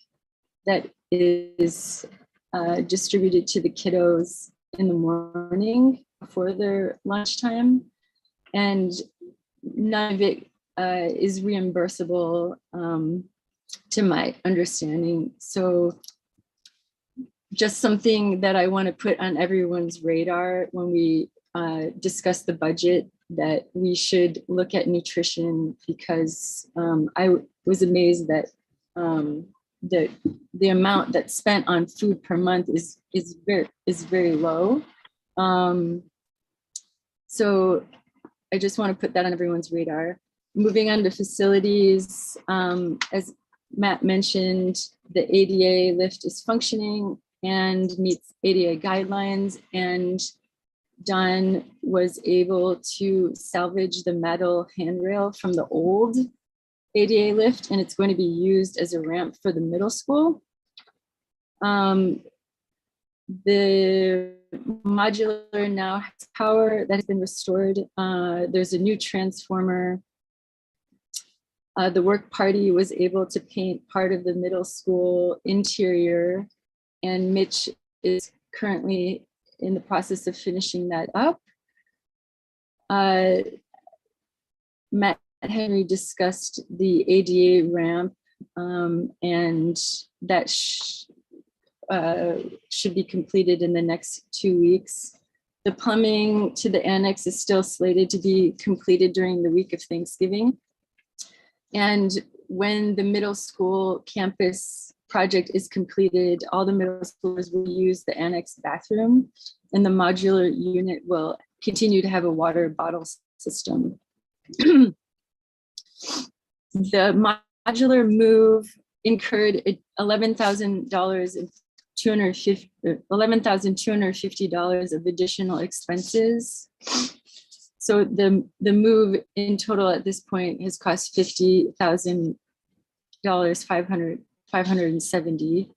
that is distributed to the kiddos in the morning before their lunchtime, and none of it is reimbursable to my understanding. So just something that I want to put on everyone's radar when we discuss the budget, that we should look at nutrition, because I was amazed that the amount that's spent on food per month is very low. So I just want to put that on everyone's radar. Moving on to facilities, as Matt mentioned, the ADA lift is functioning and meets ADA guidelines, and Don was able to salvage the metal handrail from the old ADA lift, and it's going to be used as a ramp for the middle school. The modular now has power that has been restored. There's a new transformer. The work party was able to paint part of the middle school interior, and Mitch is currently in the process of finishing that up. Matt Henry discussed the ADA ramp, and that should be completed in the next 2 weeks. The plumbing to the annex is still slated to be completed during the week of Thanksgiving. And when the middle school campus project is completed, all the middle schoolers will use the annex bathroom, and the modular unit will continue to have a water bottle system. The modular move incurred $11,250 of additional expenses. So the move in total at this point has cost $50,000, 570.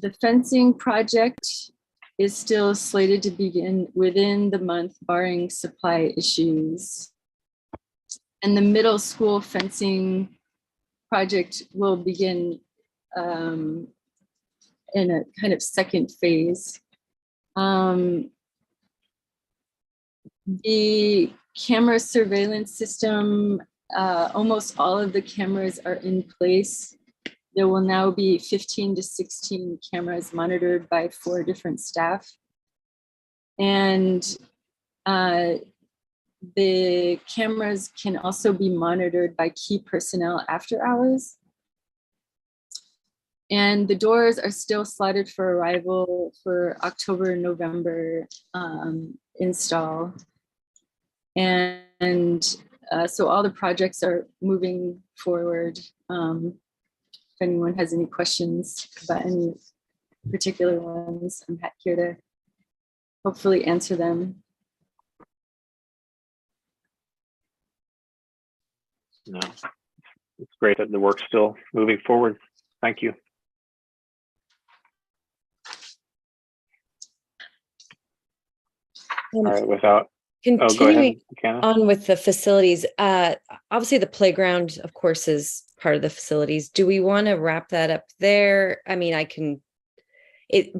The fencing project is still slated to begin within the month, barring supply issues. And the middle school fencing project will begin in a kind of second phase. The camera surveillance system, almost all of the cameras are in place. There will now be 15 to 16 cameras monitored by 4 different staff. And the cameras can also be monitored by key personnel after hours. And the doors are still slotted for arrival for October, November install. And so all the projects are moving forward. If anyone has any questions about any particular ones, I'm here to hopefully answer them. No, it's great that the work's still moving forward. Thank you. All right, without, oh, go ahead, Continuing McKenna. on with the facilities, obviously the playground, of course, is part of the facilities. Do we want to wrap that up there? I mean,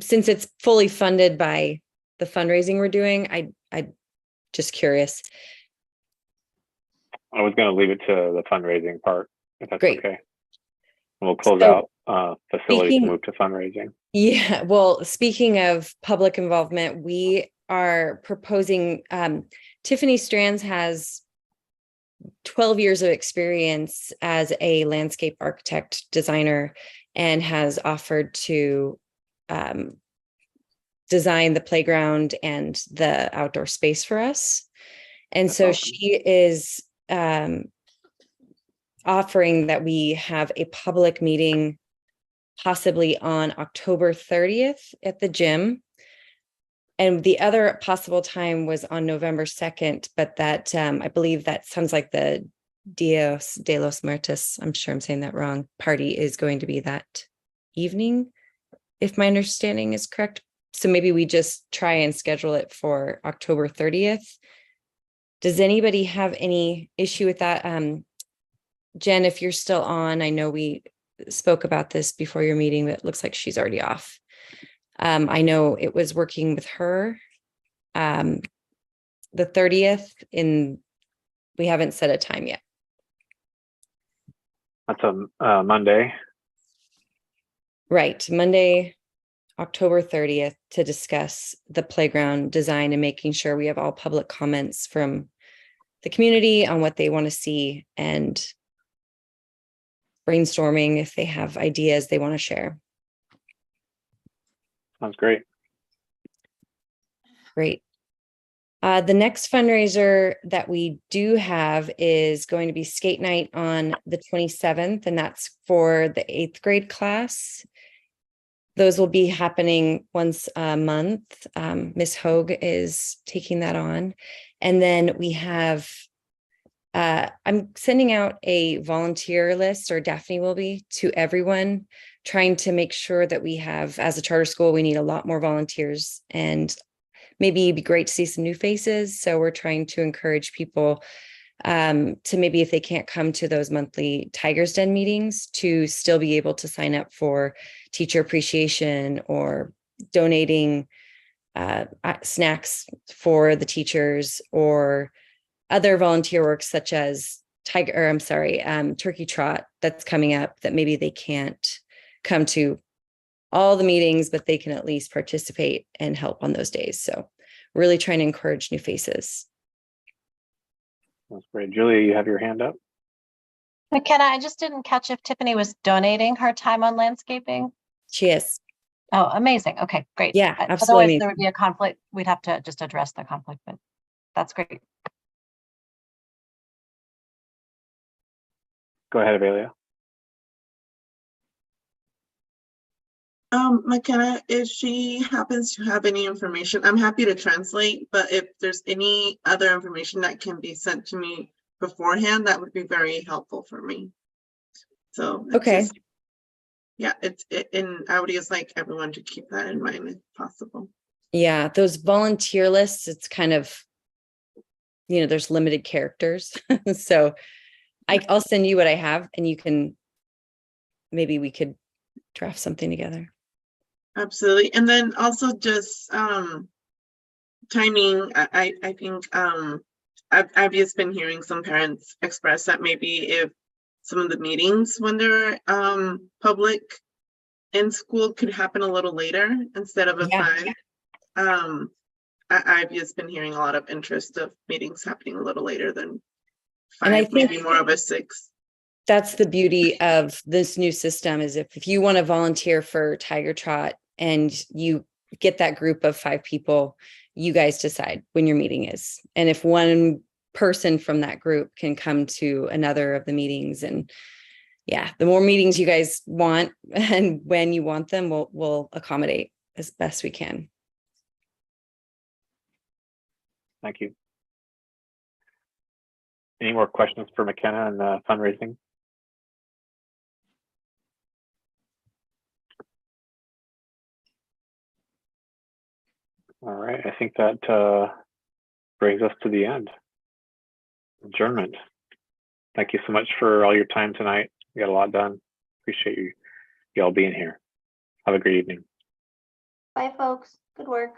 since it's fully funded by the fundraising we're doing, I just curious. I was going to leave it to the fundraising part, if that's Great. okay. And we'll close So, out facilities to move to fundraising. Yeah, well, speaking of public involvement, we are proposing, Tiffany Strands has 12 years of experience as a landscape architect designer and has offered to design the playground and the outdoor space for us. And That's so awesome. she is offering that we have a public meeting possibly on October 30th at the gym. And the other possible time was on November 2nd, but that I believe that sounds like the Dios de los Muertos, I'm sure I'm saying that wrong, party is going to be that evening, if my understanding is correct. So maybe we just try and schedule it for October 30th. Does anybody have any issue with that? Jen, if you're still on, I know we spoke about this before your meeting, but it looks like she's already off. I know it was working with her. The 30th, we haven't set a time yet. That's a Monday. Right, Monday, October 30th, to discuss the playground design and making sure we have all public comments from the community on what they want to see and brainstorming if they have ideas they want to share. Sounds great. Great. The next fundraiser that we do have is going to be skate night on the 27th, and that's for the 8th grade class. Those will be happening once a month. Miss Hogue is taking that on. And then we have, I'm sending out a volunteer list, or Daphne will be, to everyone, trying to make sure that we have, as a charter school, we need a lot more volunteers, and maybe it'd be great to see some new faces. So we're trying to encourage people to maybe, if they can't come to those monthly Tiger's Den meetings, to still be able to sign up for teacher appreciation or donating snacks for the teachers or other volunteer work such as Turkey Trot that's coming up that maybe they can't come to all the meetings, but they can at least participate and help on those days. So really trying to encourage new faces. That's great. Julia, you have your hand up? McKenna, I just didn't catch if Tiffany was donating her time on landscaping. She is. Oh, amazing. Okay, great. Yeah, Otherwise, absolutely. there would be a conflict. We'd have to just address the conflict, but that's great. Go ahead, Avelia. McKenna, if she happens to have any information, I'm happy to translate, but if there's any other information that can be sent to me beforehand, that would be very helpful for me. So Okay. And I would just like everyone to keep that in mind if possible. Yeah, those volunteer lists, it's kind of, there's limited characters. So I'll send you what I have, and maybe we could draft something together. Absolutely. And then also just timing. I think I've just been hearing some parents express that maybe if some of the meetings when they're public in school could happen a little later instead of a 5. I've just been hearing a lot of interest of meetings happening a little later than 5, and I think maybe more of a 6. that's the beauty of this new system is if you want to volunteer for Tiger Trot and you get that group of 5 people, you guys decide when your meeting is. And if one person from that group can come to another of the meetings, and yeah, the more meetings you guys want and when you want them, we'll accommodate as best we can. Thank you. Any more questions for McKenna and fundraising? All right, I think that brings us to the end. Adjournment. Thank you so much for all your time tonight. We got a lot done. Appreciate you all being here. Have a great evening. Bye, folks. Good work.